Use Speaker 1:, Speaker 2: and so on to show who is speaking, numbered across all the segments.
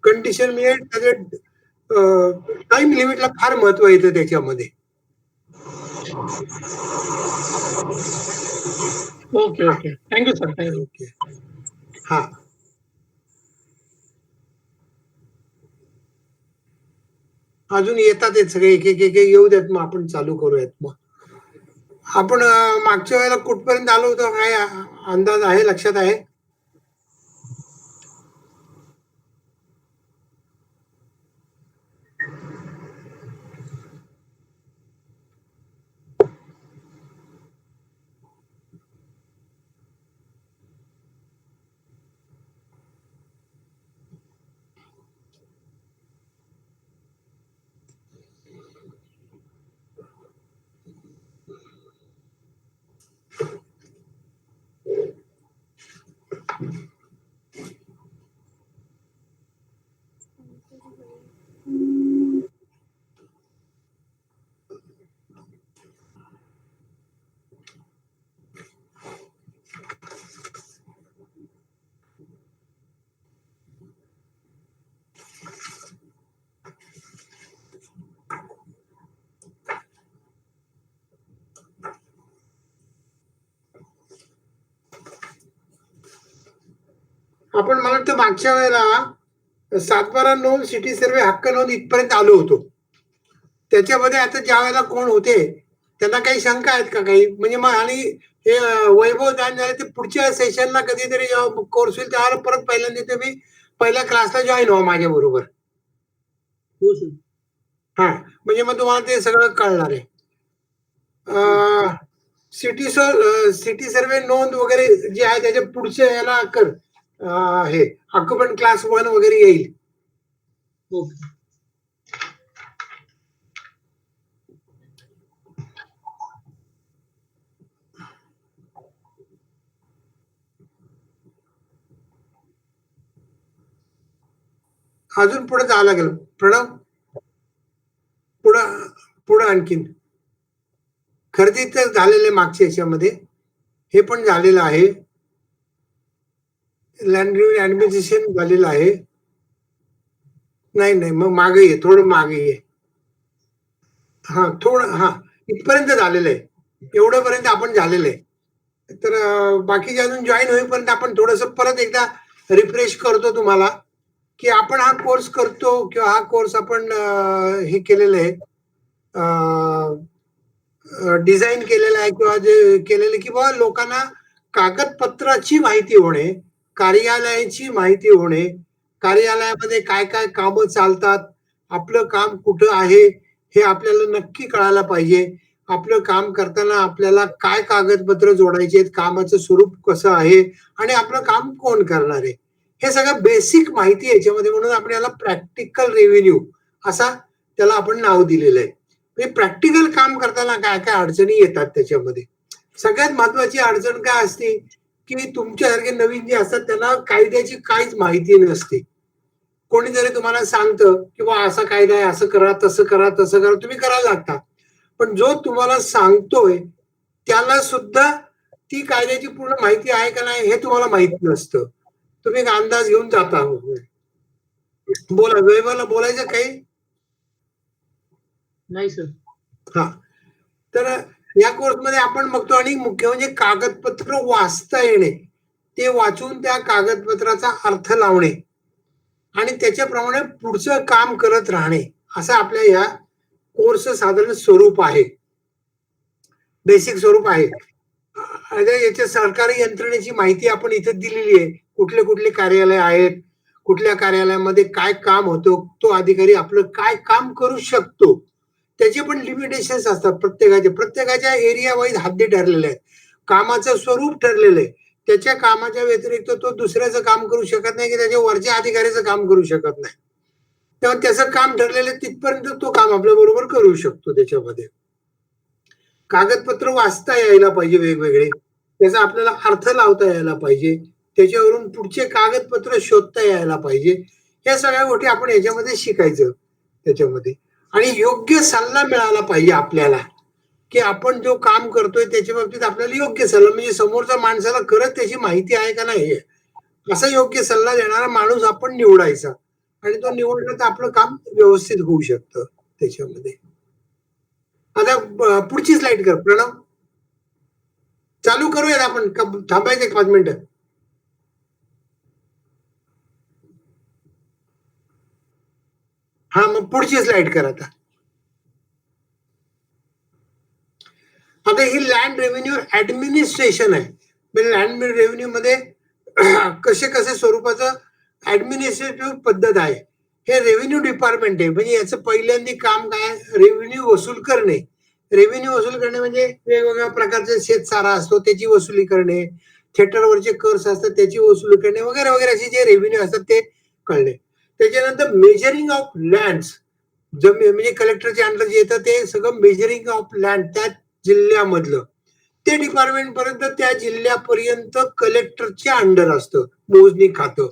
Speaker 1: Condition म्हणजे त्याच्या time लिमिटला फार महत्व येतं त्याच्यामध्ये.
Speaker 2: Okay, okay. Thank you sir. Thank you.
Speaker 1: Okay. हां. अजून येतात आहेत सगळे एक येऊ द्यात, मग आपण चालू करूयात मग. आपण मागच्या वेळेला कुठपर्यंत आलो होतो, काय अंदाज आहे, लक्षात आहे? आपण मला वाटतं मागच्या वेळेला सातबारा नोंद, सिटी सर्व्हे, हक्क नोंद इथपर्यंत आलो होतो. त्याच्यामध्ये आता ज्या वेळेला कोण होते त्यांना काही शंका आहेत का काही? म्हणजे मग आणि हे वैभव जॉईन झाले ते पुढच्या सेशनला कधीतरी जेव्हा कोर्स होईल त्यावेळेला परत पहिल्यांदा तुम्ही पहिल्या क्लासला जॉईन व्हा माझ्या बरोबर.
Speaker 2: हो सर.
Speaker 1: हा, म्हणजे मग तुम्हाला ते सगळं कळणार आहे. सिटी सर्व्हे नोंद वगैरे जे आहे त्याच्या पुढच्या याला कर हे ऑक्युपंट क्लास 1 वगैरे येईल.
Speaker 2: ओके.
Speaker 1: अजून पुढे जावं लागेल. प्रणव, पुढं आणखीन खरेदी तर झालेले मागच्या याच्यामध्ये, हे पण झालेलं आहे. लँड रिव्ह्यू ऍडमिनिस्ट्रेशन झालेलं आहे. नाही, मग मागे ये, थोडं मागे ये. हा, थोडं, हा, इथपर्यंत झालेलं आहे. एवढंपर्यंत आपण झालेलं आहे. तर बाकीचे अजून जॉईन होईपर्यंत आपण थोडस परत एकदा रिफ्रेश करतो तुम्हाला, की आपण हा कोर्स करतो किंवा हा कोर्स आपण हे केलेलं आहे, डिझाईन केलेला आहे किंवा जे केलेलं, की बाबा लोकांना कागदपत्राची माहिती होणे, कार्यालयाची माहिती होणे, कार्यालयामध्ये काय काय कामं चालतात, आपलं काम कुठं आहे हे आपल्याला नक्की कळायला पाहिजे. आपलं काम करताना आपल्याला काय कागदपत्र जोडायचे आहेत, कामाचं स्वरूप कसं आहे आणि आपलं काम कोण करणार आहे, हे सगळं बेसिक माहिती याच्यामध्ये. म्हणून आपण याला प्रॅक्टिकल रेव्हेन्यू असा त्याला आपण नाव दिलेलं आहे. म्हणजे प्रॅक्टिकल काम करताना काय काय अडचणी येतात त्याच्यामध्ये. सगळ्यात महत्वाची अडचण काय असते, की तुमच्यासारखे नवीन जे असतात त्यांना कायद्याची काहीच माहिती नसते. कोणीतरी तुम्हाला सांगतं की बा असा कायदा आहे, असं करा, तसं करा, तसं करा, तुम्ही करायला लागता. पण जो तुम्हाला सांगतोय त्याला सुद्धा ती कायद्याची पूर्ण माहिती आहे का नाही हे तुम्हाला माहित नसतं. तुम्ही एक अंदाज घेऊन जाता. बोला, वैभवला बोलायचं काही?
Speaker 2: नाही सर.
Speaker 1: हा, तर या कोर्समध्ये आपण बघतो, आणि मुख्य म्हणजे कागदपत्र वाचता येणे, ते वाचून त्या कागदपत्राचा अर्थ लावणे आणि त्याच्याप्रमाणे पुढचं काम करत राहणे, असं आपल्या या कोर्स साधारण स्वरूप आहे, बेसिक स्वरूप आहे. याच्या सरकारी यंत्रणेची माहिती आपण इथे दिलेली आहे. कुठले कुठले कार्यालय आहेत, कुठल्या कार्यालयामध्ये काय काम होतं, तो अधिकारी आपलं काय काम करू शकतो, त्याचे पण लिमिटेशन्स असतात प्रत्येकाच्या एरिया वाईज हद्दी ठरलेले आहेत. कामाचं स्वरूप ठरलेलं आहे. त्याच्या कामाच्या व्यतिरिक्त तो दुसऱ्याचं काम करू शकत नाही, की त्याच्या वरच्या अधिकाऱ्याचं काम करू शकत नाही. तेव्हा त्याचं काम ठरलेलं तिथपर्यंत तो काम आपल्या बरोबर करू शकतो. त्याच्यामध्ये कागदपत्र वाचता यायला पाहिजे वेगवेगळे, त्याचा आपल्याला अर्थ लावता यायला पाहिजे, त्याच्यावरून पुढचे कागदपत्र शोधता यायला पाहिजे. या सगळ्या गोष्टी आपण याच्यामध्ये शिकायचं त्याच्यामध्ये. आणि योग्य सल्ला मिळाला पाहिजे आपल्याला, की आपण जो काम करतोय त्याच्या बाबतीत आपल्याला योग्य सल्ला, म्हणजे समोरच्या माणसाला खरंच त्याची माहिती आहे का नाही असा योग्य सल्ला देणारा माणूस आपण निवडायचा आणि तो निवडला तर आपलं काम व्यवस्थित होऊ शकतं त्याच्यामध्ये. आता पुढची स्लाईड कर प्रणव. चालू करूयात आपण का थांबायचं एक 5 मिनिटं? हां, मग पुढची स्लाईड कर आता. आता ही लँड रेव्हेन्यू ॲडमिनिस्ट्रेशन आहे. म्हणजे लँड रेव्हेन्यूमध्ये कसे-कसे स्वरूपाचं ॲडमिनिस्ट्रेटिव्ह पद्धत आहे. हे रेव्हेन्यू डिपार्टमेंट आहे. म्हणजे याचं पहिल्यांदा काम काय? रेव्हेन्यू वसूल करणे. रेव्हेन्यू वसूल करणे म्हणजे वेगवेगळ्या प्रकारचे शेतसारा असतो त्याची वसुली करणे, थिएटरवरचे कर्स असतात त्याची वसुली करणे वगैरे, वगैरे असे जे रेव्हेन्यू असतात ते कळणे. त्याच्यानंतर मेजरिंग ऑफ लँड्स जमीन म्हणजे कलेक्टरच्या अंडर जे येतं ते सगळं मेजरिंग ऑफ लँड त्या जिल्ह्यामधलं. ते डिपार्टमेंट पर्यंत त्या जिल्ह्यापर्यंत कलेक्टरच्या अंडर असतं मोजणी खातं.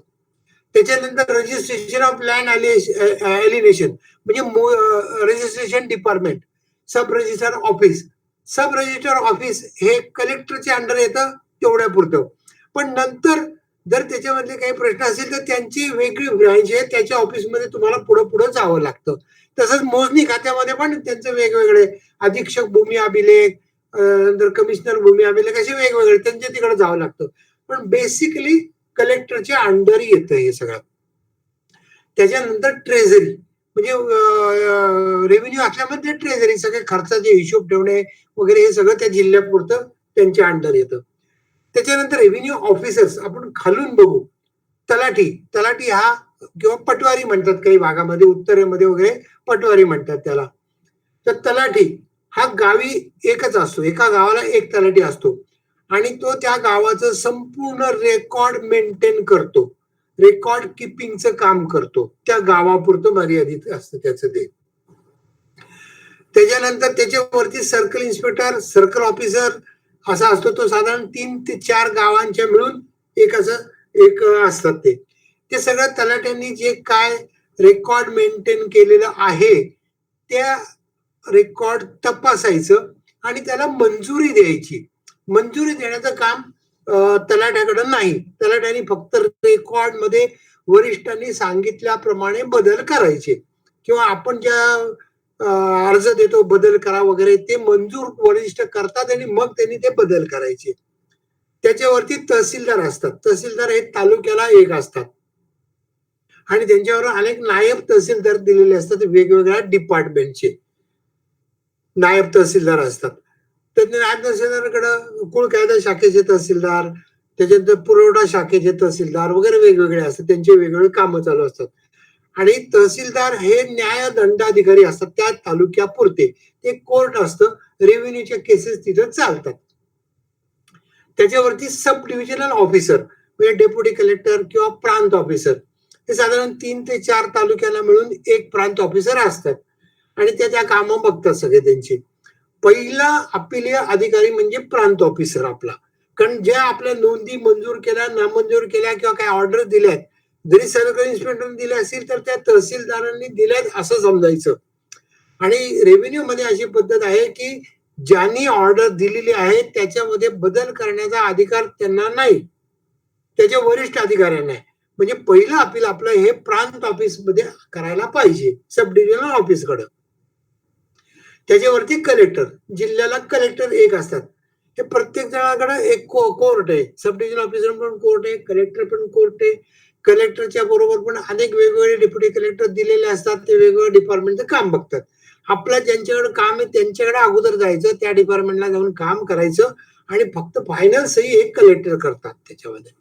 Speaker 1: त्याच्यानंतर रजिस्ट्रेशन ऑफ लँड एलिनेशन म्हणजे रजिस्ट्रेशन डिपार्टमेंट, सब रजिस्टर ऑफिस. सब रजिस्टर ऑफिस हे कलेक्टरच्या अंडर येतं तेवढ्यापुरतं. पण नंतर जर त्याच्यामधले काही प्रश्न असतील तर त्यांची वेगळी ब्रँच आहे त्याच्या ऑफिसमध्ये तुम्हाला पुढे जावं लागतं. तसंच मोजणी खात्यामध्ये पण त्यांचे वेगवेगळे अधीक्षक भूमी अभिलेख, नंतर कमिशनर भूमी अभिलेख असे वेगवेगळे त्यांच्या तिकडे जावं लागतं. पण बेसिकली कलेक्टरच्या अंडर येतं हे सगळं. त्याच्यानंतर ट्रेझरी म्हणजे रेव्हेन्यू असल्यामध्ये ट्रेझरी सगळे खर्चाचे हिशोब ठेवणे वगैरे हे सगळं त्या जिल्ह्यापुरतं त्यांच्या अंडर येतं. त्याच्यानंतर रेव्हेन्यू ऑफिसर्स आपण खालून बघू. तलाठी, तलाठी हा किंवा पटवारी म्हणतात काही भागामध्ये, उत्तरेमध्ये वगैरे पटवारी म्हणतात त्याला. तर तलाठी हा गावी एकच असतो. एका गावाला एक तलाठी असतो आणि तो त्या गावाचं संपूर्ण रेकॉर्ड मेंटेन करतो. रेकॉर्ड किपिंगचं काम करतो. त्या गावापुरतं मर्यादित असतं त्याचं ते. त्याच्यानंतर त्याच्यावरती सर्कल इन्स्पेक्टर, सर्कल ऑफिसर असा असतो. तो साधारण 3 ते 4 गावांच्या मिळून एक असतात ते. ते सगळं तलाट्यांनी जे काय रेकॉर्ड मेंटेन केलेलं आहे त्या रेकॉर्ड तपासायचं आणि त्याला मंजुरी द्यायची. मंजुरी देण्याचं काम तलाट्याकडे नाही. तलाट्याने फक्त रेकॉर्डमध्ये वरिष्ठांनी सांगितल्याप्रमाणे बदल करायचे किंवा आपण ज्या अर्ज देतो बदल करा वगैरे ते मंजूर वरिष्ठ करतात आणि मग त्यांनी ते बदल करायचे. त्याच्यावरती तहसीलदार असतात. तहसीलदार हे तालुक्याला एक असतात आणि त्यांच्यावर अनेक नायब तहसीलदार दिलेले असतात वेगवेगळ्या डिपार्टमेंटचे. नायब तहसीलदार असतात. तर नायब तहसीलदारकडं कुळ कायदा शाखेचे तहसीलदार, त्याच्यानंतर पुरवठा शाखेचे तहसीलदार वगैरे वेगवेगळे असतात. त्यांचे वेगवेगळे कामं चालू असतात. आणि तहसीलदार हे न्यायदंडाधिकारी असतात त्या तालुक्यापुरते. ते कोर्ट असतं. रेव्हेन्यूच्या केसेस तिथं चालतात. त्याच्यावरती सब डिव्हिजनल ऑफिसर म्हणजे डेप्युटी कलेक्टर किंवा प्रांत ऑफिसर हे साधारण 3 ते 4 तालुक्याला मिळून एक प्रांत ऑफिसर असतात आणि ते त्या कामं बघतात सगळे त्यांची. पहिला अपिलीय अधिकारी म्हणजे प्रांत ऑफिसर आपला. कारण ज्या आपल्या नोंदी मंजूर केल्या, नामंजूर केल्या किंवा काही ऑर्डर दिल्यात, जरी सर्कल इन्स्पेक्टरने दिल्या असतील तर त्या तहसीलदारांनी दिल्यात असं समजायचं. आणि रेव्हेन्यू मध्ये अशी पद्धत आहे की ज्यांनी ऑर्डर दिलेली आहे त्याच्यामध्ये बदल करण्याचा अधिकार त्यांना नाही. त्याच्या वरिष्ठ अधिकाऱ्यांना आहे. म्हणजे पहिलं अपील आपलं हे प्रांत ऑफिस मध्ये करायला पाहिजे सब डिव्हिजनल ऑफिसकडे. त्याच्यावरती कलेक्टर, जिल्ह्याला कलेक्टर एक असतात. हे प्रत्येक जणाकडे एक कोर्ट आहे. सब डिव्हिजन ऑफिसर पण कोर्ट आहे, कलेक्टर पण कोर्ट आहे. कलेक्टरच्या बरोबर पण अनेक वेगवेगळे डेप्युटी कलेक्टर दिलेले असतात. ते वेगवेगळ्या डिपार्टमेंटचं काम बघतात. आपलं ज्यांच्याकडे काम आहे त्यांच्याकडे अगोदर जायचं, त्या डिपार्टमेंटला जाऊन काम करायचं आणि फक्त फायनल सही एक कलेक्टर करतात त्याच्यामध्ये.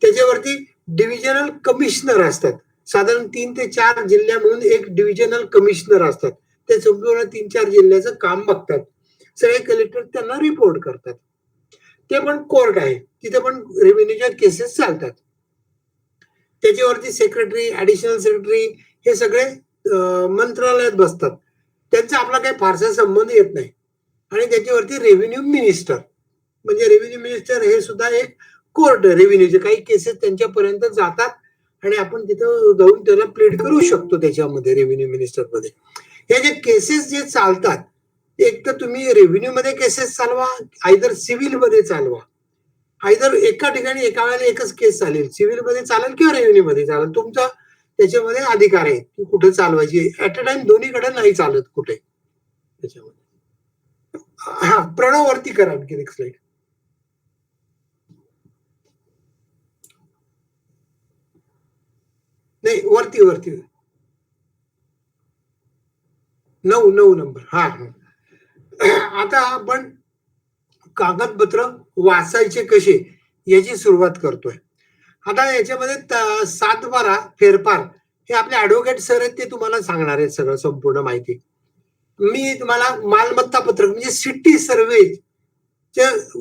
Speaker 1: त्याच्यावरती डिव्हिजनल कमिशनर असतात. साधारण 3 ते 4 जिल्ह्या मिळून एक डिव्हिजनल कमिशनर असतात. ते संपूर्ण 3-4 जिल्ह्याचं काम बघतात. सगळे कलेक्टर त्यांना रिपोर्ट करतात. ते पण कोर्ट आहे. तिथे पण रेव्हेन्यूच्या केसेस चालतात. त्याच्यावरती सेक्रेटरी, ऍडिशनल सेक्रेटरी हे सगळे मंत्रालयात बसतात. त्यांचा आपला काही फारसा संबंध येत नाही. आणि त्याच्यावरती रेव्हेन्यू मिनिस्टर म्हणजे रेव्हेन्यू मिनिस्टर हे सुद्धा एक कोर्ट रेव्हेन्यूचे काही केसेस त्यांच्यापर्यंत जातात आणि आपण तिथं जाऊन त्याला प्लीड करू शकतो त्याच्यामध्ये रेव्हेन्यू मिनिस्टर मध्ये. हे जे केसेस जे चालतात एक तर तुम्ही रेव्हेन्यू मध्ये केसेस चालवा, आयदर सिव्हिल मध्ये चालवा. आयदर एका ठिकाणी एका वेळेला एकच केस चालेल. सिव्हिल मध्ये चालेल किंवा रेव्हेन्यू मध्ये चालेल. तुमचा त्याच्यामध्ये अधिकार आहे की कुठे चालवायची. ऍट अ टाइम दोन्हीकडे नाही चालत कुठे त्याच्यामध्ये. हा प्रणव वरती करा आणखी एक स्लाइड. नाही वरती वरती 9 नंबर. हा आता आपण कागदपत्र वाचायचे कसे याची सुरुवात करतोय. आता याच्यामध्ये 7/12 फेरफार हे आपले ऍडव्होकेट सर आहेत, ते तुम्हाला सांगणार आहेत सगळं संपूर्ण माहिती. मी तुम्हाला मालमत्ता पत्रक म्हणजे सिटी सर्वे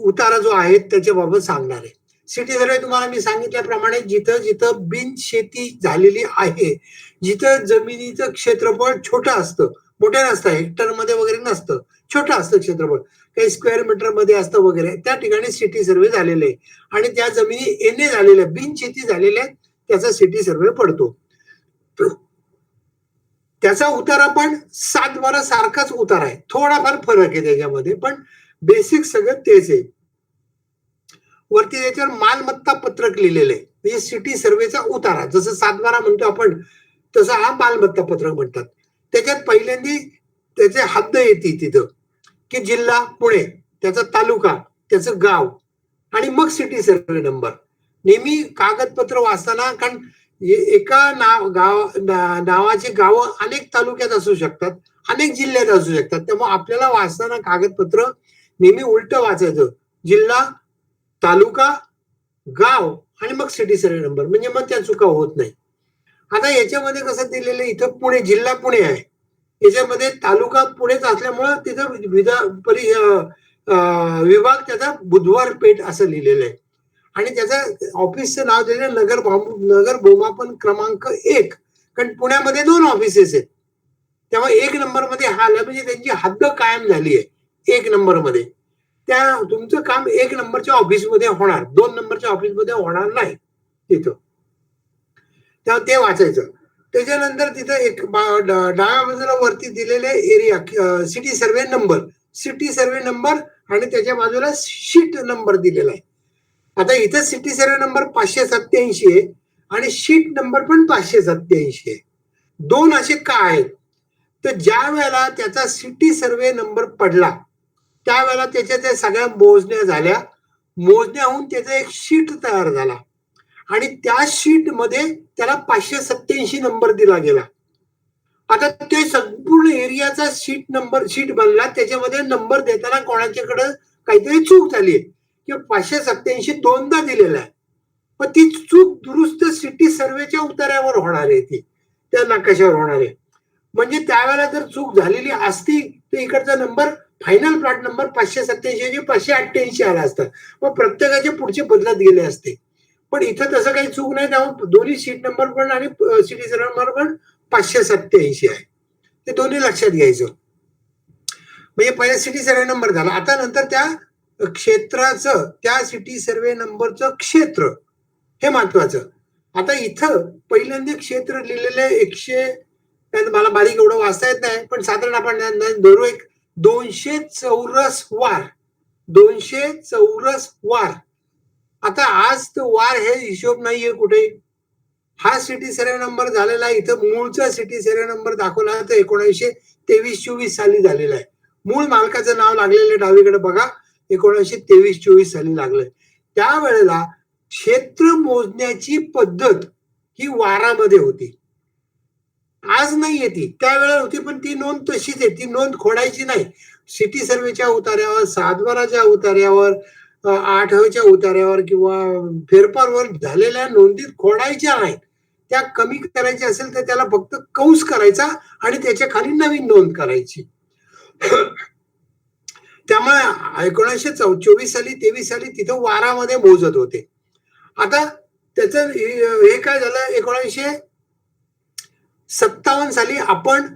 Speaker 1: उतारा जो आहे त्याच्याबाबत सांगणार आहे. सिटी सर्वे तुम्हाला मी सांगितल्याप्रमाणे जिथं जिथं बिनशेती झालेली आहे, जिथं जमिनीचं क्षेत्रफळ छोटं असतं, मोठं नसतं, हेक्टरमध्ये वगैरे नसतं, छोटं असतं क्षेत्रफळ, काही स्क्वेअर मीटर मध्ये असतं वगैरे, त्या ठिकाणी सिटी सर्वे झालेले आहे आणि त्या जमिनी एने झालेल्या बिनशेती झालेल्या त्याचा सिटी सर्वे पडतो. त्याचा उतारा पण 7/12 सारखाच उतारा आहे, थोडाफार फरक आहे त्याच्यामध्ये, पण बेसिक सगळं तेच आहे. वरती त्याच्यावर मालमत्ता पत्रक लिहिलेलं आहे, म्हणजे सिटी सर्वेचा उतारा. जसं 7/12 म्हणतो आपण तसं हा मालमत्ता पत्रक म्हणतात. त्याच्यात पहिल्यांदा त्याचे हद्द येते तिथं की जिल्हा पुणे, त्याचा तालुका, त्याचं गाव आणि मग सिटी सर्वे नंबर. नेहमी कागदपत्र वाचताना, कारण एका नावाची गावं अनेक तालुक्यात असू शकतात, अनेक जिल्ह्यात असू शकतात. त्यामुळे आपल्याला वाचताना कागदपत्र नेहमी उलट वाचायचं, जिल्हा, तालुका, गाव आणि मग सिटी सर्वे नंबर, म्हणजे मग त्या चुका होत नाही. आता याच्यामध्ये कसं दिलेलं आहे, इथं पुणे, जिल्हा पुणे आहे, याच्यामध्ये तालुका पुणेच असल्यामुळं तिथं विभाग त्याचा बुधवार पेठ असं लिहिलेलं आहे आणि त्याचं ऑफिसचं नाव दिलेलं नगर भूमापन क्रमांक 1, कारण पुण्यामध्ये 2 ऑफिसेस आहेत, त्यामुळे 1 नंबर मध्ये हा आला, म्हणजे त्यांची हद्द कायम झाली आहे 1 नंबर मध्ये. त्या तुमचं काम 1 नंबरच्या ऑफिसमध्ये होणार, 2 नंबरच्या ऑफिसमध्ये होणार नाही तिथं, तेव्हा ते वाचायचं. त्याच्यानंतर तिथं एक डाव्या बाजूला वरती दिलेले area city survey number, city survey number आणि त्याच्या बाजूला शीट नंबर दिलेला आहे. आता इथं सिटी सर्वे नंबर 587 आहे आणि शीट नंबर पण 587 आहे. 2 असे का आहेत, तर ज्या वेळेला त्याचा सिटी सर्वे नंबर पडला त्यावेळेला त्याच्या त्या सगळ्या मोजण्या झाल्या, मोजण्या होऊन त्याचा एक शीट तयार झाला आणि त्या शीट मध्ये त्याला 587 नंबर दिला गेला. आता ते संपूर्ण एरियाचा शीट बनला, त्याच्यामध्ये नंबर देताना कोणाच्याकडे काहीतरी चूक झाली किंवा 587 दोनदा दिलेला आहे, पण ती चूक दुरुस्त सिटी सर्वेच्या उतार्यावर होणार आहे, ती त्या नकाशावर होणार आहे. म्हणजे त्यावेळेला जर चूक झालेली असती तर इकडचा नंबर फायनल प्लॉट नंबर 587 588 आला असता, मग प्रत्येकाचे पुढचे बदलत गेले असते. पण इथं तसं काही चूक नाही, त्यामुळे दोन्ही शीट नंबर पण आणि सिटी सर्वे नंबर पण 587 आहे, ते दोन्ही लक्षात घ्यायचं. म्हणजे पहिले सिटी सर्वे नंबर झाला, आता नंतर त्या क्षेत्राचं, त्या सिटी सर्वे नंबरचं क्षेत्र हे महत्वाचं. आता इथं पहिल्यांदा क्षेत्र लिहिलेले 100, मला बारीक एवढं वाचता येत नाही, पण साधारण आपण धरू एक 200 चौरस वार, 200 चौरस वार. आता आज तर वार हे हिशोब नाहीये कुठे. हा सिटी सर्वे नंबर झालेला आहे, इथं मूळचा सिटी सर्वे नंबर दाखवला तर 1923-24 साली झालेला आहे. मूळ मालकाचं नाव लागलेलं डावीकडे बघा, 1923-24 साली लागलंय. त्यावेळेला क्षेत्र मोजण्याची पद्धत ही वारामध्ये होती, आज नाही येते, त्यावेळेला होती, पण ती नोंद तशीच आहे, ती नोंद खोडायची नाही. सिटी सर्वेच्या उतार्यावर, 7/12च्या उतार्यावर, 8च्या उतार्यावर किंवा फेरफारवर झालेल्या नोंदीत खोडायच्या नाहीत. त्या कमी करायच्या असेल तर त्याला फक्त कंस करायचा आणि त्याच्या खाली नवीन नोंद करायची. त्यामुळे 1924 साली 23 साली तिथं वारामध्ये मोजत होते. आता त्याचं हे काय झालं, 1957 साली आपण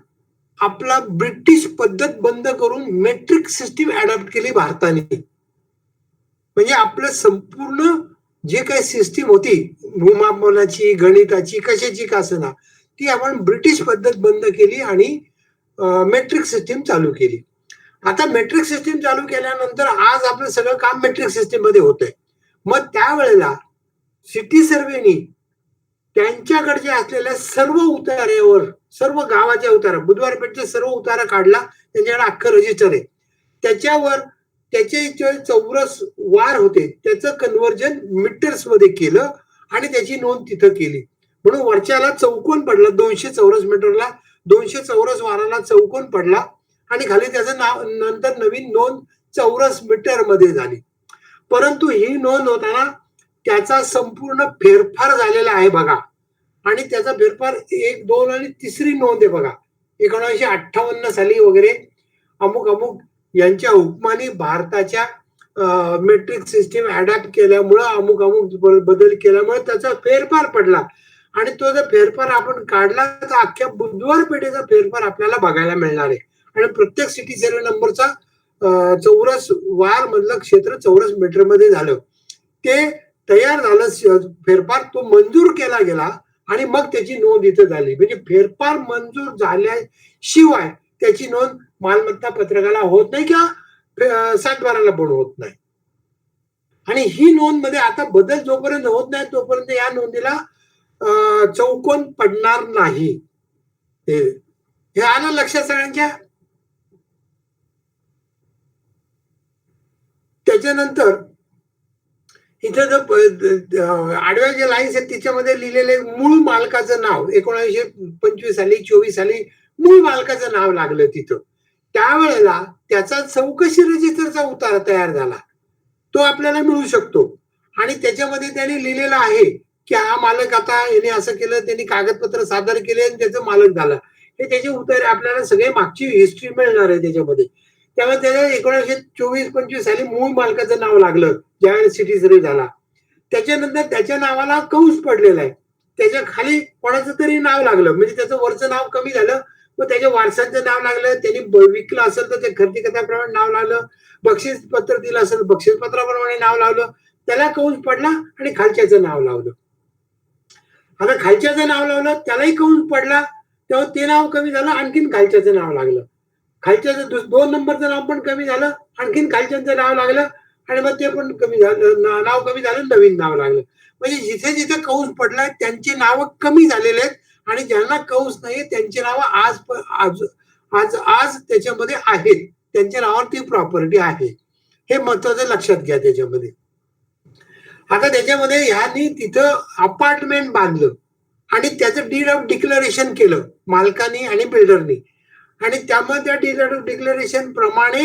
Speaker 1: आपला ब्रिटिश पद्धत बंद करून मेट्रिक सिस्टीम अडॉप्ट केली भारताने. म्हणजे आपलं संपूर्ण जे काही सिस्टीम होती भूमापनाची, गणिताची, कशाची का असना, ती आपण ब्रिटिश पद्धत बंद केली आणि मेट्रिक सिस्टीम चालू केली. आता मेट्रिक सिस्टीम चालू केल्यानंतर आज आपलं सगळं काम मेट्रिक सिस्टीम मध्ये होतंय. मग त्यावेळेला सिटी सर्वेनी त्यांच्याकडचे असलेल्या सर्व उतार्यावर, सर्व गावाच्या उतारा, बुधवार पेठचे सर्व उतारा काढला, त्यांच्याकडे अख्खं रजिस्टर आहे. त्याच्यावर त्याचे जे चौरस वार होते त्याचं कन्व्हर्जन मीटर्स मध्ये केलं आणि त्याची नोंद तिथं केली. म्हणून वरच्याला चौकोन पडला, 200 चौरस मीटरला 200 चौरस वाराला चौकोन पडला आणि खाली त्याचं नाव नंतर नवीन नोंद चौरस मीटर मध्ये झाली. परंतु ही नोंद होताना त्याचा संपूर्ण फेरफार झालेला आहे बघा. आणि त्याचा फेरफार 1, 2 आणि तिसरी नोंद आहे बघा. 1958 साली वगैरे अमुक अमुक यांच्या हुकमाने भारताच्या मेट्रिक सिस्टीम अडॅप्ट केल्यामुळं अमुक अमुक बदल केल्यामुळे त्याचा फेरफार पडला. आणि तो जर फेरफार आपण काढला तर अख्ख्या बुधवार पेठेचा फेरफार आपल्याला बघायला मिळणार आहे. आणि प्रत्येक सिटी सर्वे नंबरचा चौरस वार मधलं क्षेत्र चौरस मीटर मध्ये झालं. ते तयार झालं फेरफार, तो मंजूर केला गेला आणि मग त्याची नोंद इथं झाली. म्हणजे फेरफार मंजूर झाल्याशिवाय त्याची नोंद मालमत्ता पत्रकाला होत नाही किंवा 7/12ला पण होत नाही. आणि ही नोंद मध्ये आता बदल जोपर्यंत होत नाही तोपर्यंत या नोंदीला चौकोन पडणार नाही. हे आलं लक्षात सगळ्यांच्या. त्याच्यानंतर इथे जो आडव्या जे लाईन्स आहेत त्याच्यामध्ये लिहिलेले मूळ मालकाचं नाव 1925 साली 24 साली मूळ मालकाचं नाव लागलं तिथं. त्यावेळेला त्याचा चौकशी रजिस्टरचा उतारा तयार झाला, तो आपल्याला मिळू शकतो. आणि त्याच्यामध्ये त्यांनी लिहिलेलं आहे की हा मालक आता याने असं केलं, त्यांनी कागदपत्र सादर केले आणि त्याचं मालक झाला. हे त्याचे उतारे आपल्याला सगळे मागची हिस्ट्री मिळणार आहे त्याच्यामध्ये. त्यामुळे त्याच्या 1924-25 साली मूळ मालकाचं नाव लागलं ज्यावेळेस सिटी सर्वे झाला. त्याच्यानंतर त्याच्या नावाला कंस पडलेला आहे, त्याच्या खाली कोणाचं तरी नाव लागलं, म्हणजे त्याचं वरचं नाव कमी झालं, मग त्याच्या वारसांचं नाव लागलं. त्यांनी विकलं असेल तर ते खरेदी कथाप्रमाणे नाव लागलं, बक्षीस पत्र दिलं असेल बक्षीस पत्राप्रमाणे नाव लावलं, त्याला कंस पडला आणि खालच्याचं नाव लावलं. आता खालच्याचं नाव लावलं त्यालाही कंस पडला, तेव्हा ते नाव कमी झालं, आणखीन खालच्याचं नाव लागलं. खालच्याचं 2 नंबरचं नाव पण कमी झालं, आणखीन खालच्यांचं नाव लागलं आणि मग ते पण कमी झालं, नाव कमी झालं, नवीन नाव लागलं. म्हणजे जिथे जिथे कंस पडलाय त्यांची नावं कमी झालेले आहेत आणि ज्यांना कंस नाही त्यांची नावं आज त्याच्यामध्ये आहेत, त्यांच्या नावावर ती प्रॉपर्टी आहे. हे महत्वाचं लक्षात घ्या त्याच्यामध्ये. आता त्याच्यामध्ये ह्यांनी तिथं अपार्टमेंट बांधलं आणि त्याचं डीड ऑफ डिक्लेरेशन केलं मालकानी आणि बिल्डरनी. आणि त्यामुळे त्या डीड ऑफ डिक्लेरेशन प्रमाणे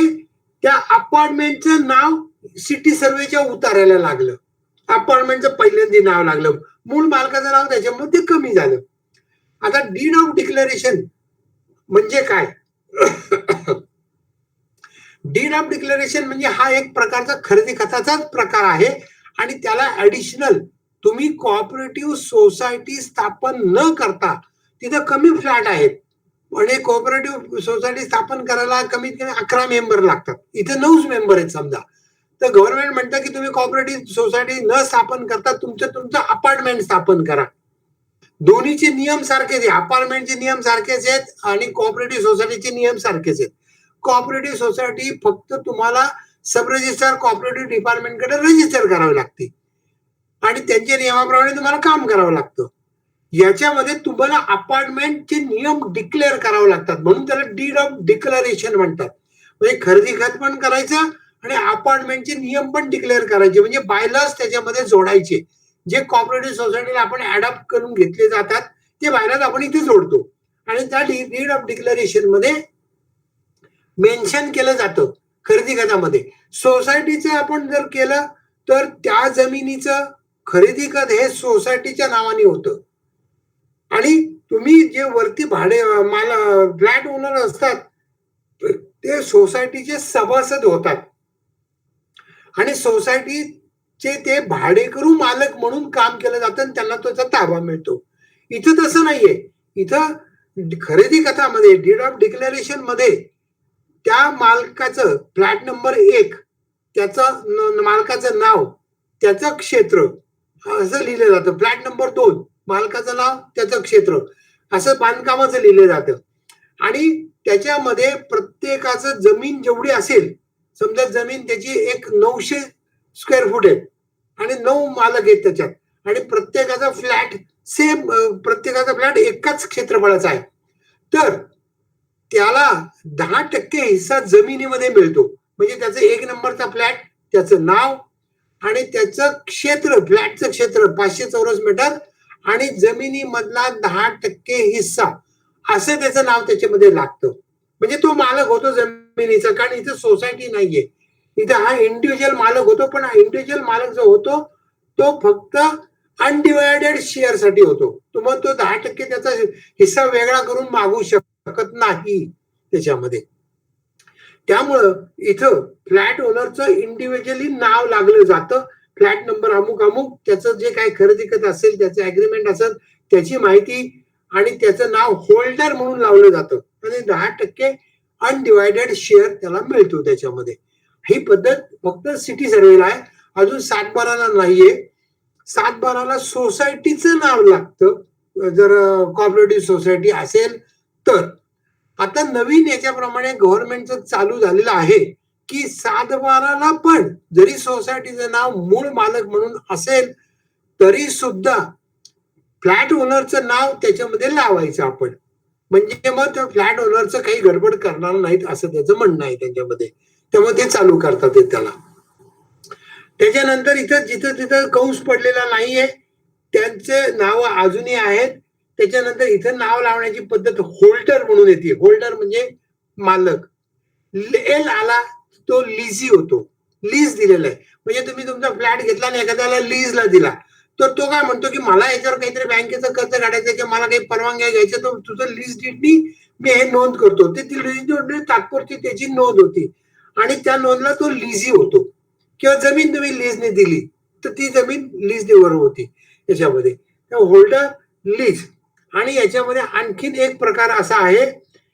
Speaker 1: त्या अपार्टमेंटचं नाव सिटी सर्वेच्या उतारायला लागलं. अपार्टमेंटचं पहिल्यांदा नाव लागलं, मूळ मालकाचं नाव त्याच्यामुळे ते कमी झालं. आता डीड ऑफ डिक्लेरेशन म्हणजे काय? डीड ऑफ डिक्लेरेशन म्हणजे हा एक प्रकारचा खरेदी खताचाच प्रकार आहे आणि त्याला ऍडिशनल तुम्ही कोऑपरेटिव्ह सोसायटी स्थापन न करता, तिथं कमी फ्लॅट आहेत आणि कोऑपरेटिव्ह सोसायटी स्थापन करायला कमीत कमी 11 मेंबर लागतात, इथे 9 मेंबर आहेत समजा, तर गव्हर्नमेंट म्हणतं की तुम्ही कोऑपरेटिव्ह सोसायटी न स्थापन करता तुमचं अपार्टमेंट स्थापन करा. दोन्हीचे नियम सारखेच आहे, अपार्टमेंटचे नियम सारखेच आहेत आणि कोऑपरेटिव्ह सोसायटीचे नियम सारखेच आहेत. कोऑपरेटिव्ह सोसायटी फक्त तुम्हाला सब रजिस्ट्रार कोऑपरेटिव्ह डिपार्टमेंटकडे रजिस्टर करावी लागते आणि त्यांच्या नियमाप्रमाणे तुम्हाला काम करावं लागतं. याच्यामध्ये तुम्हाला अपार्टमेंटचे नियम डिक्लेअर करावे लागतात, म्हणून त्याला डीड ऑफ डिक्लेरेशन म्हणतात. म्हणजे खरेदी खत पण करायचं आणि अपार्टमेंटचे नियम पण डिक्लेअर करायचे, म्हणजे बायलॉज त्याच्यामध्ये जोडायचे. जे कोऑपरेटिव्ह सोसायटीला आपण अडॉप्ट करून घेतले जातात ते बायलॉज आपण इथे जोडतो आणि त्या डीड ऑफ डिक्लेरेशन मध्ये मेन्शन केलं जातं खरेदी खतामध्ये. सोसायटीचं आपण जर केलं तर त्या जमिनीचं खरेदी खत हे सोसायटीच्या नावाने होतं आणि तुम्ही जे वरती भाडे फ्लॅट ओनर असतात ते सोसायटीचे सभासद होतात आणि सोसायटीचे ते भाडेकरू मालक म्हणून काम केलं जातं आणि त्यांना त्याचा ताबा मिळतो. इथं तसं नाहीये. इथं खरेदी खतामध्ये डीड ऑफ डिक्लेरेशन मध्ये त्या मालकाचं फ्लॅट नंबर 1 त्याचं मालकाचं नाव, त्याचं क्षेत्र असं लिहिलं जातं. फ्लॅट नंबर 2 मालकाचं नाव, त्याचं क्षेत्र असं बांधकामाचं लिहिलं जातं आणि त्याच्यामध्ये प्रत्येकाचं जमीन जेवढी असेल, समजा जमीन त्याची एक 900 स्क्वेअर फूट आहे आणि 9 मालक आहेत त्याच्यात आणि प्रत्येकाचा फ्लॅट सेम प्रत्येकाचा फ्लॅट एकाच क्षेत्रफळाचा आहे. तर त्याला 10% हिस्सा जमिनीमध्ये मिळतो. म्हणजे त्याचं 1 नंबरचा फ्लॅट, त्याचं नाव आणि त्याचं क्षेत्र, फ्लॅटचं क्षेत्र 500 चौरस मीटर आणि जमिनीमधला 10% हिस्सा, असं त्याचं नाव त्याच्यामध्ये लागतं. म्हणजे तो मालक होतो जमिनीचा, कारण इथं सोसायटी नाहीये. इथं हा इंडिव्हिज्युअल मालक होतो, पण हा इंडिव्हिज्युअल मालक जो होतो तो फक्त अनडिवायडेड शेअर साठी होतो. तो मग तो 10% त्याचा हिस्सा वेगळा करून मागू शकत नाही त्याच्यामध्ये. त्यामुळं इथं फ्लॅट ओनरचं इंडिव्हिज्युअली नाव लागलं जातं. फ्लॅट नंबर अमुक अमुक, त्याचं जे काही खरेदी करत असेल, त्याचं अग्रीमेंट असेल, त्याची माहिती आणि त्याचं नाव होल्डर म्हणून लावलं जातं आणि 10% अनडिवायडेड शेअर त्याला मिळतो त्याच्यामध्ये. ही पद्धत फक्त सिटी सर्वेला आहे, अजून 7/12ला नाहीये. 7/12ला सोसायटीचं नाव लागतं, जर कॉपरेटिव्ह सोसायटी असेल तर. आता नवीन याच्याप्रमाणे गव्हर्नमेंटचं चालू झालेलं आहे की 7/12ला पण जरी सोसायटीचं नाव मूळ मालक म्हणून असेल तरी सुद्धा फ्लॅट ओनरचं नाव त्याच्यामध्ये लावायचं आपण. म्हणजे मग त्या फ्लॅट ओनरचं काही गडबड करणार नाहीत असं त्याचं म्हणणं आहे त्यांच्यामध्ये. त्यामुळे ते चालू करतात त्याला. त्याच्यानंतर इथं जिथं तिथं कंस पडलेला नाहीये, त्यांचे नाव अजूनही आहेत. त्याच्यानंतर इथं नाव लावण्याची पद्धत होल्डर म्हणून येते. होल्डर म्हणजे मालक. एल आला तो लिझी होतो, लीज दिलेला आहे. म्हणजे तुम्ही तुमचा फ्लॅट घेतला आणि एखाद्याला लीजला दिला, तर तो काय म्हणतो की मला याच्यावर काहीतरी बँकेचं कर्ज काढायचं किंवा मला काही परवानग्या घ्यायचं, तर तुझं लीज डीडनी मी हे नोंद करतो. ते ती लीज डीड तात्पुरती त्याची नोंद होती आणि त्या नोंदला तो लिझी होतो. किंवा जमीन तुम्ही लीजने दिली तर ती जमीन लीजवर होती याच्यामध्ये. Holder, lease. आणि याच्यामध्ये आणखीन एक प्रकार असा आहे,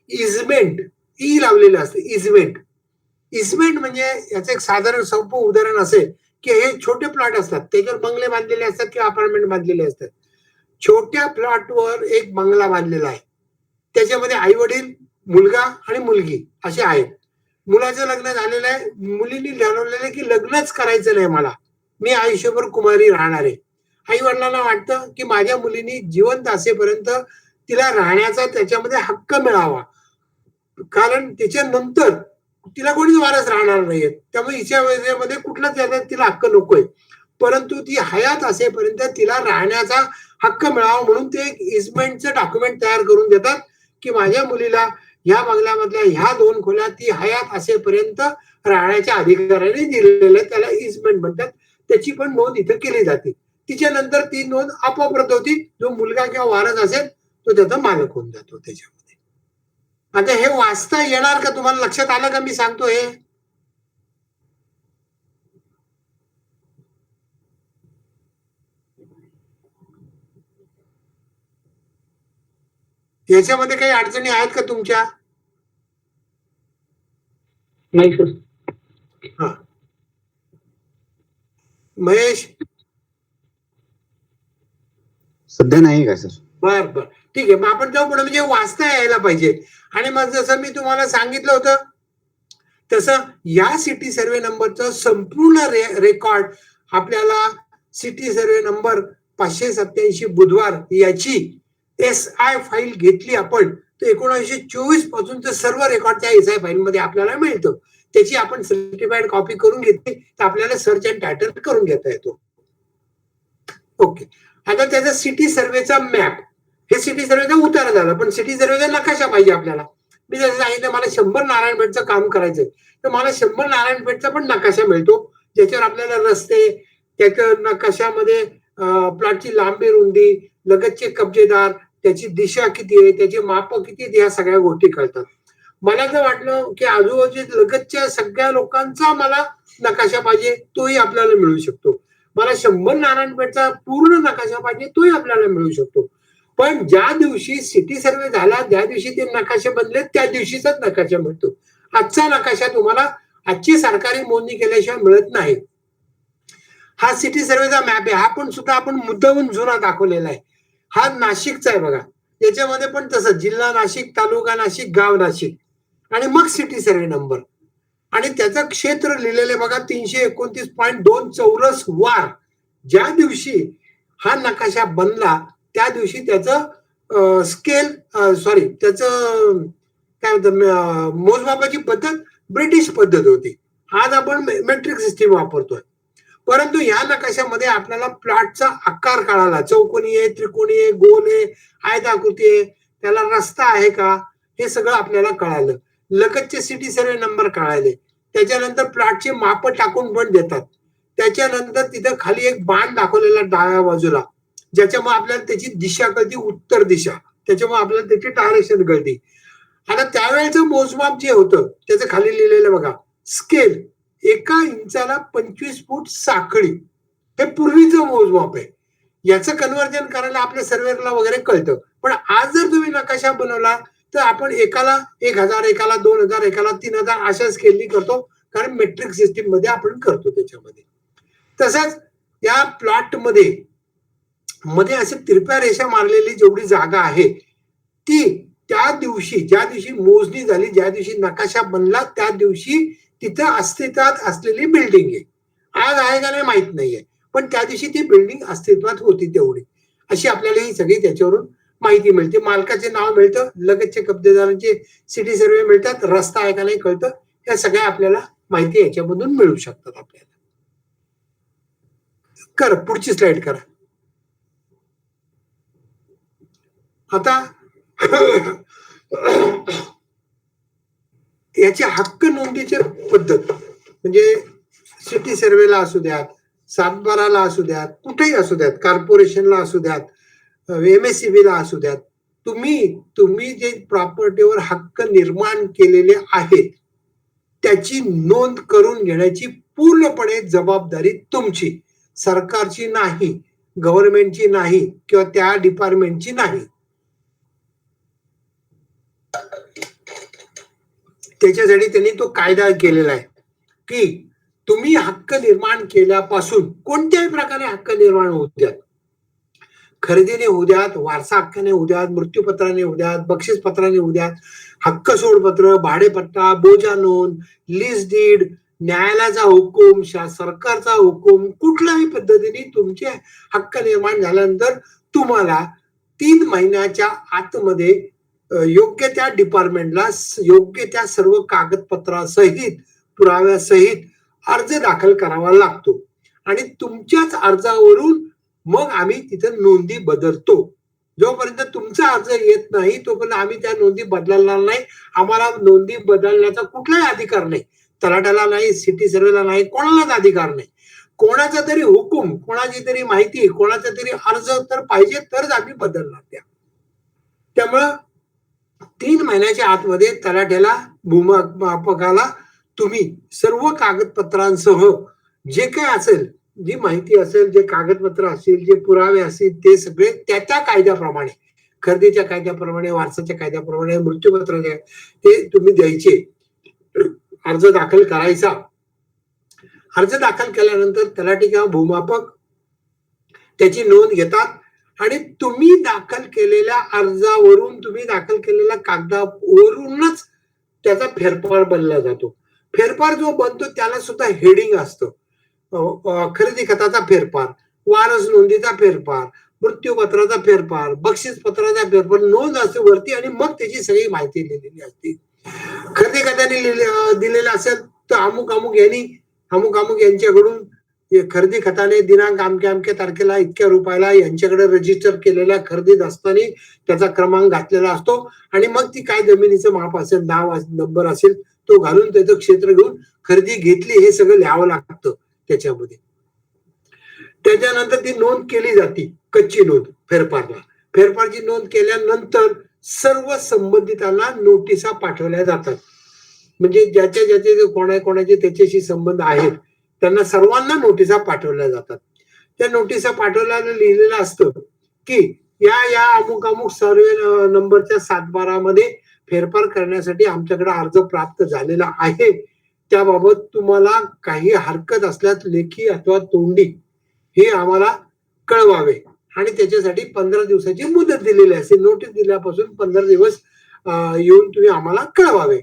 Speaker 1: इजमेंट. ई लावलेलं असतं, इजमेंट. इजमेंट म्हणजे याचं एक साधारण सोपं उदाहरण असेल की हे छोटे प्लॉट असतात, त्याच्यावर बंगले बांधलेले असतात किंवा अपार्टमेंट बांधलेले असतात. छोट्या प्लॉटवर एक बंगला बांधलेला आहे, त्याच्यामध्ये आई वडील, मुलगा आणि मुलगी असे आहेत. मुलाचं लग्न झालेलं आहे, मुलींनी ठरवलेलं आहे की लग्नच करायचं नाही मला, मी आयुष्यभर कुमारी राहणार आहे. आई वडिलांना वाटतं की माझ्या मुलीनी जिवंत असेपर्यंत तिला राहण्याचा त्याच्यामध्ये हक्क मिळावा, कारण त्याच्यानंतर तिला कोणीच वारस राहणार नाहीये. त्यामुळे हिच्या वेळेमध्ये कुठलाच याच्यात तिला हक्क नकोय. परंतु ती हयात असेपर्यंत तिला राहण्याचा हक्क मिळावा म्हणून ते एक इजमेंटचं डॉक्युमेंट तयार करून देतात की माझ्या मुलीला ह्या बंगल्यामधल्या ह्या 2 खोल्या ती हयात असेपर्यंत राहण्याच्या अधिकाऱ्याने दिलेल्या, त्याला इजमेंट म्हणतात. त्याची पण नोंद इथं केली जाते. तिच्यानंतर ती नोंद आपोआप रद्द होती. जो मुलगा किंवा वारस असेल तो त्याचा मालक होऊन जातो त्याच्यामध्ये. आता हे वाचता येणार का तुम्हाला? लक्षात आलं का मी सांगतो हे? याच्यामध्ये काही अडचणी आहेत का तुमच्या?
Speaker 2: नाही सर.
Speaker 1: हा, महेश.
Speaker 3: सध्या नाही का सर?
Speaker 1: बर बर, ठीक आहे. मग आपण जाऊ पुढे. म्हणजे वाचता यायला पाहिजे. आणि मग जसं मी तुम्हाला सांगितलं होतं तसं या सिटी सर्वे नंबरचं संपूर्ण रेकॉर्ड आपल्याला सिटी सर्वे नंबर 587 बुधवार याची SI फाईल घेतली आपण, तर 1924 पासूनच सर्व रेकॉर्ड त्या SI फाईल मध्ये आपल्याला मिळतं. त्याची आपण सर्टिफाईड कॉपी करून घेतली तर आपल्याला सर्च अँड टायटल करून घेता येतो. ओके. आता त्याचा सिटी सर्वेचा मॅप, हे सिटी सर्वेचा उतारा झाला, पण सिटी सर्वेचा नकाशा पाहिजे आपल्याला. मी जसं सांगितलं मला 100 नारायणपेठचं काम करायचंय, तर मला 100 नारायणपेठचा पण नकाशा मिळतो, ज्याच्यावर आपल्याला रस्ते, त्याच्या नकाशामध्ये प्लॉटची लांबी रुंदी, लगतचे कब्जेदार, त्याची दिशा किती आहे, त्याची माप किती आहेत, या सगळ्या गोष्टी कळतात. मला जर वाटलं की आजूबाजूच्या लगतच्या सगळ्या लोकांचा मला नकाशा पाहिजे, तोही आपल्याला मिळू शकतो. मला 100 नारायणपेठचा पूर्ण नकाशा पाहिजे, तोही आपल्याला मिळू शकतो. पण ज्या दिवशी सिटी सर्वे झाला, ज्या दिवशी ते नकाशे बनले, त्या दिवशीचाच नकाशा मिळतो. आजचा नकाशा तुम्हाला आजची सरकारी मोजणी केल्याशिवाय मिळत नाही. हा सिटी सर्वेचा मॅप आहे. हा पण सुद्धा आपण मुद्दामून जुना दाखवलेला आहे. हा नाशिकचा आहे बघा. याच्यामध्ये पण तसं जिल्हा नाशिक, तालुका नाशिक, गाव नाशिक आणि मग सिटी सर्वे नंबर. आणि त्याचं क्षेत्र लिहिलेलं बघा 329.2 चौरस वार. ज्या दिवशी हा नकाशा बनला त्या दिवशी त्याचं स्केल त्याचं काय म्हणतात मोजमापाची पद्धत ब्रिटिश पद्धत होती. आज आपण मेट्रिक सिस्टीम वापरतोय. परंतु या नकाशामध्ये आपल्याला प्लॉटचा आकार कळाला. चौकोनी आहे, त्रिकोणी आहे, गोल आहे, आयताकृती आहे, त्याला रस्ता आहे का, हे सगळं आपल्याला कळालं. लगतचे सिटी सर्वे नंबर कळाले. त्याच्यानंतर प्लॉटचे माप टाकून पण देतात. त्याच्यानंतर तिथं खाली एक बाण दाखवलेला डाव्या बाजूला, ज्याच्यामुळे आपल्याला त्याची दिशा कळती, उत्तर दिशा. त्याच्यामुळे आपल्याला त्याची डायरेक्शन कळते. आता त्यावेळेचं मोजमाप जे होतं त्याचं खाली लिहिलेलं बघा, स्केल 1 इंचाला 25 फूट साखळी. हे पूर्वीचं मोजमाप आहे. याचं कन्व्हर्जन करायला आपल्या सर्वेअरला वगैरे कळतं. पण आज जर तुम्ही नकाशा बनवला तर आपण एकाला 1000, एकाला 2000, एकाला 3000 अशा स्केलनी करतो, कारण मेट्रिक सिस्टीम मध्ये आपण करतो त्याच्यामध्ये. तसंच या प्लॉट मध्ये असे तिरप्या रेषा मारलेली जेवढी जागा आहे ती त्या दिवशी, ज्या दिवशी मोजणी झाली, ज्या दिवशी नकाशा बनला, त्या दिवशी तिथं अस्तित्वात असलेली बिल्डिंग आहे. आज आहे का नाही माहित नाहीये, पण त्या दिवशी ती बिल्डिंग अस्तित्वात होती तेवढी. अशी आपल्याला ही सगळी त्याच्यावरून माहिती मिळते. मालकाचे नाव मिळतं, लगतचे कब्जेदारांचे सिटी सर्वे मिळतात, रस्ता आहे का नाही कळतं. या सगळ्या आपल्याला माहिती याच्यामधून मिळू शकतात आपल्याला. पुढची स्लाइड करा. आता याची हक्क नोंदीची पद्धत म्हणजे सिटी सर्वेला असू द्यात, 7/12ला असू द्यात, कुठेही असू द्यात, कॉर्पोरेशनला असू द्यात, MSCB ला असू द्यात, तुम्ही जे प्रॉपर्टीवर हक्क निर्माण केलेले आहेत त्याची नोंद करून घेण्याची पूर्णपणे जबाबदारी तुमची, सरकारची नाही, गव्हर्नमेंटची नाही किंवा त्या डिपार्टमेंटची नाही. त्याच्यासाठी त्यांनी तो कायदा केलेला आहे की तुम्ही हक्क निर्माण केल्यापासून कोणत्याही प्रकारे हक्क निर्माण होऊ द्यात, खरेदीने होऊ द्यात, वारसा हक्काने होऊ द्यात, मृत्यूपत्राने होऊ द्यात, बक्षीस पत्राने होऊ द्यात, हक्क सोडपत्र, भाडेपट्टा, बोजा नोंद, लीज डीड, न्यायालयाचा हुकूम, सरकारचा हुकूम, कुठल्याही पद्धतीने तुमचे हक्क निर्माण झाल्यानंतर तुम्हाला 3 महिन्याच्या आतमध्ये योग्य त्या डिपार्टमेंटला योग्य त्या सर्व कागदपत्रासहित, पुराव्यासहित अर्ज दाखल करावा लागतो. आणि तुमच्याच अर्जावरून मग आम्ही तिथं नोंदी बदलतो. जोपर्यंत तुमचा अर्ज येत नाही तोपर्यंत आम्ही त्या नोंदी बदलणार नाही. आम्हाला नोंदी बदलण्याचा कुठलाही अधिकार नाही. तलाट्याला नाही, सिटी सर्वेला नाही, कोणालाच अधिकार नाही. कोणाचा तरी हुकूम, कोणाची तरी माहिती, कोणाचा तरी अर्ज तर पाहिजे तरच आम्ही बदलणार त्या. त्यामुळं 3 महिन्याच्या आतमध्ये तलाट्याला, भूमापकाला तुम्ही सर्व कागदपत्रांसह जे काय असेल, जी माहिती असेल, जे कागदपत्र असतील, जे पुरावे असतील, ते सगळे त्या कायद्याप्रमाणे, खरेदीच्या कायद्याप्रमाणे, वारसाच्या कायद्याप्रमाणे, मृत्यूपत्राच्या, ते तुम्ही द्यायचे. अर्ज दाखल करायचा. अर्ज दाखल केल्यानंतर तलाठी किंवा भूमापक त्याची नोंद घेतात आणि तुम्ही दाखल केलेल्या अर्जावरून, तुम्ही दाखल केलेल्या कागदावरूनच त्याचा फेरफार बनला जातो. फेरफार जो बनतो त्याला सुद्धा हेडिंग असतं. खरेदी खताचा फेरफार, वारस नोंदीचा फेरफार, मृत्यूपत्राचा फेरफार, बक्षीस पत्राचा फेरफार, नोंद असते वरती आणि मग त्याची सगळी माहिती लिहिलेली असते. खरेदी खताने दिलेलं असेल तर अमुक अमुक यांच्याकडून खरेदी खताने दिनांक अमक्या तारखेला इतक्या रुपयाला यांच्याकडे रजिस्टर केलेल्या खरेदी दस्तानी त्याचा क्रमांक घातलेला असतो आणि मग ती काय जमिनीचं माप असेल, नाव नंबर असेल तो घालून त्याचं क्षेत्र घेऊन खरेदी घेतली हे सगळं लिहावं लागतं त्याच्यामध्ये. त्याच्यानंतर ती नोंद केली जाते, कच्ची नोंद फेरफारला. फेरफारची नोंद केल्यानंतर सर्व संबंधितांना नोटिसा पाठवल्या जातात. म्हणजे ज्याचे कोणाचे त्याच्याशी संबंध आहेत त्यांना सर्वांना नोटिसा पाठवल्या जातात. त्या नोटिसा पाठवल्याला लिहिलेलं असतं की या अमुक सर्वे नंबरच्या 7/12 मध्ये फेरफार करण्यासाठी आमच्याकडे अर्ज प्राप्त झालेला आहे. त्याबाबत तुम्हाला काही हरकत असल्यास लेखी अथवा तोंडी हे आम्हाला कळवावे आणि त्याच्यासाठी 15 दिवसाची मुदत दिलेली असते. नोटीस दिल्यापासून 15 दिवस येऊन तुम्ही आम्हाला कळवावे.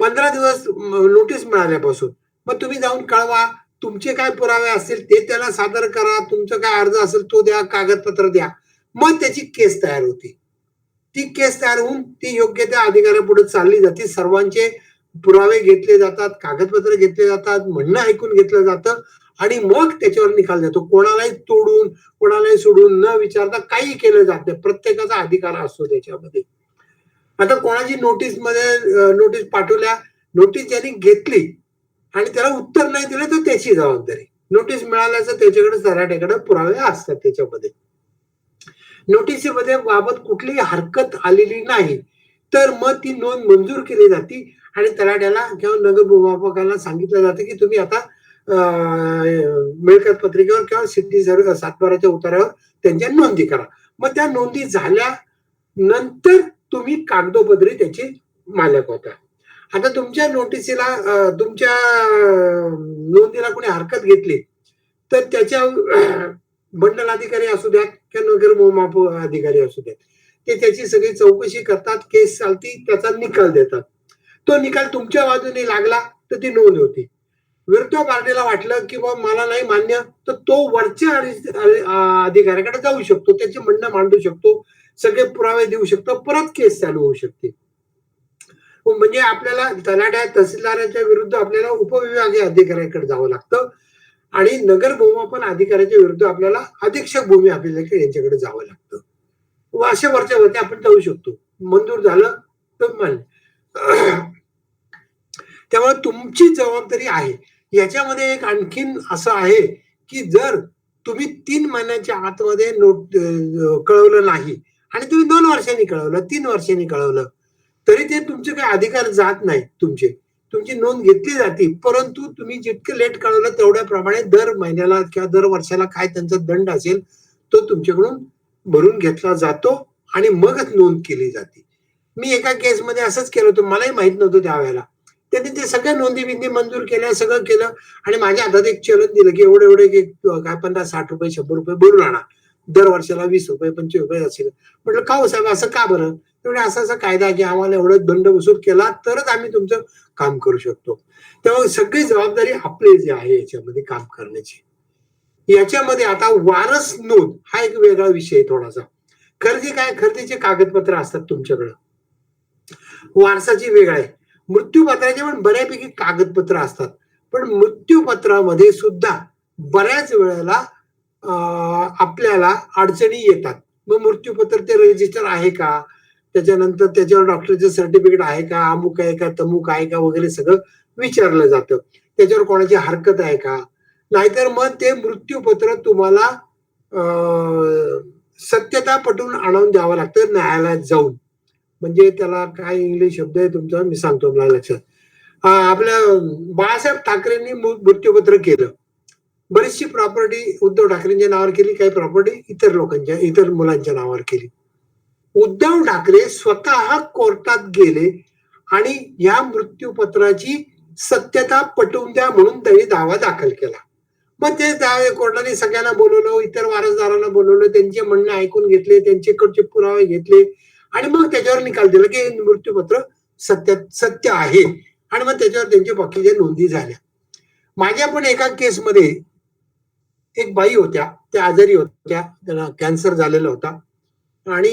Speaker 1: 15 दिवस नोटीस मिळाल्यापासून मग तुम्ही जाऊन कळवा. तुमचे काय पुरावे असतील ते त्याला सादर करा, तुमचा काय अर्ज असेल तो द्या, कागदपत्र द्या. मग त्याची केस तयार होती. ती केस तयार होऊन ती योग्य त्या अधिकाऱ्यापुढे चालली जाते. सर्वांचे पुरावे घेतले जातात, कागदपत्र घेतले जातात, म्हणणं ऐकून घेतलं जातं आणि मग त्याच्यावर निकाल जातो. कोणालाही तोडून, कोणालाही सोडून न विचारता काही केलं जात नाही. प्रत्येकाचा अधिकार असतो त्याच्यामध्ये. आता कोणाची नोटीस पाठवल्या, नोटीस ज्यांनी घेतली आणि त्याला उत्तर नाही दिलं तर त्याची जबाबदारी. नोटीस मिळाल्याचं त्याच्याकडे तलाठ्याकडे पुरावे असतात त्याच्यामध्ये. नोटीसीमध्ये बाबत कुठलीही हरकत आलेली नाही तर मग ती नोंद मंजूर केली जाते आणि तलाठ्याला किंवा नगर भूमापकाला सांगितलं जातं की तुम्ही आता मिळकत पत्रिकेवर किंवा सिटी सर्व सातबाराच्या उतारावर त्यांच्या नोंदी करा. मग त्या नोंदी झाल्यानंतर तुम्ही कागदोपत्री त्याचे मालक होता. आता तुमच्या नोटिसीला तुमच्या नोंदीला कोणी हरकत घेतली तर त्याच्या मंडल अधिकारी असू द्यात किंवा नगर भूमापक अधिकारी असू द्यात, ते त्याची सगळी चौकशी करतात, केस चालती, त्याचा निकाल देतात. तो निकाल तुमच्या बाजूने लागला तर ती नोंद होती. विरुद्ध पार्टीला वाटलं की बाबा मला नाही मान्य तर तो वरच्या अधिकाऱ्याकडे जाऊ शकतो, त्याचे म्हणणं मांडू शकतो, सगळे पुरावे देऊ शकतो, परत केस चालू होऊ शकते. म्हणजे आपल्याला तलाठ्या तहसीलदाराच्या विरुद्ध आपल्याला उपविभागीय अधिकाऱ्याकडे जावं लागतं आणि नगर भूमापन अधिकाऱ्याच्या विरुद्ध आपल्याला अधीक्षक भूमी अभिलेख यांच्याकडे जावं लागतं. अशा वरच्या वरती आपण जाऊ शकतो. मंजूर झालं तर मान्य. त्यामुळे तुमची जबाबदारी आहे. याच्यामध्ये एक आणखीन असं आहे की जर तुम्ही 3 महिन्याच्या आतमध्ये कळवलं नाही आणि तुम्ही 2 वर्षांनी कळवलं, 3 वर्षांनी कळवलं तरी ते तुमचे काही अधिकार जात नाही. तुमची नोंद घेतली जाते, परंतु तुम्ही जितके लेट कळवलं तेवढ्याप्रमाणे दर महिन्याला किंवा दर वर्षाला काय त्यांचा दंड असेल तो तुमच्याकडून भरून घेतला जातो आणि मगच नोंद केली जाते. मी एका केसमध्ये असंच केलं होतं, मलाही माहित नव्हतं त्यावेळेला. त्यांनी ते सगळ्या नोंदी बिंदी मंजूर केल्या, सगळं केलं आणि माझ्या हातात एक चलन दिलं की एवढे काय 50-60 रुपये 100 रुपये भरून आणा, दर वर्षाला 20 रुपये 25 रुपये असेल. म्हटलं का हो साहेब असं का बरं? तेवढे असा कायदा की आम्हाला एवढं दंड वसूल केला तरच आम्ही तुमचं काम करू शकतो. तेव्हा सगळी जबाबदारी आपली जी आहे याच्यामध्ये काम करण्याची. याच्यामध्ये आता वारस नोंद हा एक वेगळा विषय आहे थोडासा. खरेदीचे कागदपत्र असतात तुमच्याकडे, वारसाची वेगळा आहे. मृत्यूपत्राचे पण बऱ्यापैकी कागदपत्र असतात, पण मृत्यूपत्रामध्ये सुद्धा बऱ्याच वेळेला आपल्याला अडचणी येतात. मग मृत्यूपत्र ते रजिस्टर आहे का, त्याच्यानंतर त्याच्यावर डॉक्टरचं सर्टिफिकेट आहे का, अमुक आहे का, तमुक आहे का वगैरे सगळं विचारलं जातं. त्याच्यावर कोणाची हरकत आहे का, नाहीतर मग ते मृत्यूपत्र तुम्हाला सत्यता पटवून आणून द्यावं लागतं न्यायालयात जाऊन. म्हणजे त्याला काय इंग्लिश शब्द आहे तुमचा मी सांगतो मला लक्षात. आपल्या बाळासाहेब ठाकरेंनी मृत्यूपत्र केलं, बरीचशी प्रॉपर्टी उद्धव ठाकरेंच्या नावावर केली, काही प्रॉपर्टी इतर मुलांच्या नावावर केली. उद्धव ठाकरे स्वतः कोर्टात गेले आणि या मृत्यूपत्राची सत्यता पटवून द्या म्हणून त्यांनी दावा दाखल केला. मग ते कोर्टाने सगळ्यांना बोलवलं, इतर वारसदारांना बोलवलं, त्यांचे म्हणणे ऐकून घेतले, त्यांच्याकडचे पुरावे घेतले आणि मग त्याच्यावर निकाल दिला की मृत्यूपत्र सत्य आहे आणि मग त्याच्यावर त्यांच्या बाकीच्या नोंदी झाल्या. माझ्या पण एका केसमध्ये एक बाई होत्या, त्या आजारी होत्या, त्यांना कॅन्सर झालेला होता आणि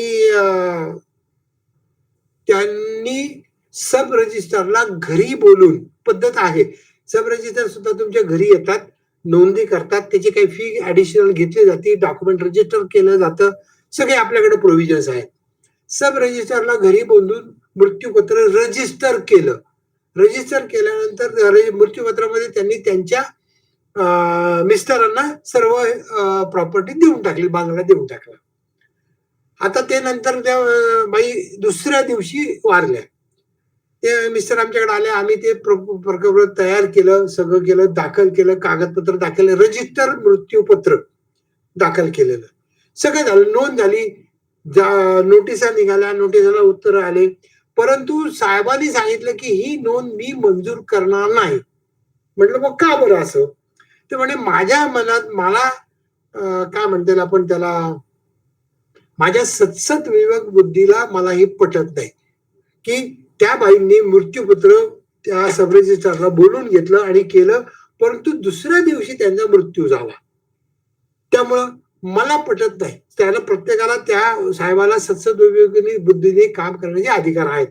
Speaker 1: त्यांनी सब रजिस्टरला घरी बोलून, पद्धत आहे सब रजिस्टर सुद्धा तुमच्या घरी येतात, नोंदी करतात, त्याची काही फी ऍडिशनल घेतली जाते, डॉक्युमेंट रजिस्टर केलं जातं, सगळे आपल्याकडे प्रोव्हिजन्स आहेत. सब रजिस्टरला घरी बोलून मृत्यूपत्र रजिस्टर केलं. रजिस्टर केल्यानंतर मृत्यूपत्रामध्ये त्यांनी त्यांच्या मिस्टरांना सर्व प्रॉपर्टी देऊन टाकली, बांगला देऊन टाकला. आता ते नंतर त्या बाई दुसऱ्या दिवशी वारल्या. ते मिस्टर आमच्याकडे आले, आम्ही ते प्रकरण तयार केलं, सगळं केलं, दाखल केलं, कागदपत्र दाखल, रजिस्टर मृत्यूपत्र दाखल केलेलं, सगळं झालं, नोंद झाली, नोटिसा निघाल्या, नोटिसाला उत्तर आले. परंतु साहेबांनी सांगितलं की ही नोंद मी मंजूर करणार नाही. म्हटलं मग का बरं असं? ते म्हणे माझ्या मनात मला काय म्हणते आपण त्याला, माझ्या सत्सत विवेक बुद्धीला मला हे पटत नाही की त्या बाईंनी मृत्यूपत्र त्या सब रजिस्टरला बोलून घेतलं आणि केलं, परंतु दुसऱ्या दिवशी त्यांचा मृत्यू झाला. त्यामुळं मला पटत नाही. त्याला प्रत्येकाला त्या साहेबाला सद्सद्विवेकाने बुद्धीने काम करण्याचे अधिकार आहेत.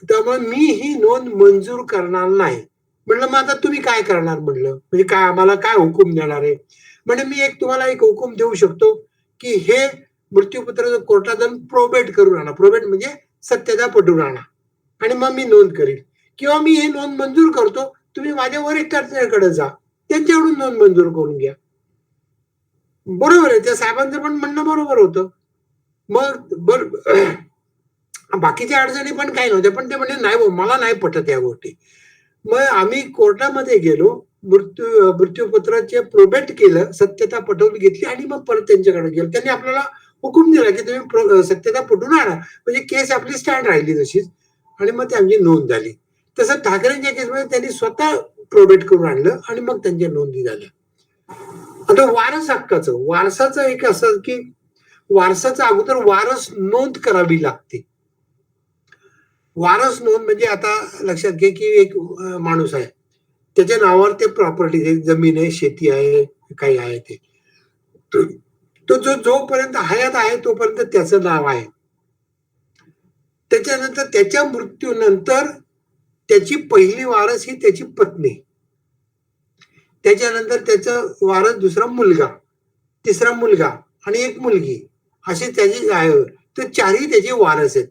Speaker 1: त्यामुळे मी ही नोंद मंजूर करणार नाही. म्हणलं मग आता तुम्ही काय करणार म्हणलं? म्हणजे काय आम्हाला काय हुकूम देणार आहे? म्हणे मी तुम्हाला एक हुकूम देऊ शकतो, की हे मृत्यूपत्र कोर्टात जाऊन प्रोबेट करून आणा. प्रोबेट म्हणजे सत्यता पटवून आणा आणि मग मी नोंद करीन किंवा मी हे नोंद मंजूर करतो. तुम्ही माझ्या वरिष्ठांकडे जा. त्यांच्याकडून नोंद मंजूर करून घ्या. बरोबर आहे. त्या साहेबांचं पण म्हणणं बरोबर होतं. मग बाकीच्या अडचणी पण काही नव्हत्या. पण ते म्हणे, "नाही हो, मला नाही पटत या गोष्टी." मग आम्ही कोर्टामध्ये गेलो. मृत्यूपत्राचे प्रोबेट केलं, सत्यता पटवून घेतली आणि मग परत त्यांच्याकडे गेलो. त्यांनी आपल्याला हुकूम दिला, की तुम्ही सत्यता पटवून आणा. म्हणजे केस आपली स्टँड राहिली तशीच आणि मग ती आमची नोंद झाली. तसं ठाकरेंच्या केसमध्ये त्यांनी स्वतः प्रोबेट करून आणलं आणि मग त्यांच्या नोंदी झाल्या. आता वारस हक्काचं, वारसाचं एक असं, की वारसाचं अगोदर वारस नोंद करावी लागते. वारस नोंद म्हणजे आता लक्षात घे, की एक माणूस आहे. त्याच्या नावावर ते प्रॉपर्टी आहे, जमीन आहे, शेती आहे, काही आहे ते. तो जोपर्यंत हयात आहे तोपर्यंत त्याचं नाव आहे. त्याच्यानंतर त्याच्या मृत्यूनंतर त्याची पहिली वारस ही त्याची पत्नी. त्याच्यानंतर त्याचा वारस दुसरा मुलगा, तिसरा मुलगा आणि एक मुलगी, असे त्याची आहे. तर चारही त्याचे वारस आहेत.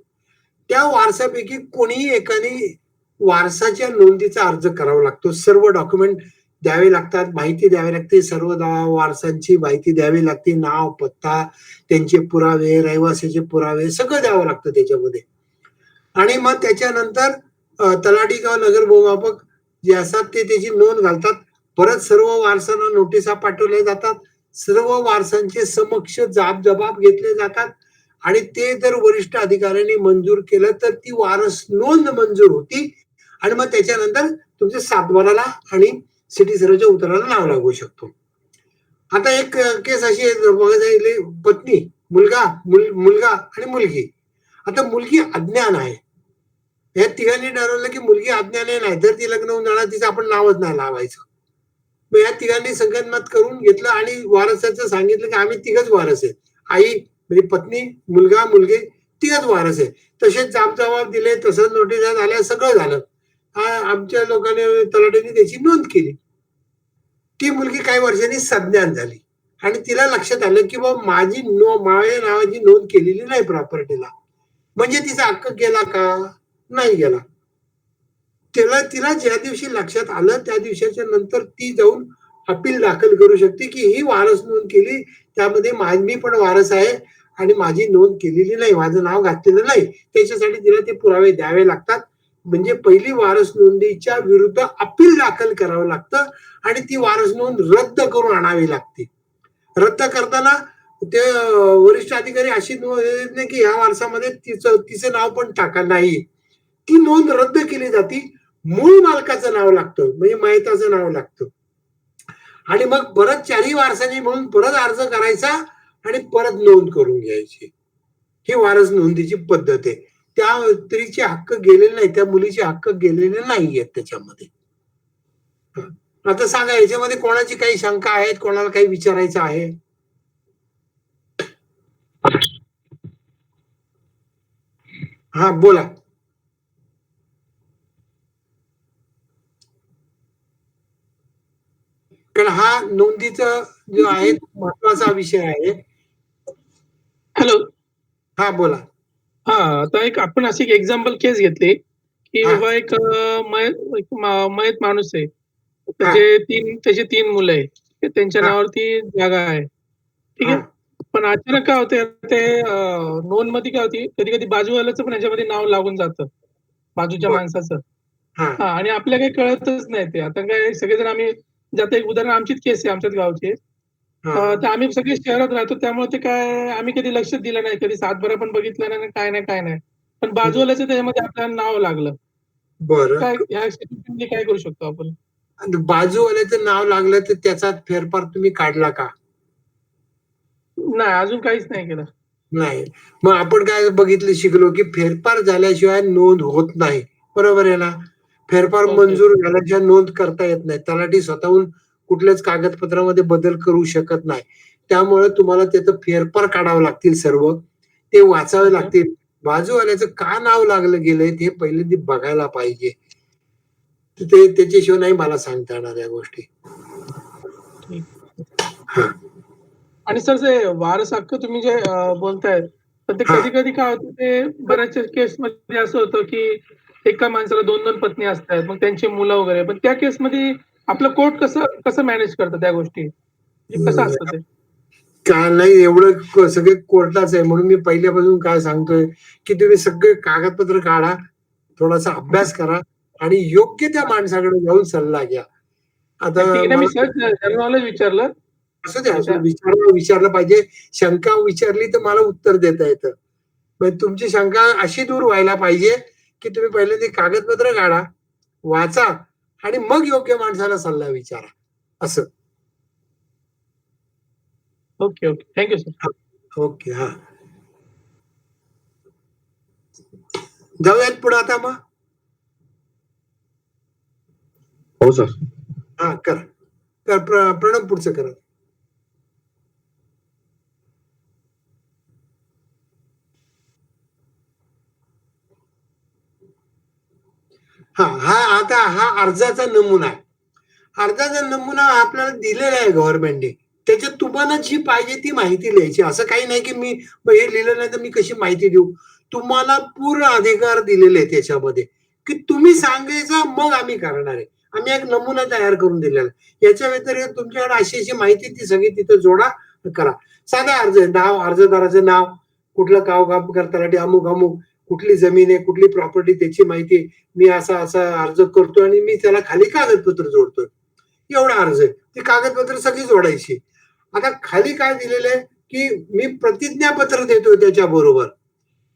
Speaker 1: त्या वारसापैकी कोणीही एकाने वारसाच्या नोंदीचा अर्ज करावा लागतो. सर्व डॉक्युमेंट द्यावे लागतात, माहिती द्यावी लागते, सर्व वारसांची माहिती द्यावी लागते, नाव, पत्ता, त्यांचे पुरावे, रहिवासीचे पुरावे सगळं द्यावं लागतं त्याच्यामध्ये. आणि मग त्याच्यानंतर तलाठी किंवा नगरभूमापक जे असतात ते त्याची नोंद घालतात. परत सर्व वारसांना नोटिसा पाठवल्या जातात. सर्व वारसांचे समक्ष जबाब घेतले जातात आणि ते जर वरिष्ठ अधिकाऱ्यांनी मंजूर केलं तर ती वारस नोंद मंजूर होती आणि मग त्याच्यानंतर तुमच्या सातबाराला आणि सिटी सर्वेच्या उताराला नाव लागू शकतो. आता एक केस अशी आहे, पत्नी, मुलगा आणि मुलगी. आता मुलगी अज्ञान आहे. या तिघांनी ठरवलं, की मुलगी अज्ञान नाही, जर ती लग्न होऊन जाणार तिचं आपण नावच नाही लावायचं. मग या तिघांनी संगनमत करून घेतलं आणि वारसाचं सांगितलं, की आम्ही तिघच वारस आहे. आई म्हणजे पत्नी, मुलगा, मुलगी तिघच वारस आहे. तसेच जबाब दिले, तसंच नोटिसा झाल्या, सगळं झालं. आमच्या लोकांनी, तलाठ्यांनी त्याची नोंद केली. ती मुलगी काही वर्षांनी सज्ञान झाली आणि तिला लक्षात आलं, की बाबा माझ्या नावाची नोंद केलेली नाही प्रॉपर्टीला. म्हणजे तिचा हक्क गेला का? नाही गेला. तिला ज्या दिवशी लक्षात आलं त्या दिवसाच्या नंतर ती जाऊन अपील दाखल करू शकते, की ही वारस नोंद केली, त्यामध्ये मी पण वारस आहे आणि माझी नोंद केलेली नाही, माझं नाव घातलेलं नाही. त्याच्यासाठी तिला ते पुरावे द्यावे लागतात. म्हणजे पहिली वारस नोंदीच्या विरुद्ध अपील दाखल करावं लागतं आणि ती वारस नोंद रद्द करून आणावी लागते. रद्द करताना ते वरिष्ठ अधिकारी अशी नोंद नाही, की ह्या वारसामध्ये तिचं नाव पण टाका नाही. ती नोंद रद्द केली जाते. मूळ मालकाचं नाव लागतं, म्हणजे मयताचं नाव लागतं आणि मग परत चारही वारसांनी म्हणून परत अर्ज करायचा आणि परत नोंद करून घ्यायची. ही वारस नोंदीची पद्धत आहे. त्या स्त्रीचे हक्क गेलेले नाही, त्या मुलीचे हक्क गेलेले नाहीयेत त्याच्यामध्ये. आता सांगा, याच्यामध्ये कोणाची काही शंका आहेत, कोणाला काही विचारायचं आहे? हा, बोला. कारण हा नोंदीचा जो आहे महत्वाचा विषय आहे.
Speaker 2: हॅलो.
Speaker 1: हा, बोला.
Speaker 2: हा, आता आपण अशी एक एक्झाम्पल केस घेतली, की
Speaker 1: हा.
Speaker 2: बाबा एक मयत माणूस आहे.
Speaker 1: हा.
Speaker 2: त्याची 3 मुलं आहे. त्यांच्या
Speaker 1: हा.
Speaker 2: नावावरती जागा आहे. ठीक
Speaker 1: हा.
Speaker 2: आहे. पण अचानक काय होतंय, ते नोंदमध्ये काय होती, कधी-कधी बाजूवाल्याचं पण ह्याच्यामध्ये नाव लागून जातं, बाजूच्या
Speaker 1: बर.
Speaker 2: माणसाचं.
Speaker 1: हा.
Speaker 2: हां, आणि आपल्याला काही कळतच नाही ते. आता काय सगळेजण आम्ही, आता एक उदाहरण आमचीच केस आहे आमच्याच गावची.
Speaker 1: हा.
Speaker 2: तर आम्ही सगळे शहरात राहतो, त्यामुळे ते काय आम्ही कधी लक्षच दिलं नाही. कधी सातबारा पण बघितला नाही, काय नाही. पण बाजूवाल्याचं त्याच्यामध्ये आपल्याला नाव लागलं.
Speaker 1: बरं.
Speaker 2: काय ह्या सिच्युएशनमध्ये काय करू शकतो आपण?
Speaker 1: बाजूवाल्याचं नाव लागलं तर त्याचा फेरफार तुम्ही काढला का?
Speaker 2: नाही, अजून काहीच नाही केलं.
Speaker 1: नाही. मग आपण काय शिकलो, की फेरफार झाल्याशिवाय नोंद होत नाही. बरोबर आहे ना? फेरफार
Speaker 2: ओके.
Speaker 1: मंजूर झाल्याच्या नोंद करता येत नाही. तलाठी स्वतःहून कुठल्याच कागदपत्रामध्ये बदल करू शकत नाही. त्यामुळे तुम्हाला त्याचं फेरफार काढावं लागतील सर्व. ते वाचावे
Speaker 2: ओके.
Speaker 1: लागतील. बाजूवाल्याचं का नाव लागलं गेलंय हे पहिल्यांदा बघायला पाहिजे. तर ते त्याच्याशिवाय नाही मला सांगता येणार या गोष्टी.
Speaker 2: ठीक.
Speaker 1: हां.
Speaker 2: आणि सर जे वारस हक्क तुम्ही जे बोलतायत, तर ते
Speaker 1: हां.
Speaker 2: कधी-कधी काय होतं ते बऱ्याचशा केसमध्ये असं होतं, की एका माणसाला 2-2 पत्नी असतात. मग त्यांची मुलं वगैरे. पण त्या केसमध्ये आपलं कोर्ट कसं कसं मॅनेज करतं त्या गोष्टी? म्हणजे कसं असतं ते?
Speaker 1: का नाही एवढं सगळे कोर्टाचं आहे म्हणून मी पहिल्यापासून काय सांगतोय, की तुम्ही सगळे कागदपत्र काढा, थोडासा अभ्यास करा आणि योग्य त्या माणसाकडे जाऊन सल्ला घ्या. आता
Speaker 2: ठीक आहे ना, मी
Speaker 1: मला
Speaker 2: सहज जनरल नॉलेज विचारलं.
Speaker 1: असू द्या,
Speaker 2: म्हणजे
Speaker 1: असू
Speaker 2: त्या
Speaker 1: द्या. विचारलं पाहिजे. शंका विचारली तर मला उत्तर देता येतं. पण तुमची शंका अशी दूर व्हायला पाहिजे, की तुम्ही पहिले ते कागदपत्र काढा, वाचा आणि मग योग्य माणसाला सल्ला विचारा. असं.
Speaker 2: Okay, okay. Thank you sir.
Speaker 1: हां. ओके. हां. जाऊयात पुढे आता मग?
Speaker 3: हो सर.
Speaker 1: हां, करा. तर प्रणव पुढचं करा. आता हा अर्जाचा नमुना आहे. अर्जाचा नमुना आपल्याला दिलेला आहे गव्हर्नमेंटने. त्याच्यात तुम्हाला जी पाहिजे ती माहिती लिहायची. असं काही नाही की मी हे लिहिलं नाही तर मी कशी माहिती देऊ? तुम्हाला पूर्ण अधिकार दिलेले आहेत त्याच्यामध्ये, की तुम्ही सांगायचं मग आम्ही करणार आहे. आम्ही एक नमुना तयार करून दिलेला आहे. याच्या व्यतिरिक्त तुमच्याकडे अशी माहिती ती सगळी तिथं जोडा, करा. साधा अर्ज आहे. नाव, अर्जदाराचं नाव, कुठलं गाव काम तलाठी अमुक-अमुक, कुठली जमीन आहे, कुठली प्रॉपर्टी त्याची माहिती. मी असा अर्ज करतोय आणि मी त्याला खाली कागदपत्र जोडतोय. एवढा अर्ज आहे. ती कागदपत्र सगळी जोडायची. आता खाली काय दिलेलं आहे, की मी प्रतिज्ञापत्र देतोय त्याच्याबरोबर,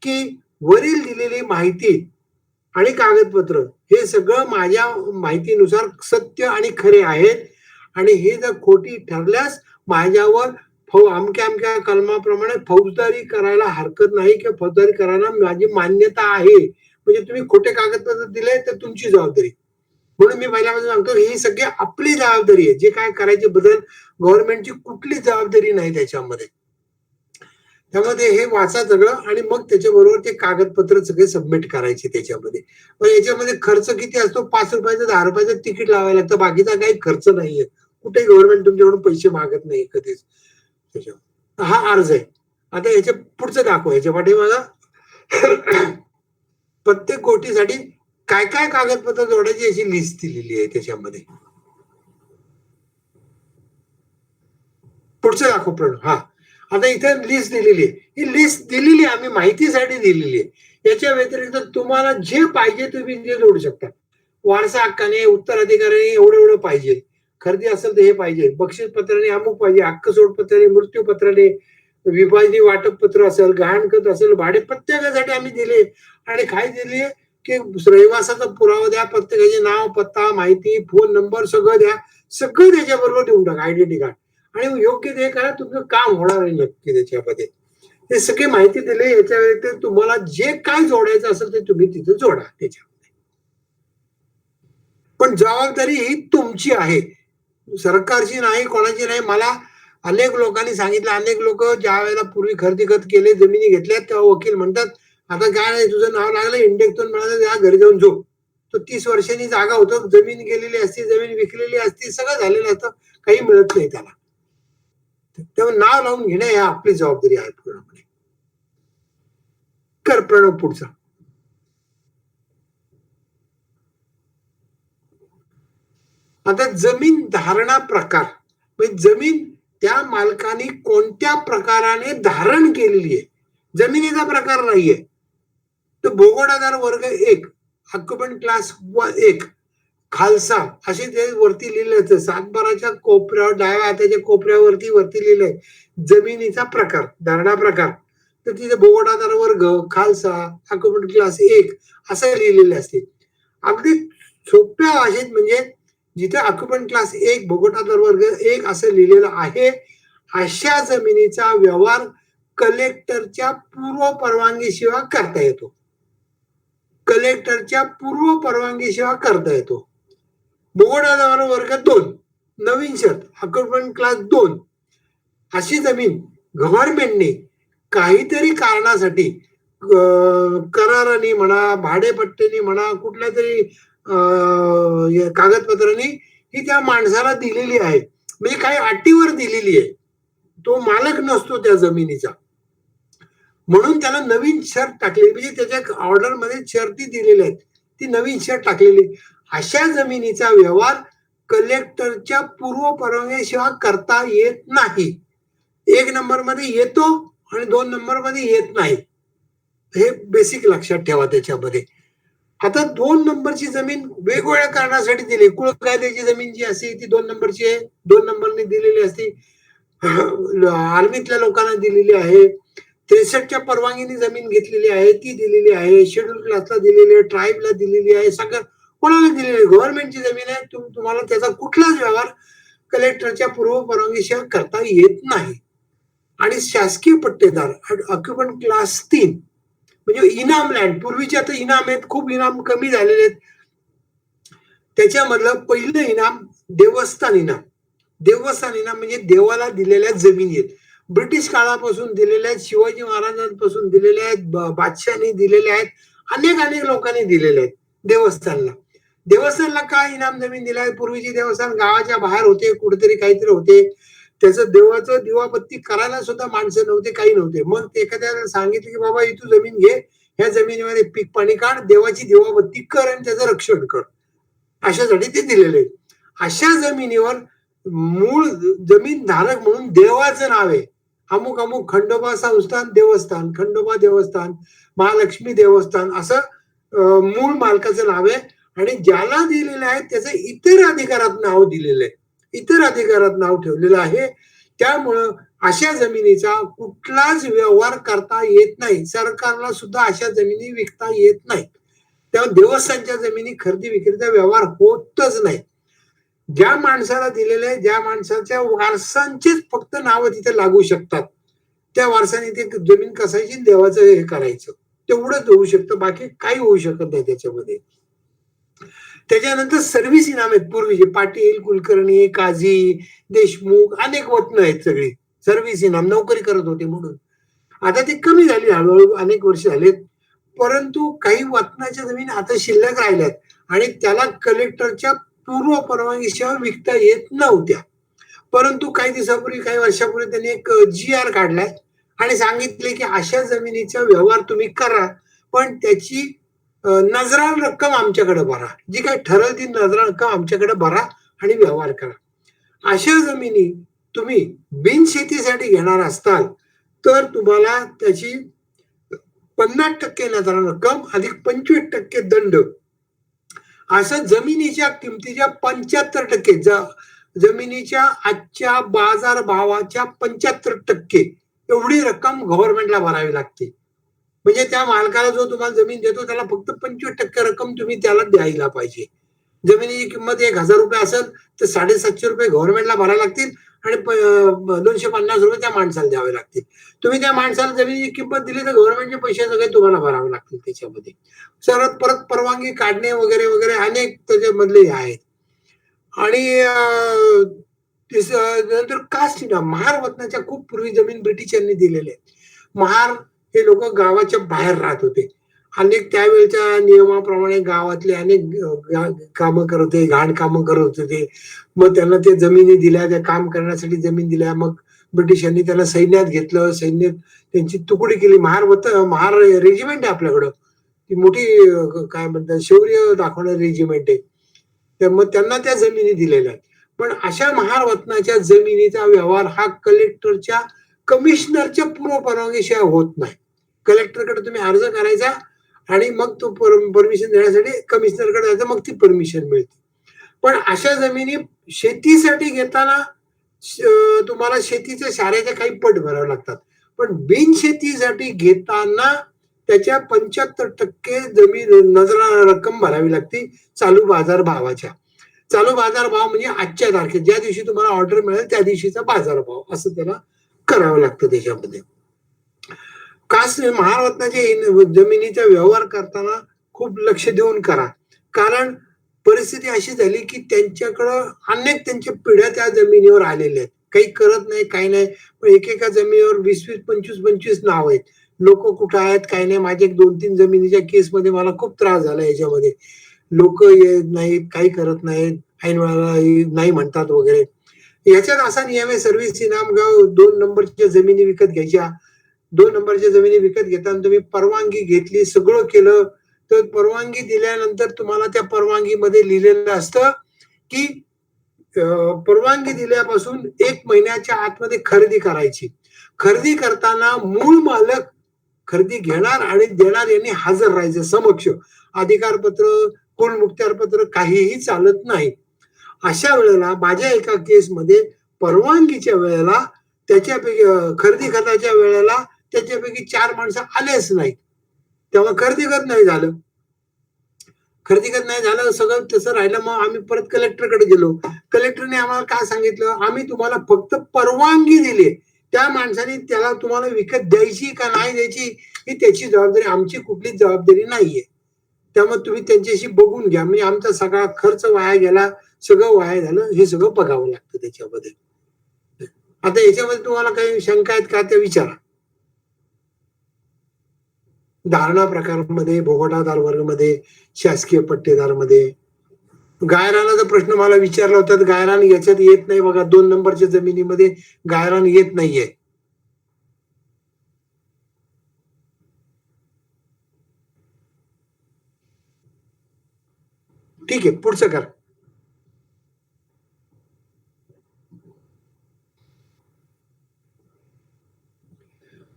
Speaker 1: की वरील दिलेली माहिती आणि कागदपत्र हे सगळं माझ्या माहितीनुसार सत्य आणि खरे आहेत आणि हे जर खोटी ठरल्यास माझ्यावर अमक्या-अमक्या कलमाप्रमाणे फौजदारी करायला हरकत नाही किंवा फौजदारी करायला माझी मान्यता आहे. म्हणजे तुम्ही खोटे कागदपत्र दिले तर तुमची जबाबदारी. म्हणून मी पहिल्यापासून सांगतो ही सगळी आपली जबाबदारी आहे. जे काय करायचे बदल गव्हर्नमेंटची कुठलीच जबाबदारी नाही त्याच्यामध्ये. त्यामध्ये हे वाचा सगळं आणि मग त्याच्याबरोबर ते कागदपत्र सगळे सबमिट करायचे त्याच्यामध्ये. मग याच्यामध्ये खर्च किती असतो? ₹5 ₹10 तिकीट लावायला लागतं. बाकीचा काही खर्च नाहीये. कुठेही गव्हर्नमेंट तुमच्याकडून पैसे मागत नाही कधीच त्याच्यावर. हा अर्ज आहे. आता याच्या पुढचं दाखवा. याच्या पाठीमागं प्रत्येक गोष्टीसाठी काय कागदपत्र जोडायची याची लिस्ट दिलेली आहे त्याच्यामध्ये. पुढचं दाखव प्रणव. हा आता इथे लिस्ट दिलेली आहे. ही लिस्ट दिलेली आहे आम्ही माहितीसाठी दिलेली आहे. याच्या व्यतिरिक्त तुम्हाला जे पाहिजे तुम्ही ते जोडू शकता. वारसा हक्काने, उत्तराधिकाऱ्याने एवढं पाहिजे. खरेदी असेल तर हे पाहिजे. बक्षीस पत्राने अमुक पाहिजे. हक्क सोडपत्राने, मृत्यूपत्राने, विभागणी वाटप पत्र असेल, गहाणखत असेल, भाडे प्रत्येकासाठी आम्ही दिले आणि काय दिले की रहिवासाचा पुरावा द्या, प्रत्येकाचे नाव, पत्ता, माहिती, फोन नंबर सगळं द्या. सगळं त्याच्याबरोबर देऊन टाका आयडेंटिटी कार्ड. आणि योग्य ते करा तुमचं काम होणार आहे नक्की त्याच्यामध्ये. हे सगळी माहिती दिली याच्या व्यतिरिक्त तुम्हाला जे काय जोडायचं असेल ते तुम्ही तिथे जोडा त्याच्यामध्ये. पण जबाबदारी ही तुमची आहे. सरकारची नाही, कोणाची नाही. मला अनेक लोकांनी सांगितलं, अनेक लोक ज्या वेळेला पूर्वी खरेदी खत केले, जमिनी घेतल्या तेव्हा वकील म्हणतात, आता काय नाही तुझं नाव लागलं इंडेक्सतून मिळालं या घरी जाऊन झोप. तो 30 वर्षांनी जागा होतो, जमीन गेलेली असती, जमीन विकलेली असती, सगळं झालेलं असतं, काही मिळत नाही त्याला. तेव्हा नाव लावून घेणे ही आपली जबाबदारी आहे पूर्णपणे. कर प्रणव पुढचा. आता जमीन धारणा प्रकार म्हणजे जमीन त्या मालकाने कोणत्या प्रकाराने धारण केलेली आहे. जमिनीचा प्रकार नाहीये. तर भोगोडादार वर्ग 1, ऑक्युपंट क्लास 1, खालसा असे ते वरती लिहिलं सातबाराच्या कोपऱ्यावर डाव्या हाताच्या कोपऱ्यावरती वरती लिहिलंय जमिनीचा प्रकार, धारणा प्रकार. तर तिथे भोगोडादार वर्ग, खालसा, ऑक्युपंट क्लास 1 असं लिहिलेले असते. अगदी सोप्या भाषेत म्हणजे जिथे ऑक्युपंट क्लास 1 भोगोटादार वर्ग 1 असं लिहिलेलं आहे, अशा जमिनीचा व्यवहार कलेक्टरच्या पूर्व परवानगीशिवाय करता येतो. कलेक्टरच्या पूर्व परवानगीशिवाय करता येतो. बोर्डाद्वारे वर्ग 2, नवीन शर्त ऑक्युपंट क्लास 2 अशी जमीन गव्हर्नमेंटने काहीतरी कारणासाठी कराराने म्हणा, भाडेपट्टीने म्हणा, कुठल्या तरी कागदपत्रांनी ही त्या माणसाला दिलेली आहे. म्हणजे काही अटीवर दिलेली आहे. तो मालक नसतो त्या जमिनीचा. म्हणून त्याला नवीन शर्त टाकलेली, म्हणजे त्याच्या ऑर्डरमध्ये शर्ती दिलेल्या आहेत, ती नवीन शर्त टाकलेली. अशा जमिनीचा व्यवहार कलेक्टरच्या पूर्व परवानगीशिवाय करता येत नाही. 1 नंबरमध्ये येतो आणि 2 नंबरमध्ये येत नाही. हे बेसिक लक्षात ठेवा त्याच्यामध्ये. आता 2 नंबरची जमीन वेगवेगळ्या कारणासाठी दिली. कुळ कायद्याची जमीन जी असते ती 2 नंबरची आहे, 2 नंबरने दिलेली असते. आर्मीतल्या लोकांना दिलेली आहे. 63च्या परवानगीने जमीन घेतलेली आहे, ती दिलेली आहे. शेड्यूल क्लासला दिलेली आहे, ट्राईबला दिलेली आहे, सगळं कोणाला दिलेली आहे. गव्हर्नमेंटची जमीन आहे. तुम्हाला त्याचा कुठलाच व्यवहार कलेक्टरच्या पूर्व परवानगीशिवाय करता येत नाही. आणि शासकीय पट्टेदार ऑक्युपंट क्लास 3 म्हणजे इनाम लँड, पूर्वीचे आता इनाम आहेत, खूप इनाम कमी झालेले आहेत. त्याच्यामधलं पहिलं इनाम देवस्थान इनाम. देवस्थान इनाम म्हणजे देवाला दिलेल्या जमिनी आहेत. ब्रिटिश काळापासून दिलेल्या आहेत, शिवाजी महाराजांपासून दिलेल्या आहेत, बादशाहांनी दिलेल्या आहेत, अनेक लोकांनी दिलेल्या आहेत देवस्थानला. देवस्थानला काय इनाम जमीन दिलाय? पूर्वीचे देवस्थान गावाच्या बाहेर होते, कुठेतरी काहीतरी होते. त्याचं देवाचं दिवाबत्ती करायला सुद्धा माणसं नव्हते, काही नव्हते. मग ते एखाद्याला सांगितलं की बाबा तू जमीन घे, ह्या जमिनीमध्ये पीक पाणी काढ, देवाची दिवाबत्ती कर आणि त्याचं रक्षण कर, अशासाठी ते दिलेले आहेत. अशा जमिनीवर मूळ जमीन धारक म्हणून देवाचं नाव आहे. अमुक अमुक खंडोबा संस्थान देवस्थान, खंडोबा देवस्थान, महालक्ष्मी देवस्थान, असं मूळ मालकाचं नाव आहे. आणि ज्याला दिलेलं आहे त्याचं इतर अधिकारात नाव दिलेलं आहे, इतर अधिकारात नाव ठेवलेलं आहे. त्यामुळं अशा जमिनीचा कुठलाच व्यवहार करता येत नाही. सरकारला सुद्धा अशा जमिनी विकता येत नाही. त्यामुळे देवस्थानच्या जमिनी खरेदी विक्रीचा व्यवहार होतच नाही. ज्या माणसाला दिलेलं आहे, ज्या माणसाच्या वारसांचीच फक्त नावं तिथे लागू शकतात, त्या वारसाने ते जमीन कसायची, देवाचं हे करायचं, तेवढंच होऊ शकतं. बाकी काही होऊ शकत नाही त्याच्यामध्ये. त्याच्यानंतर सर्व्हिस इनाम आहेत पूर्वीचे. पाटील, कुलकर्णी, काझी, देशमुख, अनेक वतन आहेत सगळी सर्व्हिस इनाम, नोकरी करत होते म्हणून. आता ते कमी झाली हळूहळू, अनेक वर्ष झालेत. परंतु काही वतनाच्या जमीन आता शिल्लक राहिल्यात आणि त्याला कलेक्टरच्या पूर्व परवानगीशिवाय विकता येत नव्हत्या. परंतु काही दिवसापूर्वी, काही वर्षापूर्वी त्यांनी एक GR काढलाय आणि सांगितले की अशा जमिनीचा व्यवहार तुम्ही करा, पण त्याची नजराल रक्कम आमच्याकडे भरा, जी काही ठरल ती नजराल रक्कम आमच्याकडे भरा आणि व्यवहार करा. अशा जमिनी तुम्ही बिनशेतीसाठी घेणार असताल तर तुम्हाला त्याची 50% नजराल रक्कम अधिक 25% दंड, असं जमिनीच्या किमतीच्या 75%, जमिनीच्या आजच्या बाजार भावाच्या 75% एवढी रक्कम गव्हर्नमेंटला भरावी लागते. म्हणजे त्या मालकाला जो तुम्हाला जमीन देतो त्याला फक्त 25% रक्कम तुम्ही त्याला द्यायला पाहिजे. जमिनीची किंमत 1,000 रुपये असेल तर 750 रुपये गव्हर्नमेंटला भरायला लागतील आणि 250 रुपये त्या माणसाला द्यावे लागतील. तुम्ही त्या माणसाला जमिनीची किंमत दिली तर गव्हर्नमेंटचे पैसे सगळे तुम्हाला भरावे लागतील त्याच्यामध्ये. परत परवानगी काढणे वगैरे वगैरे अनेक त्याच्यामधले आहेत. आणि नंतर कास्ट इनाम. महार वतनाच्या खूप पूर्वी जमीन ब्रिटिशांनी दिलेल्या आहेत. महार हे लोक गावाच्या बाहेर राहत होते. अनेक त्यावेळच्या नियमाप्रमाणे गावातले अनेक कामं करत होते, घाण कामं करत होते. मग त्यांना ते जमिनी दिल्या, त्या काम करण्यासाठी जमीन दिल्या. मग ब्रिटिशांनी त्यांना सैन्यात घेतलं, सैन्यात त्यांची तुकडी केली. महार रेजिमेंट आहे आपल्याकडं, ती मोठी काय म्हणतात शौर्य दाखवणारी रेजिमेंट आहे. तर मग त्यांना त्या जमिनी दिलेल्या आहेत. पण अशा महार वतनाच्या जमिनीचा व्यवहार हा कलेक्टरच्या कमिशनरच्या पूर्व परवानगीशिवाय होत नाही. कलेक्टरकडे तुम्ही अर्ज करायचा आणि मग तो परमिशन देण्यासाठी कमिशनरकडे जायचं, मग ती परमिशन मिळते. पण अशा जमिनी शेतीसाठी घेताना तुम्हाला शेतीच्या साऱ्याच्या काही पट भरावे लागतात. पण बिनशेतीसाठी घेताना त्याच्या 75% जमीन नजरा रक्कम भरावी लागते चालू बाजार भावाच्या. चालू बाजार भाव म्हणजे आजच्या तारखेत ज्या दिवशी तुम्हाला ऑर्डर मिळेल त्या दिवशीचा बाजार भाव, असं त्याला करावं लागतं त्याच्यामध्ये. कास्ट महारत्नाच्या जमिनीचा व्यवहार करताना खूप लक्ष देऊन करा. कारण परिस्थिती अशी झाली, की त्यांच्याकडं अनेक त्यांच्या पिढ्या त्या जमिनीवर आलेल्या आहेत. काही करत नाही, काही नाही. पण एकेका जमिनीवर 20-20, 25-25 नाव आहेत. लोकं कुठे आहेत, काही नाही. माझे 2-3 जमिनीच्या केसमध्ये मला खूप त्रास झाला याच्यामध्ये. लोकं येत नाहीत, काही करत नाहीत, ऐन वेळेला नाही म्हणतात वगैरे. याच्यात असा नियम आहे सर्व्हिस इनामगाव 2 नंबरच्या जमिनी विकत घ्यायच्या. 2 नंबरच्या जमिनी विकत घेताना तुम्ही परवानगी घेतली, सगळं केलं, तर परवानगी दिल्यानंतर तुम्हाला त्या परवानगीमध्ये लिहिलेलं असतं, की परवानगी दिल्यापासून 1 महिन्याच्या आतमध्ये खरेदी करायची. खरेदी करताना मूळ मालक, खरेदी घेणार आणि देणार यांनी हजर राहायचं समक्ष. अधिकारपत्र, कुलमुखत्यारपत्र काहीही चालत नाही. अशा वेळेला माझ्या एका केसमध्ये परवानगीच्या वेळेला त्याच्यापैकी खरेदी खताच्या वेळेला त्याच्यापैकी 4 माणसं आलेच नाहीत. तेव्हा खरेदी खत नाही झालं. खरेदी खत नाही झालं, सगळं तसं राहिलं. मग आम्ही परत कलेक्टरकडे गेलो. कलेक्टरने आम्हाला काय सांगितलं, "आम्ही तुम्हाला फक्त परवानगी दिली. त्या माणसाने त्याला तुम्हाला विकत द्यायची का नाही द्यायची ही त्याची जबाबदारी, आमची कुठलीच जबाबदारी नाहीये. त्यामुळे तुम्ही त्यांच्याशी बघून घ्या." म्हणजे आमचा सगळा खर्च वाया गेला, सगळं वाया झालं. हे सगळं बघावं लागतं त्याच्यामध्ये. आता याच्यामध्ये तुम्हाला काही शंका आहेत का त्या विचारा. धारणा प्रकारामध्ये, भोगवटादार वर्गमध्ये, शासकीय पट्टेदारमध्ये. गायरानाचा प्रश्न मला विचारला होता, तर गायरान याच्यात येत नाही बघा. 2 नंबरच्या जमिनीमध्ये गायरान येत नाहीये. ठीक आहे, पुढचं करा.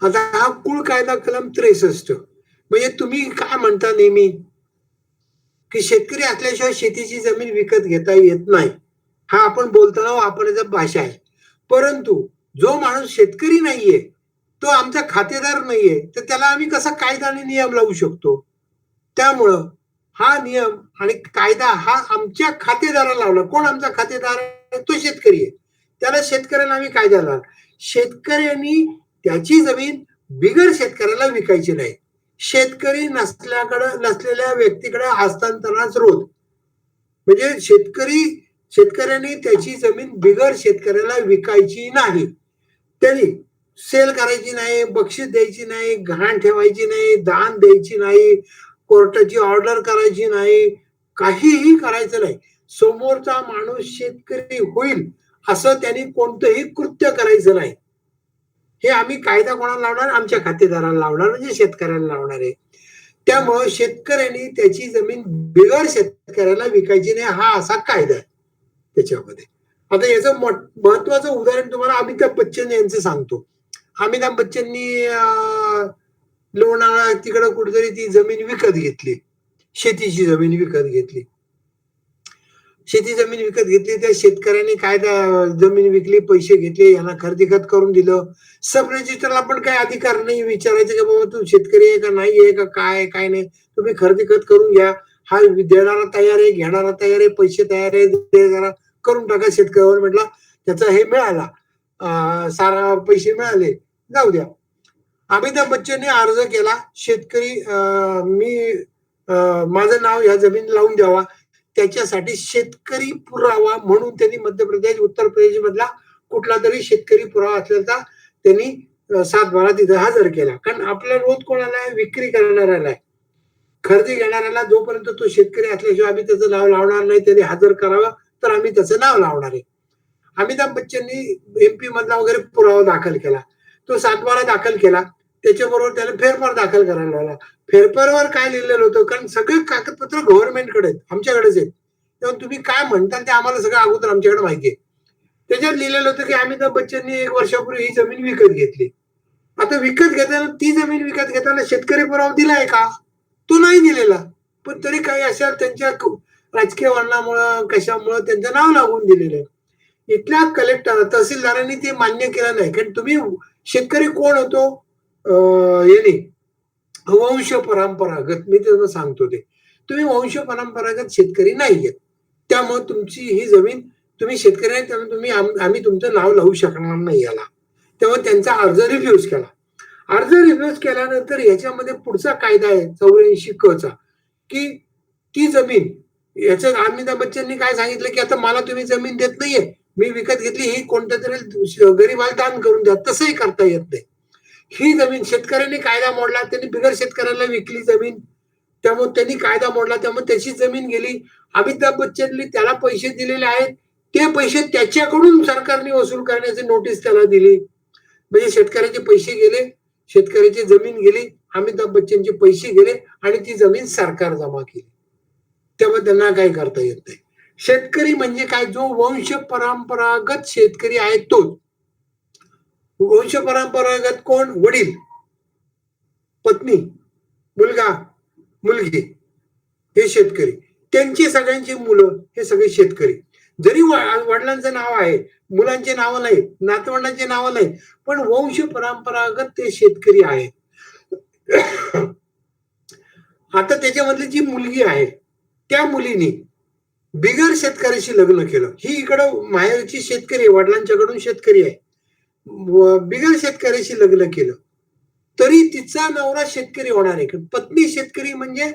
Speaker 1: आता हा कुळ कायदा कलम 63. म्हणजे तुम्ही काय म्हणता नेहमी, की शेतकरी असल्याशिवाय शेतीची जमीन विकत घेता येत नाही. हा आपण बोलताना वापरण्याचा भाषा आहे. परंतु जो माणूस शेतकरी नाहीये, तो आमचा खातेदार नाहीये, तर त्याला आम्ही कसा कायदा आणि नियम लावू शकतो? त्यामुळं हा नियम आणि कायदा हा आमच्या खातेदाराला लावला. कोण आमचा खातेदार आहे? तो शेतकरी आहे. त्याला शेतकऱ्याला आम्ही कायदा लावला. शेतकऱ्यांनी त्याची जमीन बिगर शेतकऱ्याला विकायची नाही. शेतकरी नसलेल्या व्यक्तीकडे हस्तांतरणास रोध. म्हणजे शेतकऱ्यांनी त्याची जमीन बिगर शेतकऱ्याला विकायची नाही. त्यांनी सेल करायची नाही, बक्षीस द्यायची नाही, गहाण ठेवायची नाही, दान द्यायची नाही, कोर्टाची ऑर्डर करायची नाही, काहीही करायचं नाही. समोरचा माणूस शेतकरी होईल असं त्यांनी कोणतंही कृत्य करायचं नाही. हे आम्ही कायदा कोणाला लावणार? आमच्या खातेदाराला लावणार, म्हणजे शेतकऱ्याला लावणार आहे. त्यामुळं शेतकऱ्यांनी त्याची जमीन बिगर शेतकऱ्याला विकायची नाही, हा असा कायदा आहे त्याच्यामध्ये. आता याचं महत्वाचं उदाहरण तुम्हाला अमिताभ बच्चन यांचं सांगतो. अमिताभ बच्चननी लोणावळा तिकडं कुठेतरी ती जमीन विकत घेतली. शेतीची जमीन विकत घेतली. शेती जमीन विकत घेतली, त्या शेतकऱ्यांनी काय जमीन विकली, पैसे घेतले, यांना खरेदी खत करून दिलं. सब रजिस्टरला पण काही अधिकार नाही विचारायचं की बाबा तू शेतकरी आहे का नाही आहे का काय काय नाही. तुम्ही खरेदी खत करून घ्या. हा देणारा तयार आहे, घेणारा तयार आहे, पैसे तयार आहे, जरा करून टाका शेतकऱ्यावर. म्हटलं त्याचा हे मिळाला, सारा पैसे मिळाले, जाऊ द्या. अमिताभ बच्चनने अर्ज केला, शेतकरी माझं नाव ह्या जमीन लावून द्यावा. त्याच्यासाठी शेतकरी पुरावा म्हणून त्यांनी मध्य प्रदेश, उत्तर प्रदेश मधला कुठला तरी शेतकरी पुरावा असल्याचा त्यांनी सातबारा तिथे हजर केला. कारण आपला रोज कोणाला आहे? विक्री करणाऱ्याला आहे. खरेदी घेणाऱ्याला जोपर्यंत तो शेतकरी असल्याशिवाय आम्ही त्याचं नाव लावणार नाही, त्याने हजर करावं, तर आम्ही त्याचं नाव लावणार आहे. अमिताभ बच्चननी MP मधला वगैरे पुरावा दाखल केला. तो सातबारा दाखल केला. त्याच्याबरोबर त्याला फेरफार दाखल करायला लावला. फेरफारवर काय लिहिलेलं होतं? कारण सगळे कागदपत्र गव्हर्नमेंटकडे आहेत, आमच्याकडेच आहेत. तेव्हा तुम्ही काय म्हणता ते आम्हाला सगळं अगोदर आमच्याकडे माहिती आहे. त्याच्यात लिहिलेलं होतं की अमिताभ बच्चननी 1 वर्षापूर्वी ही जमीन विकत घेतली. आता विकत घेताना ती जमीन विकत घेताना शेतकरी पुरावा दिलाय का? तो नाही दिलेला. पण तरी काही अशा त्यांच्या राजकीय वळणामुळं कशामुळं त्यांचं नाव लागून दिलेलं आहे. इथल्या तहसीलदारांनी ते मान्य केलं नाही. कारण तुम्ही शेतकरी कोण होतो? याने वंश परंपरागत, मी तुम्हाला सांगतो ते. तुम्ही वंश परंपरागत शेतकरी नाहीयेत. त्यामुळे तुमची ही जमीन, तुम्ही शेतकरी आहे त्यामुळे आम्ही तुमचं नाव लावू शकणार नाही याला. तेव्हा त्यांचा अर्ज रिफ्यूज केला. अर्ज रिफ्यूज केल्यानंतर याच्यामध्ये पुढचा कायदा आहे 84 क चा. की ती जमीन याच्यात अमिताभ बच्चननी काय सांगितलं की आता मला तुम्ही जमीन देत नाहीये, मी विकत घेतली, ही कोणत्या तरी गरीबाला दान करून द्या. तसंही करता येत नाही. ही जमीन शेतकऱ्यांनी कायदा मोडला, त्यांनी बिगर शेतकऱ्याला विकली जमीन. त्यामुळे त्यांनी कायदा मोडला, त्यामुळे त्याची जमीन गेली. अमिताभ बच्चननी त्याला पैसे दिलेले आहेत, ते पैसे त्याच्याकडून सरकारने वसूल करण्याची नोटीस त्याला दिली. म्हणजे शेतकऱ्याचे पैसे गेले, शेतकऱ्याची जमीन गेली, अमिताभ बच्चनचे पैसे गेले आणि ती जमीन सरकार जमा केली. त्यामुळे त्यांना काही करता येत नाही. शेतकरी म्हणजे काय, जो वंश परंपरागत शेतकरी आहे तोच. वंश परंपरागत कोण, वडील, पत्नी, मुलगा, मुलगी, हे शेतकरी. त्यांची सगळ्यांची मुलं हे सगळे शेतकरी. जरी वडिलांचं नाव आहे, मुलांचे नाव नाही, नातवंडांचे नाव नाही, पण वंश परंपरागत ते शेतकरी आहेत. आता त्याच्यामधली जी मुलगी आहे त्या मुलीने बिगर शेतकऱ्याशी लग्न केलं. ही इकडं माहेरची शेतकरी, वडिलांच्याकडून शेतकरी आहे, बिगर शेतकऱ्याशी लग्न केलं तरी तिचा नवरा शेतकरी होणार आहे. पत्नी शेतकरी म्हणजे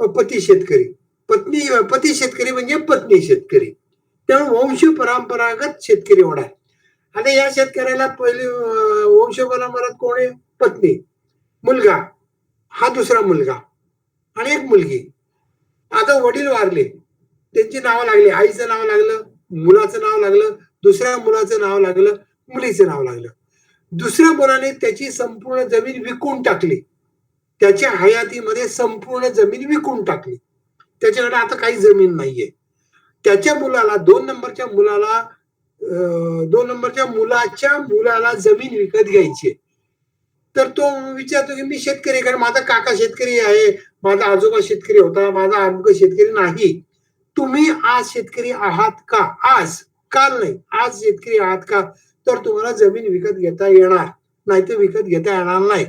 Speaker 1: पती शेतकरी, पती शेतकरी म्हणजे पत्नी शेतकरी. त्यामुळे वंश परंपरागत शेतकरी होणार. आता या शेतकऱ्याला पहिले वंश परंपरागत कोण आहे, पत्नी, मुलगा, हा दुसरा मुलगा आणि एक मुलगी. आता वडील वारले, त्यांची नावं लागली, आईचं नाव लागलं, मुलाचं नाव लागलं, दुसऱ्या मुलाचं नाव लागलं, मुलीचं नाव लागलं. दुसऱ्या मुलाने त्याची संपूर्ण जमीन विकून टाकली, त्याच्या हयातीमध्ये संपूर्ण जमीन विकून टाकली. त्याच्याकडे आता काही जमीन नाहीये. त्याच्या मुलाला, दोन नंबरच्या मुलाला जमीन विकत घ्यायची. तर तो विचारतो की मी शेतकरी, कारण माझा काका शेतकरी आहे, माझा आजोबा शेतकरी होता, माझा अमुक शेतकरी नाही. तुम्ही आज शेतकरी आहात का? आज, काल नाही, आज शेतकरी आहात का? तर तुम्हाला जमीन विकत घेता येणार, नाही तर विकत घेता येणार नाही.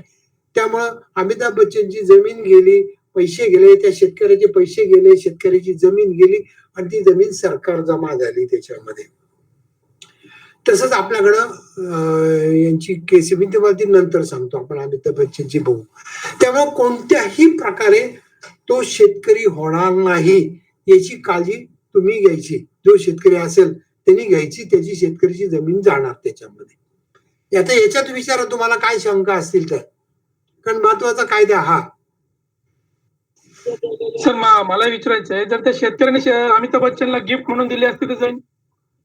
Speaker 1: त्यामुळं अमिताभ बच्चनची जमीन गेली, पैसे गेले, त्या शेतकऱ्याचे पैसे गेले, शेतकऱ्याची जमीन गेली आणि ती जमीन सरकार जमा झाली त्याच्यामध्ये. तसंच आपल्याकडं यांची केस, मी तुम्हाला ती नंतर सांगतो, आपण अमिताभ बच्चनची बघू. त्यामुळे कोणत्याही प्रकारे तो शेतकरी होणार नाही याची काळजी तुम्ही घ्यायची. जो शेतकरी असेल त्यांनी घ्यायची, त्याची शेतकऱ्याची जमीन जाणार त्याच्यामध्ये. आता याच्यात विचारा तुम्हाला काय शंका असतील तर, कारण महत्वाचा कायदा हा.
Speaker 2: सर मला विचारायचं आहे, जर त्या शेतकऱ्याने अमिताभ बच्चनला गिफ्ट म्हणून दिली असती तर जाईल?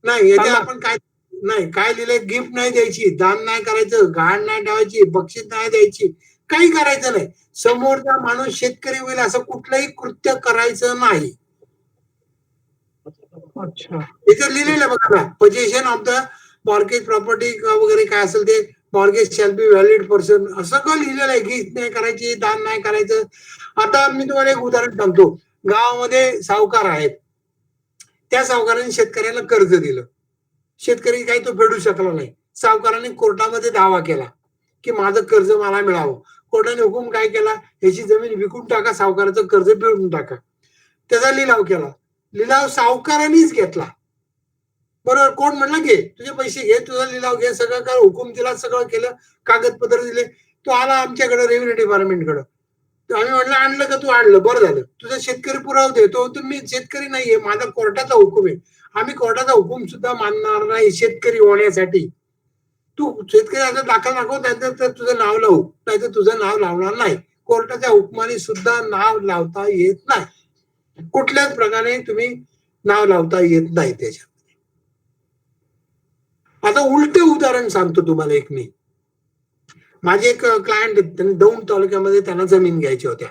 Speaker 1: नाही, याच्या आपण काय नाही, काय लिहिलंय, गिफ्ट नाही द्यायची, दान नाही करायचं, घाण नाही ठेवायची, बक्षीस नाही द्यायची, काही करायचं नाही. समोरचा माणूस शेतकरी होईल असं कुठलंही कृत्य करायचं नाही.
Speaker 2: अच्छा,
Speaker 1: इथे लिहिलेलं बघा ना, possession of the mortgage property वगैरे काय असेल ते, mortgage shall be valid person, असं का लिहिलेलं आहे. गिफ्ट नाही करायची, दान नाही करायचं. आता मी तुम्हाला एक उदाहरण सांगतो. गावामध्ये सावकार आहेत, त्या सावकाराने शेतकऱ्याला कर्ज दिलं, शेतकरी काही तो फेडू शकला नाही. सावकाराने कोर्टामध्ये दावा केला की माझं कर्ज मला मिळावं. कोर्टाने हुकूम काय केला, ह्याची जमीन विकून टाका, सावकाराचं कर्ज फेडून टाका. त्याचा लिलाव केला, लिलाव सावकारानेच घेतला. बरोबर, कोण म्हणला घे तुझे पैसे, घे तुझा लिलाव घे, सगळं कर, हुकूम दिला, सगळं केलं, कागदपत्र दिले. तो आला आमच्याकडे रेव्हेन्यू डिपार्टमेंटकडे. आम्ही म्हटलं आणलं का? तू आणलं, बरं झालं. तुझा शेतकरी पुरावा दे. तो मी शेतकरी नाहीये, माझा कोर्टाचा हुकूम आहे. आम्ही कोर्टाचा हुकूम सुद्धा मानणार नाही शेतकरी होण्यासाठी. तू शेतकरी आता दाखल दाखव, तर तुझं नाव लावू, नाही तर तुझं नाव लावणार नाही. कोर्टाच्या हुकमाने सुद्धा नाव लावता येत नाही, कुठल्याच प्रकारे तुम्ही नाव लावता येत नाही त्याच्यामध्ये. आता उलट उदाहरण सांगतो तुम्हाला एक मी. माझे एक क्लायंट, त्यांनी दौंड तालुक्यामध्ये त्यांना जमीन घ्यायची होत्या,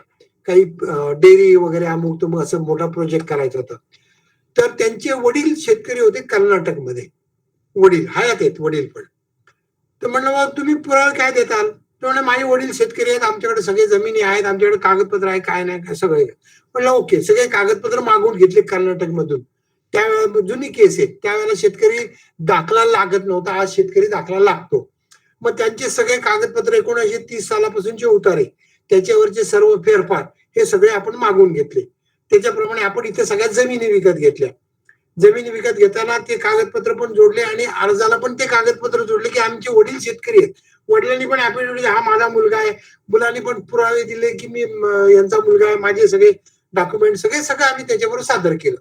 Speaker 1: काही डेअरी वगैरे अमुक तमुक असं मोठा प्रोजेक्ट करायचा होता. तर त्यांचे वडील शेतकरी होते कर्नाटकमध्ये, वडील हयात आहेत वडील पण. तर म्हणलं मग तुम्ही पुरावा काय देताल? तर म्हणजे माझे वडील शेतकरी आहेत, आमच्याकडे सगळे जमिनी आहेत, आमच्याकडे कागदपत्र आहे, काय नाही काय सगळे. म्हणलं ओके, सगळे कागदपत्र मागून घेतले कर्नाटक मधून. त्यावेळेला जुनी केस आहे, त्यावेळेला शेतकरी दाखला लागत नव्हता, आज शेतकरी दाखला लागतो. मग त्यांचे सगळे कागदपत्र 1930 सालापासूनचे उतारे, त्याच्यावरचे सर्व फेरफार हे सगळे आपण मागून घेतले. त्याच्याप्रमाणे आपण इथे सगळ्या जमिनी विकत घेतल्या. जमिनी विकत घेताना ते कागदपत्र पण जोडले आणि अर्जाला पण ते कागदपत्र जोडले की आमचे वडील शेतकरी आहेत. वडिलांनी पण ऍफिडेव्हिट, हा माझा मुलगा आहे, मुलांनी पण पुरावे दिले की मी यांचा मुलगा आहे, माझे सगळे डॉक्युमेंट सगळं आम्ही त्याच्याबरोबर सादर केलं.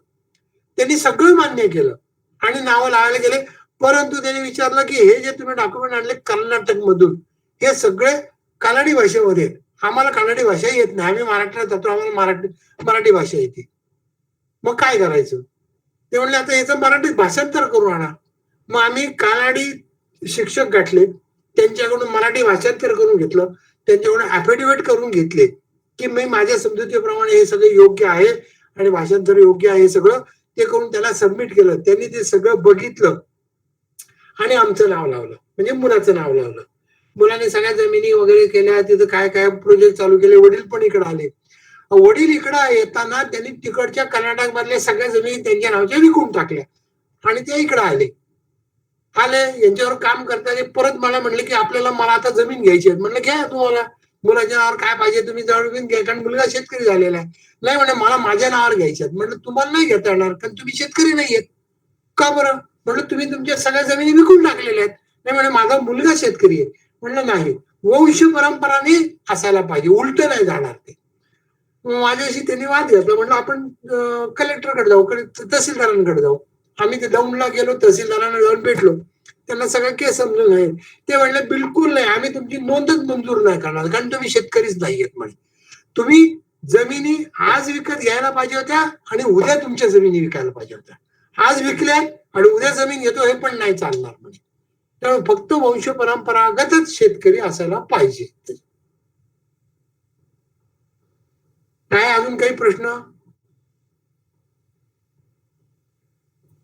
Speaker 1: त्यांनी सगळं मान्य केलं आणि नावं लावायला गेले. परंतु त्यांनी विचारलं की हे जे तुम्ही डॉक्युमेंट आणले कर्नाटक मधून, हे सगळे कानडी भाषेमध्ये आहेत. आम्हाला कानडी भाषा येत नाही. आम्ही महाराष्ट्रात जातो, आम्हाला मराठी भाषा येते. मग काय करायचं? ते म्हणले आता याचं मराठीत भाषांतर करून आणा. मग आम्ही कानडी शिक्षक गाठले, त्यांच्याकडून मराठी भाषांतर करून घेतलं, त्यांच्याकडून ऍफिडेव्हिट करून घेतले की मी माझ्या समजुतीप्रमाणे हे सगळं योग्य आहे आणि भाषांतर योग्य आहे, सगळं ते करून त्याला सबमिट केलं. त्यांनी ते सगळं बघितलं आणि आमचं नाव लावलं, म्हणजे मुलाचं नाव लावलं. मुलाने सगळ्या जमिनी वगैरे केल्या, तिथं काय काय प्रोजेक्ट चालू केले. वडील पण इकडे आले. वडील इकडं येताना त्यांनी तिकडच्या कर्नाटक मधल्या सगळ्या जमिनी त्यांच्या नावाच्या विकून टाकल्या आणि ते इकडे आले. यांच्यावर काम करताना परत मला म्हणले की मला आता जमीन घ्यायची आहे. म्हणलं घ्या, तुम्हाला मुलाच्या नावावर काय पाहिजे तुम्ही जमीन घ्या, कारण मुलगा शेतकरी झालेला आहे. नाही म्हणे मला माझ्या नावावर घ्यायचे आहेत. म्हणलं तुम्हाला नाही घेता येणार, कारण तुम्ही शेतकरी नाहीयेत. का बरं? म्हणलं तुम्ही तुमच्या सगळ्या जमिनी विकून टाकलेल्या आहेत. नाही म्हणे माझा मुलगा शेतकरी आहे. म्हणलं नाही, वंश परंपराने असायला पाहिजे, उलट नाही जाणार ते. माझ्याशी त्यांनी वाद घेतला. म्हणलं आपण कलेक्टरकडे जाऊ, तहसीलदारांकडे जाऊ. आम्ही ते दौंडला गेलो, तहसीलदारांना जाऊन भेटलो. त्यांना सगळं केस समजून नाही. ते म्हणले बिलकुल नाही, आम्ही तुमची नोंदच मंजूर नाही करणार, कारण तुम्ही शेतकरीच नाहीयेत म्हणे. तुम्ही जमिनी आज विकत घ्यायला पाहिजे होत्या आणि उद्या तुमच्या जमिनी विकायला पाहिजे होत्या. आज विकल्या आणि उद्या जमीन घेतो हे पण नाही चालणार म्हणजे. त्यामुळे फक्त वंश परंपरागतच शेतकरी असायला पाहिजे. काय अजून काही प्रश्न?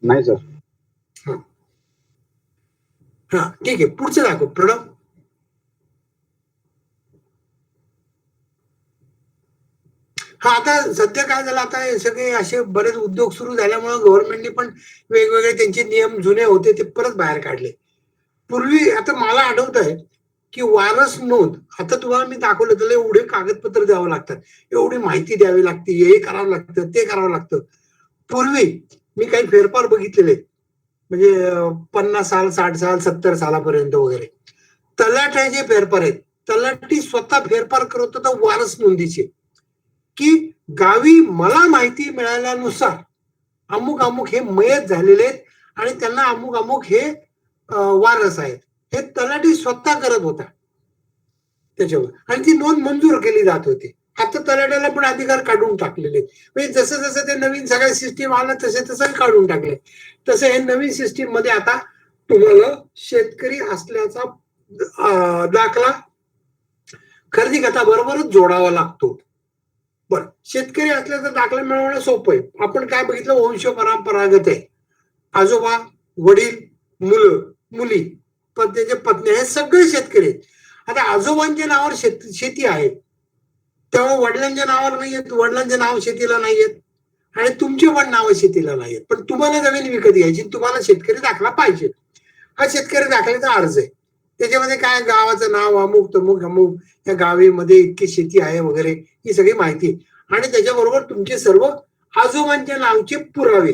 Speaker 3: नाही सर.
Speaker 1: हा ठीक आहे, पुढचं दाखव प्रणव. हा आता सध्या काय झालं, आता हे सगळे असे बरेच उद्योग सुरू झाल्यामुळे गव्हर्नमेंटने पण वेगवेगळे त्यांचे नियम जुने होते ते परत बाहेर काढले. पूर्वी आता मला आठवत आहे की वारस नोंद, आता तुम्हाला मी दाखवलं त्याला एवढे कागदपत्र द्यावं लागतात, एवढी माहिती द्यावी लागते, हे करावं लागतं ते करावं लागतं. पूर्वी मी काही फेरफार बघितलेले, म्हणजे 50 साल 60 साल 70 सालापर्यंत वगैरे तलाठ्याचे फेरफार आहेत. तलाठी स्वतः फेरफार करत होता वारस नोंदीचे, की गावी मला माहिती मिळाल्यानुसार अमुक अमुक हे मयत झालेले आहेत आणि त्यांना अमुक अमुक हे वारस आहेत, हे तलाठी स्वतः करत होता त्याच्यावर, आणि ती नोंद मंजूर केली जात होती. आता तलाट्याला पण अधिकार काढून टाकलेले, म्हणजे जसं जसं ते नवीन सगळ्या सिस्टीम आलं तसे तसं काढून टाकले. तसं हे नवीन सिस्टीम मध्ये आता तुम्हाला शेतकरी असल्याचा दाखला खरेदी खताबरोबरच जोडावा लागतो. बरं, शेतकरी असल्याचा दाखला मिळवणं सोपं आहे. आपण काय बघितलं, वंश परंपरागत आहे. आजोबा, वडील, मुलं, मुली, त्याचे पत्नी हे सगळे शेतकरी आहेत. आता आजोबांच्या नावावर शेती आहे, तेव्हा वडिलांच्या नावावर नाहीयेत, वडिलांचे नाव शेतीला नाहीयेत आणि तुमचे पण नाव शेतीला नाहीयेत. पण तुम्हाला जमीन विकत घ्यायची, तुम्हाला शेतकरी दाखला पाहिजे. हा शेतकरी दाखल्याचा अर्ज आहे. त्याच्यामध्ये काय गावाचं नाव, अमुक तमुक अमुक, या गावीमध्ये इतकी शेती आहे वगैरे ही सगळी माहिती, आणि त्याच्याबरोबर तुमचे सर्व आजोबांच्या नावचे पुरावे,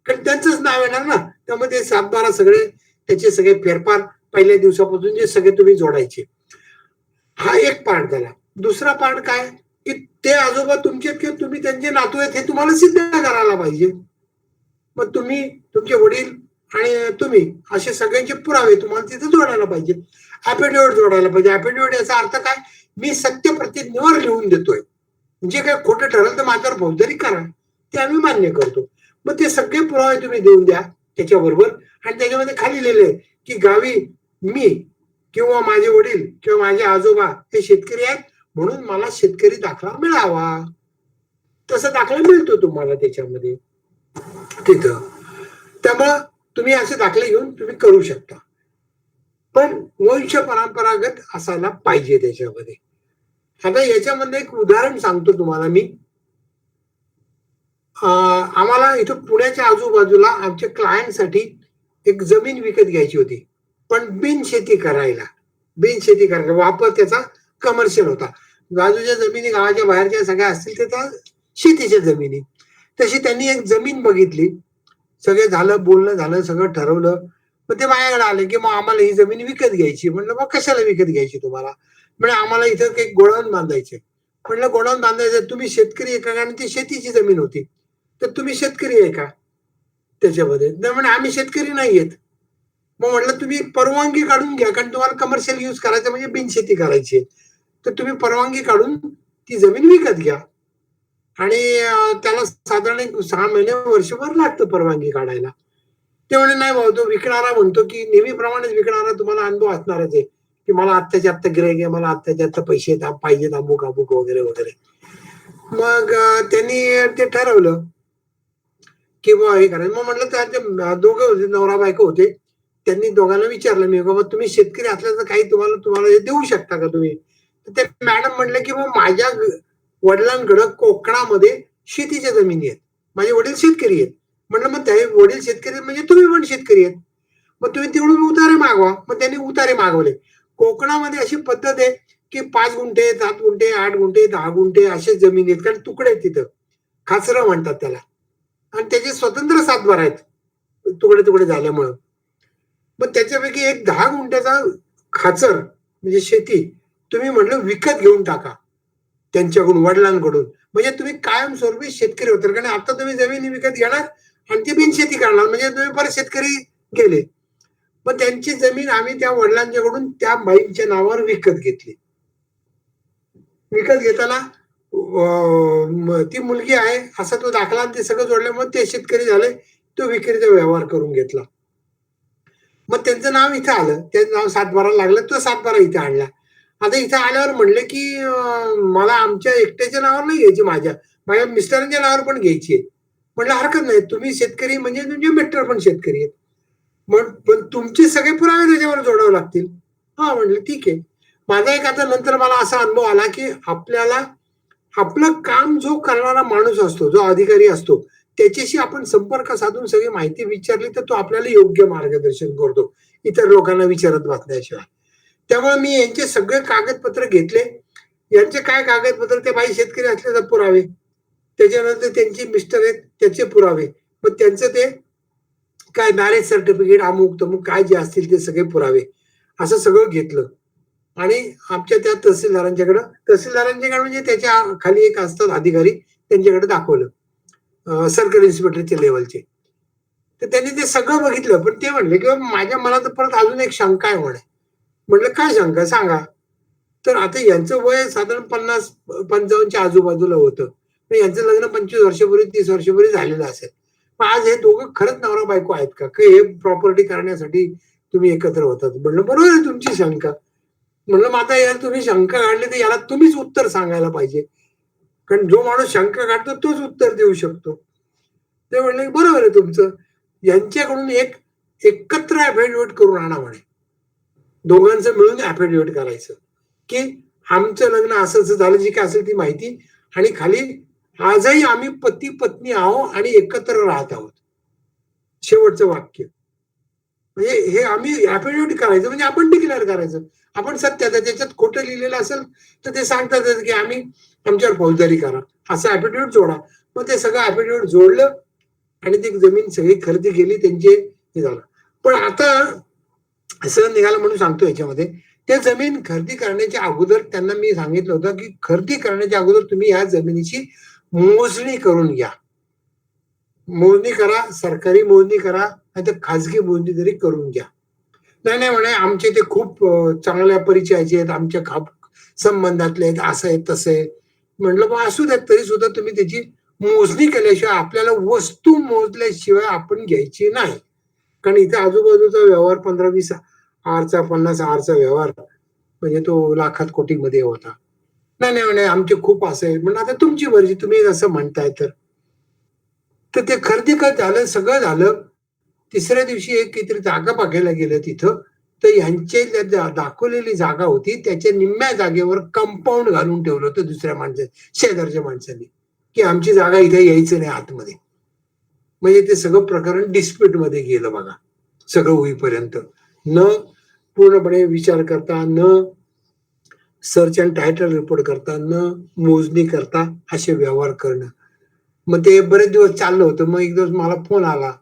Speaker 1: कारण त्यांचंच नाव येणार ना, त्यामध्ये 7-12 सगळे त्याचे सगळे फेरफार पहिल्या दिवसापासून जे सगळे तुम्ही जोडायचे. हा एक पार्ट झाला. दुसरा पार्ट काय, की ते आजोबा तुमचे किंवा तुम्ही त्यांचे नातू आहेत हे तुम्हाला सिद्ध करायला पाहिजे. मग तुम्ही, तुमचे वडील आणि तुम्ही असे सगळ्यांचे पुरावे तुम्हाला तिथे जोडायला पाहिजे. ऍफिडेव्हिट जोडायला पाहिजे. ऍफिडेव्हिट याचा अर्थ काय, मी सत्य प्रतिज्ञेवर लिहून देतोय, जे काय खोटं ठरेल तर माझ्यावर फौजदारी करा, ते आम्ही मान्य करतो. मग ते सगळे पुरावे तुम्ही देऊन द्या त्याच्याबरोबर, आणि त्याच्यामध्ये खाली लिहिले की गावी मी किंवा माझे वडील किंवा माझे आजोबा हे शेतकरी आहेत, म्हणून मला शेतकरी दाखला मिळावा. तसा दाखला मिळतो तुम्हाला त्याच्यामध्ये तिथं. त्यामुळं तुम्ही असे दाखले घेऊन तुम्ही करू शकता, पण वंश परंपरागत असायला पाहिजे त्याच्यामध्ये. आता याच्यामध्ये एक उदाहरण सांगतो तुम्हाला मी. आम्हाला इथं पुण्याच्या आजूबाजूला आमच्या क्लायंटसाठी एक जमीन विकत घ्यायची होती, पण बिनशेती करायला वापर त्याचा कमर्शियल होता. बाजूच्या जमिनी गावाच्या बाहेरच्या सगळ्या असतील त्या शेतीच्या जमिनी. तशी त्यांनी एक जमीन बघितली, सगळे झालं, बोलणं झालं, सगळं ठरवलं. मग ते माझ्याकडे आले की मग आम्हाला ही जमीन विकत घ्यायची. म्हणलं मग कशाला विकत घ्यायची तुम्हाला? म्हणजे आम्हाला इथं काही गोडाऊन बांधायचे. म्हटलं गोडाऊन बांधायचं, तुम्ही शेतकरी आहे का? कारण ती शेतीची जमीन होती. तर तुम्ही शेतकरी आहे का त्याच्यामध्ये? तर म्हणे आम्ही शेतकरी नाहीयेत. मग म्हटलं तुम्ही परवानगी काढून घ्या, कारण तुम्हाला कमर्शियल यूज करायचं म्हणजे बिनशेती करायची आहे. तर तुम्ही परवानगी काढून ती जमीन विकत घ्या. आणि त्याला साधारण एक 6 महिने, वर्षभर लागतं परवानगी काढायला. ते म्हणे, "नाही भाऊ, तो विकणारा म्हणतो, की नेहमीप्रमाणेच विकणारा तुम्हाला अनुभव असणारच आहे, की मला आत्ताच्या आत्ता गिऱ्हाईक आहे, मला आत्ताच्या आत्ता पैसे पाहिजेत, अमुक-अमुक वगैरे, वगैरे." मग त्यांनी ते ठरवलं, की बुवा हे करायचं. मग म्हटलं त्यांचे दोघं होते, नवरा-बायको होते. त्यांनी दोघांना विचारलं मी, "बाबा तुम्ही शेतकरी असल्याचं काही तुम्हाला तुम्हाला हे देऊ शकता का तुम्ही?" तर ते मॅडम म्हटले, की "मग माझ्या वडिलांकडं कोकणामध्ये शेतीच्या जमिनी आहेत. माझे वडील शेतकरी आहेत." म्हटलं, "मग ते वडील शेतकरी म्हणजे तुम्ही पण शेतकरी आहेत. मग तुम्ही तिकडून उतारे मागवा." मग त्यांनी उतारे मागवले. कोकणामध्ये अशी पद्धत आहे, की 5 गुंठे, 7 गुंठे, 8 गुंठे, 10 गुंठे असे जमिनी आहेत. कारण तुकडे आहेत तिथं. खाचरं म्हणतात त्याला. आणि त्याचे स्वतंत्र सातबारा आहेत. तुकडे-तुकडे झाल्यामुळं. मग त्याच्यापैकी एक 10 गुंठ्याचा खाचर म्हणजे शेती तुम्ही म्हटलं विकत घेऊन टाका. त्यांच्याकडून, वडिलांकडून. म्हणजे तुम्ही कायमस्वरूपी शेतकरी होता. कारण आता तुम्ही जमीन विकत घेणार आणि ती बिनशेती करणार. म्हणजे तुम्ही परत शेतकरी गेले. मग त्यांची जमीन आम्ही त्या वडिलांच्याकडून त्या बाईंच्या नावावर विकत घेतली. विकत घेताना ती मुलगी आहे असा तो दाखला आणि ते सगळं जोडल्यामुळे ते शेतकरी झाले. तो विक्रीचा व्यवहार करून घेतला. मग त्यांचं नाव इथं आलं. त्याचं नाव सातबारा लागलं. तो सातबारा इथे आणला. आता इथं आल्यावर म्हणले, की मला आमच्या एकट्याच्या नावावर नाही घ्यायची माझ्या मिस्टरांच्या नावावर पण घ्यायची आहे. म्हटलं हरकत नाही. तुम्ही शेतकरी म्हणजे तुमचे मिस्टर पण शेतकरी आहेत. मग पण तुमचे सगळे पुरावे त्याच्यावर जोडावे लागतील. हां, म्हटलं ठीक आहे. माझा एक आता नंतर मला असा अनुभव आला, की आपल्याला आपलं काम जो करणारा माणूस असतो, जो अधिकारी असतो, त्याच्याशी आपण संपर्क साधून सगळी माहिती विचारली, तर तो आपल्याला योग्य मार्गदर्शन करतो, इतर लोकांना विचारत बसल्याशिवाय. त्यामुळे मी यांचे सगळे कागदपत्र घेतले. यांचे काय कागदपत्र, ते बाई शेतकरी असल्याचे पुरावे. त्याच्यानंतर त्यांचे मिस्टर आहेत, त्याचे पुरावे. मग त्यांचं ते काय मॅरेज सर्टिफिकेट, अमुक-तमुक काय जे असतील ते सगळे पुरावे. असं सगळं घेतलं. आणि आमच्या त्या तहसीलदारांच्याकडे म्हणजे त्याच्या खाली एक असतात अधिकारी, त्यांच्याकडे दाखवलं. सर्कल इन्स्पेक्टरच्या लेव्हलचे. तर त्यांनी ते सगळं बघितलं. पण ते म्हणले, की माझ्या मनात परत अजून एक शंका आहे म्हणे. म्हटलं, "काय शंका आहे सांगा." तर आता यांचं वय साधारण 50-55च्या आजूबाजूला होतं. तर यांचं लग्न 25 वर्षापूर्वी, 30 वर्षापूर्वी झालेलं असेल. मग आज हे दोघं खरंच नवरा-बायको आहेत का? की हे प्रॉपर्टी करण्यासाठी तुम्ही एकत्र होतात? म्हटलं, "बरोबर आहे तुमची शंका." म्हणलं, "मग आता यार तुम्ही शंका काढली तर याला तुम्हीच उत्तर सांगायला पाहिजे. कारण जो माणूस शंका काढतो तोच उत्तर देऊ शकतो." ते म्हणले, "बरोबर आहे तुमचं." यांच्याकडून एक एकत्र ॲफिडेव्हिट करून आणा म्हणे. दोघांचं मिळून ॲफिडेव्हिट करायचं, की आमचं लग्न असं-असं झालं, जी काही असेल ती माहिती आणि खाली आजही आम्ही पती-पत्नी आहोत आणि एकत्र राहत आहोत. शेवटचं वाक्य. म्हणजे हे आम्ही ॲफिडेव्हिट करायचं म्हणजे आपण डिक्लेअर करायचं. आपण सत्याचं त्याच्यात खोटं लिहिलेलं असेल, तर ते सांगतातच, की आम्ही आमच्यावर फौजदारी करा. असं ॲफिडेव्हिट जोडा. मग ते सगळं ॲफिडेव्हिट जोडलं आणि ती जमीन सगळी खरेदी केली त्यांचे हे झालं. पण आता असं निघालं म्हणून सांगतो याच्यामध्ये, त्या जमीन खरेदी करण्याच्या अगोदर त्यांना मी सांगितलं होतं, की खरेदी करण्याच्या अगोदर तुम्ही या जमिनीची मोजणी करून घ्या. मोजणी करा, सरकारी मोजणी करा, नाहीतर खाजगी मोजणी तरी करून घ्या. नाही, नाही म्हणे आमचे ते खूप चांगल्या परिचयाचे आहेत, आमच्या संबंधातले आहेत, असं आहे, तसं आहे. म्हटलं मग असू द्यात, तरी सुद्धा तुम्ही त्याची मोजणी केल्याशिवाय आपल्याला वस्तू मोजल्याशिवाय आपण घ्यायची नाही. कारण इथे आजूबाजूचा व्यवहार 15-20 आरचा, 50 आरचा व्यवहार म्हणजे तो लाखात कोटीमध्ये होता. नाही, नाही म्हणे आमचे खूप असं आहे. म्हणलं आता तुमची मर्जी, तुम्ही असं म्हणताय तर. तर ते खरेदी काय झालं, सगळं झालं. तिसऱ्या दिवशी एक काहीतरी जागा बघायला गेलं तिथं. तर ह्यांची दाखवलेली जागा होती, त्याच्या निम्म्या जागेवर कंपाऊंड घालून ठेवलं होतं दुसऱ्या शेजारच्या माणसाने, की आमची जागा इथे यायचं नाही आतमध्ये. म्हणजे ते सगळं प्रकरण डिस्प्यूटमध्ये गेलं बघा, सगळं होईपर्यंत. न पूर्णपणे विचार करता, न सर्च अँड टायटल रिपोर्ट करता, न मोजणी करता असे व्यवहार करणं. मग ते बरेच दिवस चाललं होतं. मग एक दिवस मला फोन आला,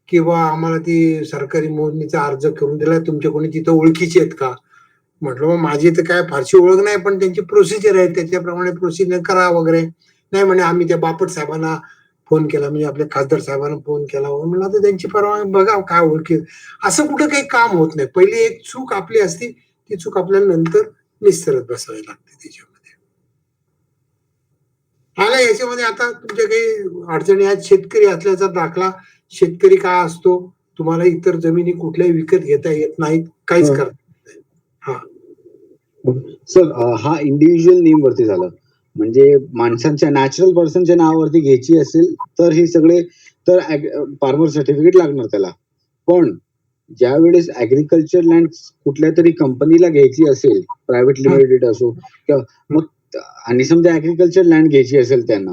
Speaker 1: की आम्हाला ती सरकारी मोजणीचा अर्ज करून दिलाय. तुमच्या कोणी तिथं ओळखीचे आहेत का? म्हटलं मग माझी तर काय फारशी ओळख नाही, पण त्यांची प्रोसिजर आहे त्याच्याप्रमाणे प्रोसिजर करा वगैरे. नाही म्हणे आम्ही त्या बापट साहेबांना फोन केला, म्हणजे आपल्या खासदार साहेबांना फोन केला. म्हणलं आता त्यांची परवानगी बघा काय ओळखी. असं कुठं काही काम होत नाही. पहिली एक चूक आपली असती, ती चूक आपल्याला नंतर निस्तरत बसावी लागते त्याच्यामध्ये. आला याच्यामध्ये आता तुमच्या काही अडचणी आहेत. शेतकरी असल्याचा दाखला. शेतकरी काय असतो, तुम्हाला इतर जमिनी कुठल्याही विकत घेता येत नाहीत, काहीच करता येत नाही. हा
Speaker 3: सर हा इंडिव्हिज्युअल नेम वरती झालं, म्हणजे माणसांच्या नॅचरल पर्सनच्या नावावरती घ्यायची असेल तर हे सगळे तर फार्मर सर्टिफिकेट लागणार त्याला. पण ज्या वेळेस ऍग्रिकल्चर लँड कुठल्या तरी कंपनीला घ्यायची असेल, प्रायव्हेट लिमिटेड असो किंवा मग, आणि समजा ऍग्रिकल्चर लँड घ्यायची असेल त्यांना,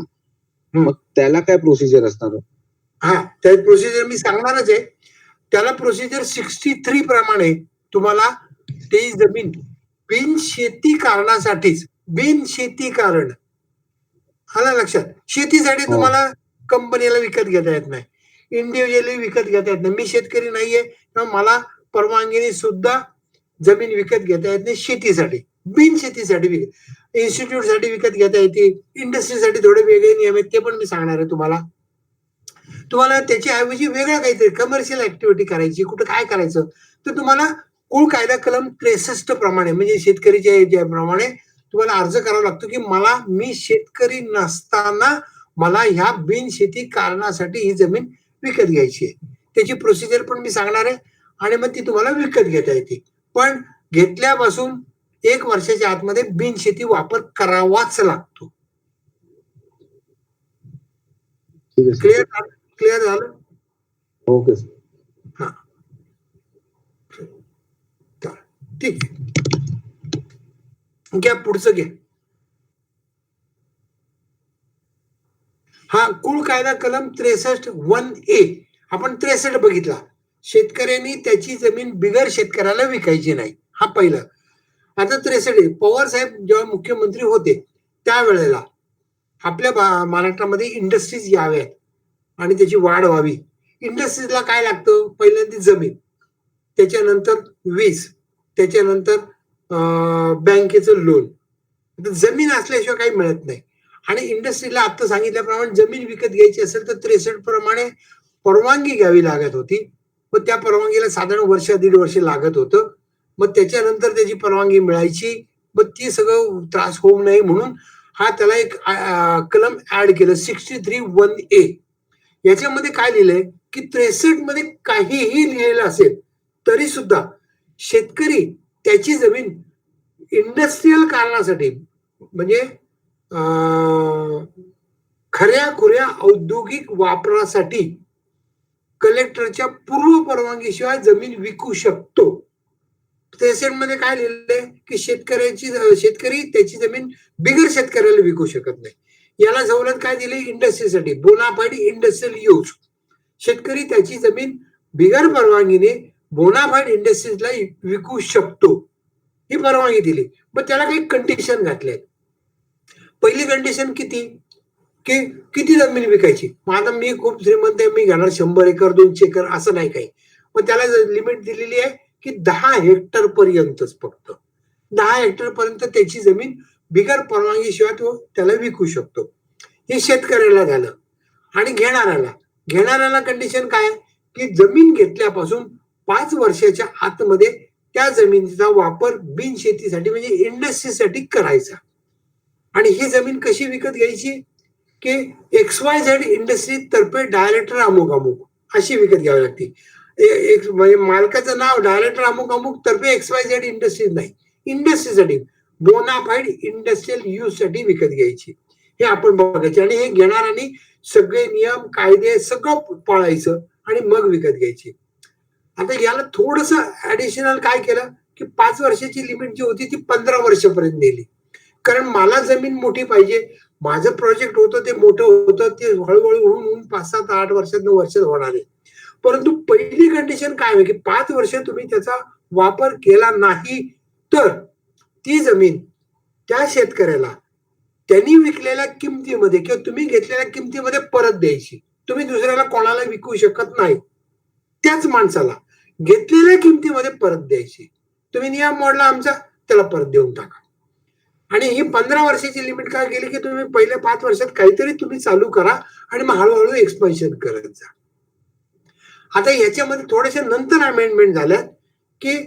Speaker 3: मग त्याला काय प्रोसिजर असणार?
Speaker 1: हा त्या प्रोसिजर मी सांगणारच आहे. त्याला प्रोसिजर 63 प्रमाणे तुम्हाला ती जमीन बिनशेती कारणासाठीच, बिनशेती कारण, आलं लक्षात. शेतीसाठी तुम्हाला कंपनीला विकत घेता येत नाही, इंडिव्हिज्युअली विकत घेता येत नाही. मी शेतकरी नाहीये किंवा मला परवानगीने सुद्धा जमीन विकत घेता येत नाही शेतीसाठी. बिनशेतीसाठी विकत, इन्स्टिट्यूट साठी विकत घेता येते, इंडस्ट्रीसाठी थोडे वेगळे नियम आहेत, ते पण मी सांगणार आहे तुम्हाला. तुम्हाला त्याच्या ऐवजी वेगळं काहीतरी कमर्शियल ऍक्टिव्हिटी करायची, कुठं काय करायचं, तर तुम्हाला कुळ कायदा कलम 63 प्रमाणे, म्हणजे शेतकरीच्या ज्याप्रमाणे तुम्हाला अर्ज करावा लागतो की मी शेतकरी नसताना मला ह्या बिनशेती कारणासाठी ही जमीन विकत घ्यायची आहे. त्याची प्रोसिजर पण मी सांगणार आहे आणि मग ती तुम्हाला विकत घेता येते. पण घेतल्यापासून 1 वर्षाच्या आतमध्ये बिनशेती वापर करावाच लागतो. क्लिअर झालं?
Speaker 3: Okay sir.
Speaker 1: हा ठीक आहे, घ्या पुढचं घ्या. हा कुळ कायदा कलम 63(1)(a) आपण 63 बघितला. शेतकऱ्यांनी त्याची जमीन बिगर शेतकऱ्याला विकायची नाही, हा पहिला. आता 63 पवार साहेब जेव्हा मुख्यमंत्री होते त्यावेळेला आपल्या महाराष्ट्रामध्ये इंडस्ट्रीज याव्यात आणि त्याची वाढ व्हावी. इंडस्ट्रीजला काय लागतं, पहिल्यांदा जमीन, त्याच्यानंतर वीज, त्याच्यानंतर बँकेचं लोन. जमीन असल्याशिवाय काही मिळत नाही. आणि इंडस्ट्रीला आता सांगितल्याप्रमाणे जमीन विकत घ्यायची असेल तर 63 प्रमाणे परवानगी घ्यावी लागत होती. मग त्या परवानगीला साधारण वर्ष 1.5 वर्ष लागत होतं. मग त्याच्यानंतर त्याची परवानगी मिळायची. मग ती सगळं त्रास होऊ नये म्हणून हा त्याला एक कलम ऍड केलं 63(1)(a). याच्यामध्ये काय लिहिलंय की 63 मध्ये काहीही लिहिलेलं असेल तरी सुद्धा शेतकरी त्याची जमीन इंडस्ट्रीयल कारणासाठी, म्हणजे खऱ्या खुऱ्या औद्योगिक वापरासाठी कलेक्टरच्या पूर्व परवानगीशिवाय जमीन विकू शकतो. 63 मध्ये काय लिहिलंय की शेतकरी त्याची जमीन बिगर शेतकऱ्याला विकू शकत नाही. याला सवलत काय दिली, इंडस्ट्रीसाठी बोनाफाईड इंडस्ट्रियल यूज. शेतकरी त्याची जमीन बिगर परवानगीने बोनाफाईड इंडस्ट्रीजला विकू शकतो, ही परवानगी दिली. मग त्याला काही कंडिशन घातल्या. पहिली कंडिशन की किती जमीन विकायची. मग आता मी खूप श्रीमंत आहे, मी घेणार 100 एकर 200 एकर असं नाही काही. मग त्याला लिमिट दिलेली आहे की 10 हेक्टर पर्यंतच, फक्त 10 हेक्टर पर्यंत त्याची जमीन बिगर परवानगीशिवाय तो त्याला विकू शकतो. हे शेतकऱ्याला झालं. आणि घेणाऱ्याला कंडिशन काय की जमीन घेतल्यापासून 5 वर्षाच्या आतमध्ये त्या जमिनीचा वापर बिनशेतीसाठी म्हणजे इंडस्ट्रीसाठी करायचा. आणि ही जमीन कशी विकत घ्यायची की XYZ इंडस्ट्री तर्फे डायरेक्टर अमुक अमुक अशी विकत घ्यावी लागते. म्हणजे मालकाचं नाव डायरेक्टर अमुक अमुक तर्फे XYZ इंडस्ट्रीज नाही, इंडस्ट्रीसाठी बोनाफाईड इंडस्ट्रियल यूज साठी विकत घ्यायची. हे आपण बघायचे आणि हे घेणाऱ्यांनी सगळे नियम कायदे सगळं पाळायचं आणि मग विकत घ्यायची. आता याला थोडस ऍडिशनल काय केलं की 5 वर्षाची लिमिट जी होती ती 15 वर्षापर्यंत नेली. कारण मला जमीन मोठी पाहिजे, माझं प्रोजेक्ट होतं ते मोठं होतं, ते हळूहळू होऊन 5, 7, 8 वर्षात 9 वर्षात होणार आहे. परंतु पहिली कंडिशन काय आहे की 5 वर्ष तुम्ही त्याचा वापर केला नाही तर ती जमीन त्या शेतकऱ्याला त्यांनी विकलेल्या किमतीमध्ये किंवा तुम्ही घेतलेल्या किमतीमध्ये परत द्यायची. तुम्ही दुसऱ्याला कोणाला विकू शकत नाही, त्याच माणसाला घेतलेल्या किमतीमध्ये परत द्यायची. तुम्ही नियम मोडला आमचा त्याला परत देऊन टाका. आणि ही 15 वर्षाची लिमिट काय केली, की तुम्ही पहिल्या 5 वर्षात काहीतरी तुम्ही चालू करा आणि मग हळू-हळू एक्सपान्शन करत जा. आता याच्यामध्ये थोड्याशा नंतर अमेंडमेंट झाल्या, की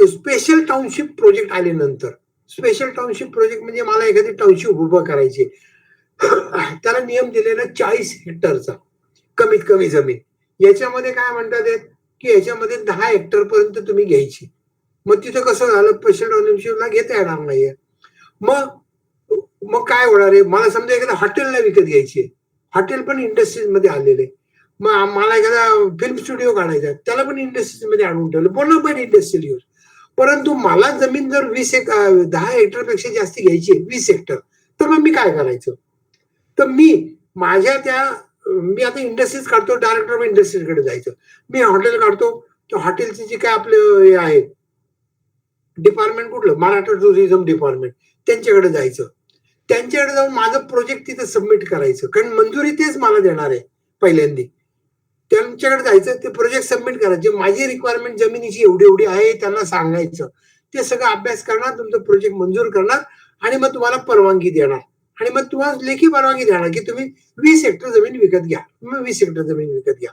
Speaker 1: स्पेशल टाउनशिप प्रोजेक्ट आले नंतर. स्पेशल टाउनशिप प्रोजेक्ट म्हणजे मला एखादी टाउनशिप उभं करायची. त्याला नियम दिलेला 40 हेक्टरचा कमीत कमी जमीन. याच्यामध्ये काय म्हणतात आहेत, की याच्यामध्ये 10 हेक्टर पर्यंत तुम्ही घ्यायची. मग तिथं कसं झालं, स्पेशल टाउनशिपला घेता येणार नाहीये. मग मग काय होणार आहे, मला समजा एखाद्या हॉटेलला विकत घ्यायची आहे. हॉटेल पण इंडस्ट्रीजमध्ये आलेले. मग मला एखादा फिल्म स्टुडिओ काढायचा आहे, त्याला पण इंडस्ट्रीजमध्ये आणून ठेवलं. Bonafide industrial use. परंतु मला जमीन जर 10 हेक्टरपेक्षा जास्त घ्यायची आहे, 20 हेक्टर, तर मग मी काय करायचं? तर मी माझ्या मी आता इंडस्ट्रीज काढतो, डायरेक्टर ऑफ इंडस्ट्रीजकडे जायचं. मी हॉटेल काढतो, तर हॉटेलचे जे काय आपलं हे आहे डिपार्टमेंट कुठलं? Maharashtra tourism department. त्यांच्याकडे जायचं. त्यांच्याकडे जाऊन माझं प्रोजेक्ट तिथे सबमिट करायचं. कारण मंजुरी तेच मला देणार आहे पहिल्यांदा. त्यांच्याकडे जायचं, ते प्रोजेक्ट सबमिट करायचे. माझी रिक्वायरमेंट जमिनीची एवढी-एवढी आहे त्यांना सांगायचं. ते सगळं अभ्यास करणार, तुमचं प्रोजेक्ट मंजूर करणार आणि मग तुम्हाला परवानगी देणार. आणि मग तुम्हाला लेखी परवानगी देणार, की तुम्ही 20 हेक्टर जमीन विकत घ्या. मग 20 हेक्टर जमीन विकत घ्या.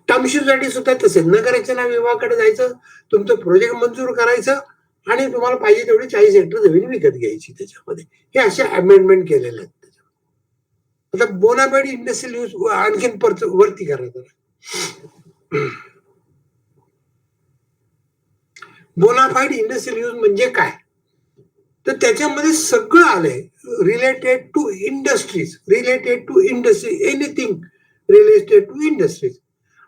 Speaker 1: टाउनशिपसाठी सुद्धा तसेच नगररचना विभागाकडे जायचं, तुमचं प्रोजेक्ट मंजूर करायचं आणि तुम्हाला पाहिजे तेवढी 40 हेक्टर जमीन विकत घ्यायची त्याच्यामध्ये. हे असे अमेंडमेंट केलेले आहेत. आता बोनाफाईड इंडस्ट्रियल यूज आणखीन वरती करा. बोनाफाईड इंडस्ट्रियल यूज म्हणजे काय? तर त्याच्यामध्ये सगळं आलंय related to industries, anything related to industries.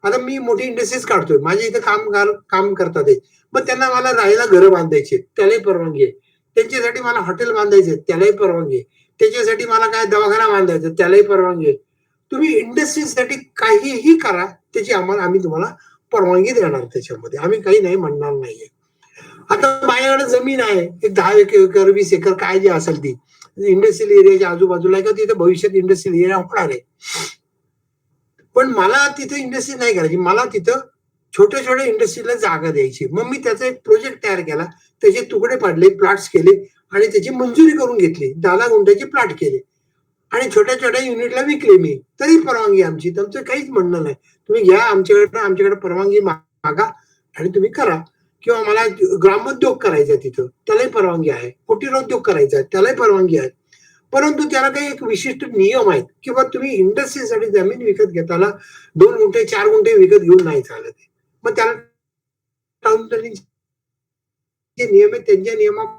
Speaker 1: आता मी मोठी इंडस्ट्रीज काढतोय, माझ्या इथे काम करतात, मग त्यांना मला राहायला घरं बांधायची, त्यालाही परवानगी आहे. त्यांच्यासाठी मला हॉटेल बांधायचे, त्यालाही परवानगी आहे. त्याच्यासाठी मला काय दवाखाना बांधायचा, त्यालाही परवानगी आहे. तुम्ही इंडस्ट्रीजसाठी काहीही करा, त्याची आम्ही तुम्हाला परवानगी देणार त्याच्यामध्ये. आम्ही काही नाही म्हणणार नाहीये. आता माझ्याकडे जमीन आहे, एक 10 एकर 20 एकर काय जे असेल ती इंडस्ट्रियल एरियाच्या आजूबाजूला आहे, का तिथे भविष्यात इंडस्ट्रियल एरिया होणार आहे. पण मला तिथे इंडस्ट्री नाही करायची, मला तिथं छोट्या छोट्या इंडस्ट्रीला जागा द्यायची. मग मी त्याचा एक प्रोजेक्ट तयार केला, त्याचे तुकडे पाडले, प्लॉट्स केले आणि त्याची मंजुरी करून घेतली. 10 गुंठ्याचे प्लॉट केले आणि छोट्या छोट्या युनिटला विकले मी. तरी परवानगी आमची, तुमचं काहीच म्हणणं नाही. तुम्ही घ्या आमच्याकडे परवानगी मागा आणि तुम्ही करा. किंवा मला ग्रामोद्योग करायचा तिथं, त्यालाही परवानगी आहे. कुटीरोद्योग करायचा आहे, त्यालाही परवानगी आहे. परंतु त्याला काही एक विशिष्ट नियम आहेत, किंवा तुम्ही इंडस्ट्रीसाठी जमीन विकत घेताना 2 गुंठे 4 गुंठे विकत घेऊन नाही चालत. मग त्याला टाउन प्लॅनिंगचे नियम आहेत, त्यांच्या नियमाप्रमाणे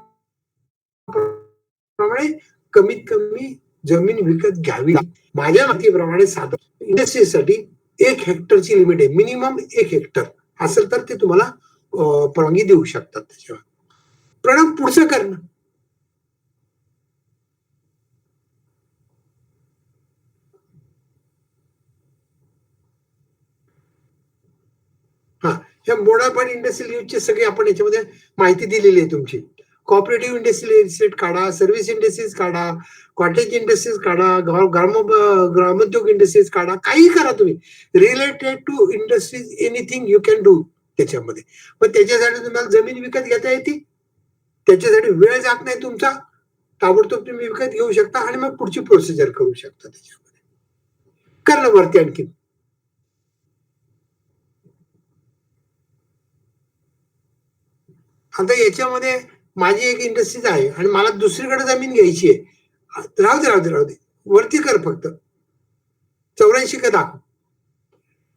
Speaker 1: कमीत कमी जमीन विकत घ्यावी. माझ्या माहितीप्रमाणे साधारण इंडस्ट्रीसाठी 1 हेक्टरची लिमिट आहे. मिनिमम 1 हेक्टर असेल तर ते तुम्हाला परवानगी देऊ शकतात त्याच्यावर. प्रणव, पुढचं करणं. हा, ह्या बोनाफाईड इंडस्ट्रियल यूजचे सगळे आपण याच्यामध्ये माहिती दिलेली आहे तुमची. कोऑपरेटिव्ह इंडस्ट्रियल इस्टेट काढा, सर्व्हिस इंडस्ट्रीज काढा, कॉटेज इंडस्ट्रीज काढा, ग्रामोद्योग इंडस्ट्रीज काढा, काही करा तुम्ही. Related to industries anything you can do त्याच्यामध्ये. पण त्याच्यासाठी तुम्हाला जमीन विकत घेता येते, त्याच्यासाठी वेळ जात नाही तुमचा, ताबडतोब तुम्ही विकत घेऊ शकता आणि मग पुढची प्रोसिजर करू शकता त्याच्यामध्ये. करणं वरती आणखी. आता याच्यामध्ये माझी एक इंडस्ट्रीज आहे आणि मला दुसरीकडे जमीन घ्यायची आहे. राहू दे वरती कर फक्त. 84 का दाखव.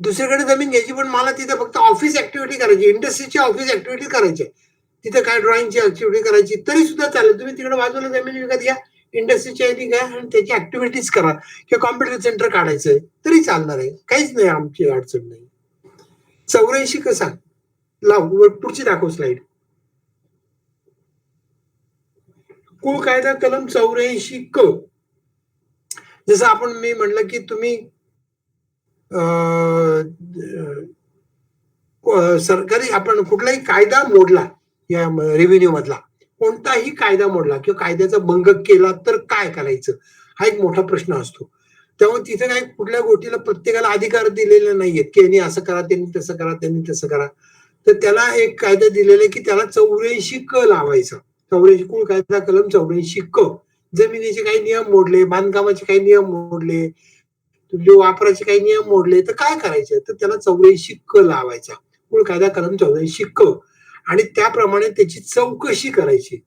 Speaker 1: दुसरीकडे जमीन घ्यायची, पण मला तिथे फक्त ऑफिस ऍक्टिव्हिटी करायची, इंडस्ट्रीची ऑफिस ऍक्टिव्हिटी करायची. तिथे काय ड्रॉइंगची ऍक्टिव्हिटी करायची तरी सुद्धा चालेल. तुम्ही तिकडे बाजूला जमीन विकत घ्या, इंडस्ट्रीच्या आयडी घ्या आणि त्याची ऍक्टिव्हिटीज करा, किंवा कॉम्प्युटर सेंटर काढायचंय तरी चालणार आहे. काहीच नाही, आमची अडचण नाही. 84 कसा लाव, पुढची दाखव स्लाइड. कुळ कायदा कलम 84 क. जसं आपण मी म्हणलं की तुम्ही सरकारी आपण कुठलाही कायदा मोडला, या रेव्हेन्यू मधला कोणताही कायदा मोडला किंवा कायद्याचा भंग केला तर काय करायचं, हा एक मोठा प्रश्न असतो. त्यामुळे तिथे काही कुठल्या गोष्टीला प्रत्येकाला अधिकार दिलेले नाहीयेत की यांनी असं करा, त्यांनी तसं करा, त्यांनी तसं करा. तर त्याला एक कायदा दिलेला आहे की त्याला 84 क लावायचा. 84 कुळ कायदा कलम 84 क जमिनीचे काही नियम मोडले, बांधकामाचे काही नियम मोडले, तुमचे वापराचे काही नियम मोडले, तर काय करायचं? तर त्याला 84 क लावायचा. कुळ कायदा कलम 84 क आणि त्याप्रमाणे त्याची चौकशी करायची.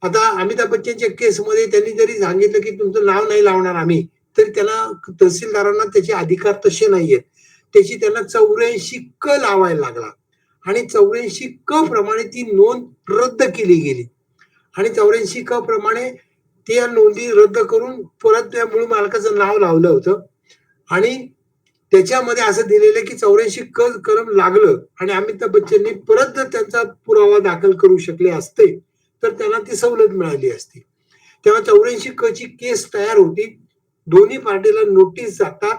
Speaker 1: आता अमिताभ बच्चनच्या केसमध्ये त्यांनी जरी सांगितलं, की तुमचं नाव नाही लावणार आम्ही, तरी त्याला तहसीलदारांना त्याचे अधिकार तसे नाहीयेत. त्याची त्यांना 84 क लावायला लागला आणि 84 क प्रमाणे ती नोंद रद्द केली गेली आणि 84 क प्रमाणे त्या नोंदी रद्द करून परत त्या मूळ मालकाचं नाव लावलं होतं आणि त्याच्यामध्ये असं दिलेलं की 84 क कलम लागलं आणि अमिताभ बच्चननी परत जर त्यांचा पुरावा दाखल करू शकले असते, तर त्यांना ती सवलत मिळाली असती. तेव्हा 84 क ची केस तयार होती. दोन्ही पार्टीला नोटीस जातात.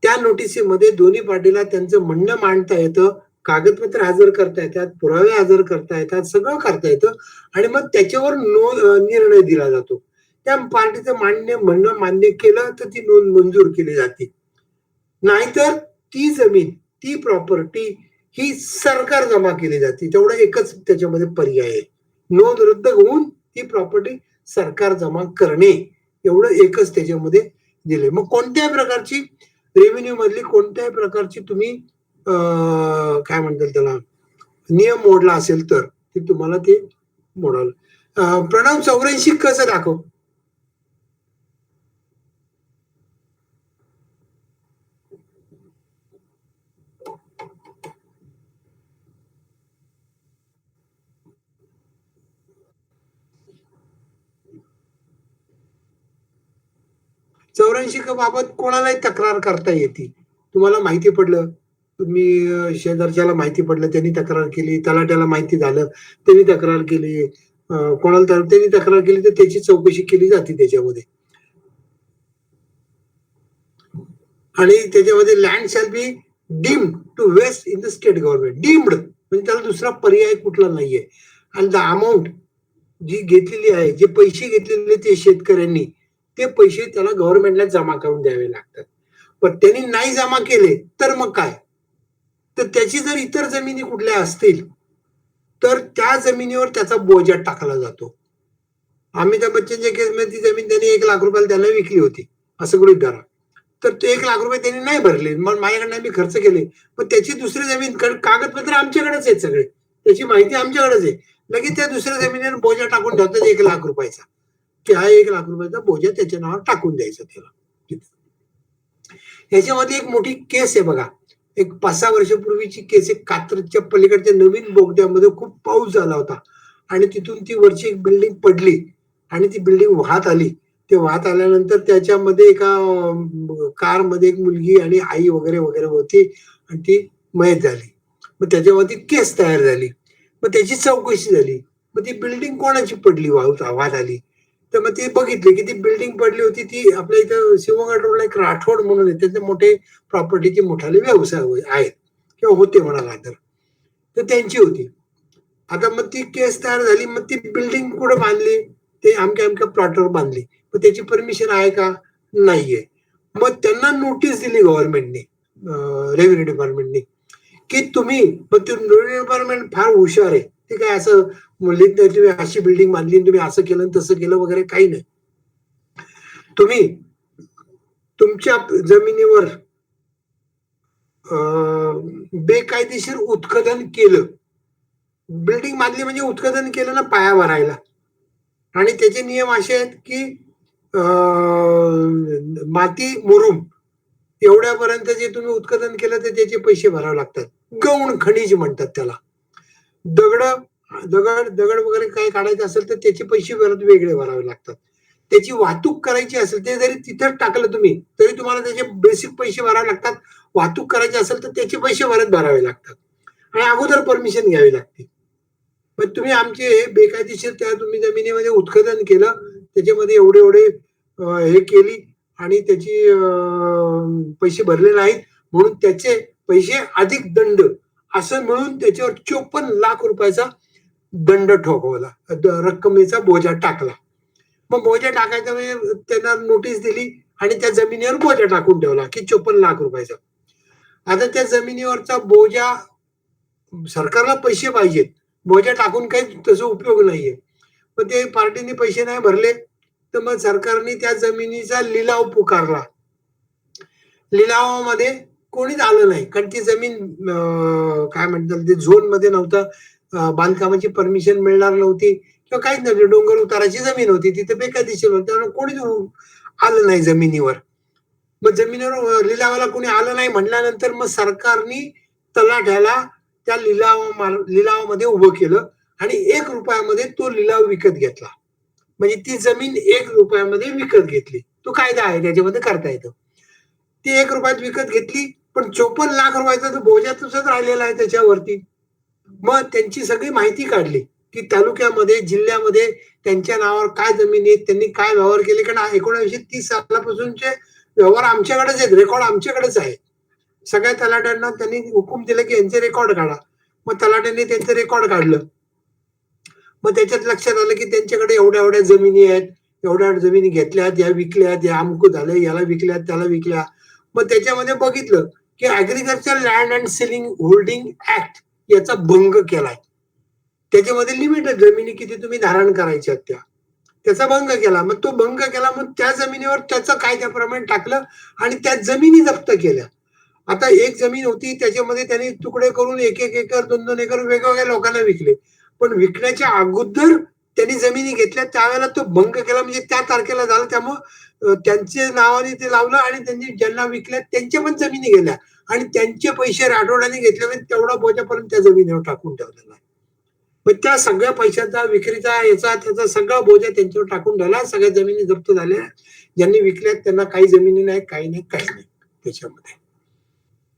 Speaker 1: त्या नोटिसीमध्ये दोन्ही पार्टीला त्यांचं म्हणणं मांडता येतं, कागदपत्र हजर करता येतात, पुरावे हजर करता येतात, सगळं करता येतं आणि मग त्याच्यावर निर्णय दिला जातो. त्या पार्टीचं म्हणणं मान्य केलं तर ती नोंद मंजूर केली जाते. नाहीतर ती जमीन, ती प्रॉपर्टी ही सरकार जमा केली जाते. तेवढा एकच त्याच्यामध्ये पर्याय आहे. नोंद रद्द होऊन ती प्रॉपर्टी सरकार जमा करणे एवढं एकच त्याच्यामध्ये दिले. मग कोणत्याही प्रकारची रेव्हेन्यू मधली कोणत्याही प्रकारची तुम्ही काय म्हणतात त्याला नियम मोडला असेल तर ते तुम्हाला ते मोडाल. प्रणव 84 कसं दाखव. क बाबत कोणालाही तक्रार करता येते. तुम्हाला माहिती पडलं, तुम्ही शेजारच्याला माहिती पडलं, त्यांनी तक्रार केली, तलाट्याला माहिती झालं, त्यांनी तक्रार केली, कोणाला त्यांनी तक्रार केली तर त्याची चौकशी केली जाते त्याच्यामध्ये. आणि त्याच्यामध्ये land shall be deemed to vest in the state government. Deemed म्हणजे त्याला दुसरा पर्याय कुठला नाहीये. आणि द अमाऊंट जी घेतलेली आहे, जे पैसे घेतलेले ते शेतकऱ्यांनी, ते पैसे त्याला गव्हर्नमेंटला जमा करून द्यावे लागतात. पण त्यांनी नाही जमा केले तर मग काय? तर त्याची जर इतर जमिनी कुठल्या असतील तर त्या जमिनीवर त्याचा बोजा टाकला जातो. अमिताभ बच्चनच्या केसमध्ये ती जमीन त्यांनी 1 लाख रुपयाला त्यांना विकली होती, असं गृहीत धरा. तर ते 1 लाख रुपये त्यांनी नाही भरले, मग माझ्याकडनं मी खर्च केले, पण त्याची दुसरी जमीन कागदपत्र आमच्याकडेच आहेत सगळे, त्याची माहिती आमच्याकडेच आहे. लगेच त्या दुसऱ्या जमिनीवर बोजा टाकून ठेवतात 1 लाख रुपयाचा, की हा 1 लाख रुपयाचा बोजा त्याच्या नावावर टाकून द्यायचा त्याला. याच्यामध्ये एक मोठी केस आहे बघा, एक 5-6 वर्षापूर्वीची केस आहे. कात्रजच्या पलीकडच्या नवीन बोगद्यामध्ये खूप पाऊस झाला होता आणि तिथून ती वरची एक बिल्डिंग पडली आणि ती बिल्डिंग वाहत आली. ते वाहत आल्यानंतर त्याच्यामध्ये एका कारमध्ये एक मुलगी आणि आई वगैरे वगैरे होती आणि ती मयत झाली. मग त्याच्यावरती केस तयार झाली. मग त्याची चौकशी झाली. मग ती बिल्डिंग कोणाची पडली वाहत आली. तर मग ते बघितले की ती बिल्डिंग पडली होती ती आपल्या इथं शिवगड रोडला एक राठोड म्हणून आहे, त्याचे मोठे प्रॉपर्टीचे मोठाले व्यवसाय आहेत किंवा होते म्हणाला तर त्यांची होती. आता मग ती केस तयार झाली. मग ती बिल्डिंग कुठे बांधली? ते अमक्या प्लॉटवर बांधली. मग त्याची परमिशन आहे का? नाहीये. मग त्यांना नोटीस दिली गव्हर्नमेंटने, रेव्हेन्यू डिपार्टमेंटने, की तुम्ही, पण ते रेव्हेन्यू डिपार्टमेंट फार हुशार आहे. ते काय असं लिहित नाही तुम्ही अशी बिल्डिंग बांधली, तुम्ही असं केलं तसं केलं वगैरे काही नाही. तुम्ही तुमच्या जमिनीवर बेकायदेशीर उत्खनन केलं. बिल्डिंग बांधली म्हणजे उत्खनन केलं ना पाया भरायला. आणि त्याचे नियम असे आहेत की माती मुरुम एवढ्यापर्यंत जे तुम्ही उत्खनन केलं तर त्याचे पैसे भरावे लागतात. गौण खनिज म्हणतात त्याला. दगड दगड वगैरे काही काढायचं असेल तर त्याचे पैसे वेगळे भरावे लागतात. त्याची वाहतूक करायची असेल ते जरी तिथं टाकलं तुम्ही तरी तुम्हाला त्याचे बेसिक पैसे भरावे लागतात. वाहतूक करायची असेल तर त्याचे पैसे भरावे लागतात आणि अगोदर परमिशन घ्यावी लागते. पण तुम्ही आमचे बेकायदेशीर त्या तुम्ही जमिनीमध्ये उत्खनन केलं, त्याच्यामध्ये एवढे हे केली आणि त्याची पैसे भरले नाहीत म्हणून त्याचे पैसे अधिक दंड असं मिळून त्याच्यावर 54 लाख रुपयाचा दंड ठोकवला, रक्कमेचा बोजा टाकला. मग बोजा टाकायचा म्हणजे त्यांना नोटीस दिली आणि त्या जमिनीवर बोजा टाकून ठेवला की 54 लाख रुपयाचा. आता त्या जमिनीवरचा बोजा सरकारला पैसे पाहिजेत बोजा टाकून काही तसा उपयोग नाहीये. पण ते पार्टीने पैसे नाही भरले, तर मग सरकारने त्या जमिनीचा लिलाव पुकारला. लिलावामध्ये कोणीच आलं नाही. कारण ती जमीन काय म्हणतात ते झोनमध्ये नव्हतं. बांधकामाची परमिशन मिळणार नव्हती किंवा काहीच नव्हतं. डोंगर उताराची जमीन होती. तिथे बेकायदेशीर होतं. त्यामुळे कोणीच आलं नाही जमिनीवर. मग जमिनीवर लिलावाला कोणी आलं नाही म्हटल्यानंतर मग सरकारनी तलाठ्याला त्या लिलावामध्ये उभं केलं आणि ₹1 तो लिलाव विकत घेतला. म्हणजे ती जमीन ₹1 विकत घेतली. तो कायदा आहे त्याच्यामध्ये करता येतं. ती ₹1 विकत घेतली, पण ₹54,00,000 तर बोजा तसाच राहिलेला आहे त्याच्यावरती. मग त्यांची सगळी माहिती काढली, की तालुक्यामध्ये, जिल्ह्यामध्ये त्यांच्या नावावर काय जमिनी आहेत, त्यांनी काय व्यवहार केले. कारण 1930 सालापासूनचे व्यवहार आमच्याकडेच आहेत, रेकॉर्ड आमच्याकडेच आहे. सगळ्या तलाट्यांना त्यांनी हुकूम दिले, की यांचे रेकॉर्ड काढा. मग तलाट्यांनी त्यांचं रेकॉर्ड काढलं. मग त्याच्यात लक्षात आलं, की त्यांच्याकडे एवढ्या-एवढ्या जमिनी आहेत, एवढ्या जमिनी घेतल्यात, या विकल्यात, या अमुक झालं, याला विकल्यात, त्याला विकल्या. मग त्याच्यामध्ये बघितलं, की agriculture land and selling holding act याचा भंग केलाय. त्याच्यामध्ये लिमिट आहे जमिनी किती तुम्ही धारण करायच्या त्या. त्याचा भंग केला. मग तो भंग केला, मग त्या जमिनीवर त्याचं कायद्याप्रमाणे टाकलं आणि त्या जमिनी जप्त केल्या. आता एक जमीन होती त्याच्यामध्ये त्यांनी तुकडे करून 1-1 एकर, 2-2 एकर वेगवेगळ्या लोकांना विकले. पण विकण्याच्या अगोदर त्यांनी जमिनी घेतल्या त्यावेळेला तो भंग केला म्हणजे त्या तारखेला झालं त्यामुळं त्यांच्या नावाने ते लावलं आणि त्यांनी ज्यांना विकल्या त्यांच्या पण जमिनी गेल्या आणि त्यांचे पैसे राठोडाने घेतले म्हणजे तेवढा बोजापर्यंत त्या जमिनीवर टाकून ठेवलेला आहे. मग त्या सगळ्या पैशाचा विक्रीचा याचा त्याचा सगळा बोजा त्यांच्यावर टाकून ठेवला. सगळ्या जमिनी जप्त झाल्या. ज्यांनी विकल्यात त्यांना काही जमिनी नाही, काही नाही, काही नाही त्याच्यामध्ये.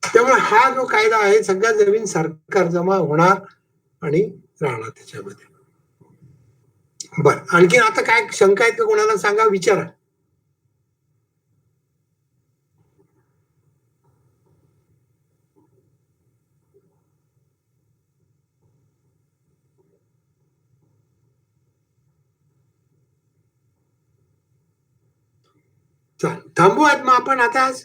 Speaker 1: त्यामुळे हा जो कायदा आहे सगळ्या जमीन सरकार जमा होणार आणि राहणार त्याच्यामध्ये. बरं. आणखी आता काय शंका आहेत का कोणाला सांगा विचारा. चालेल. थांबूयात मग आपण आता आज.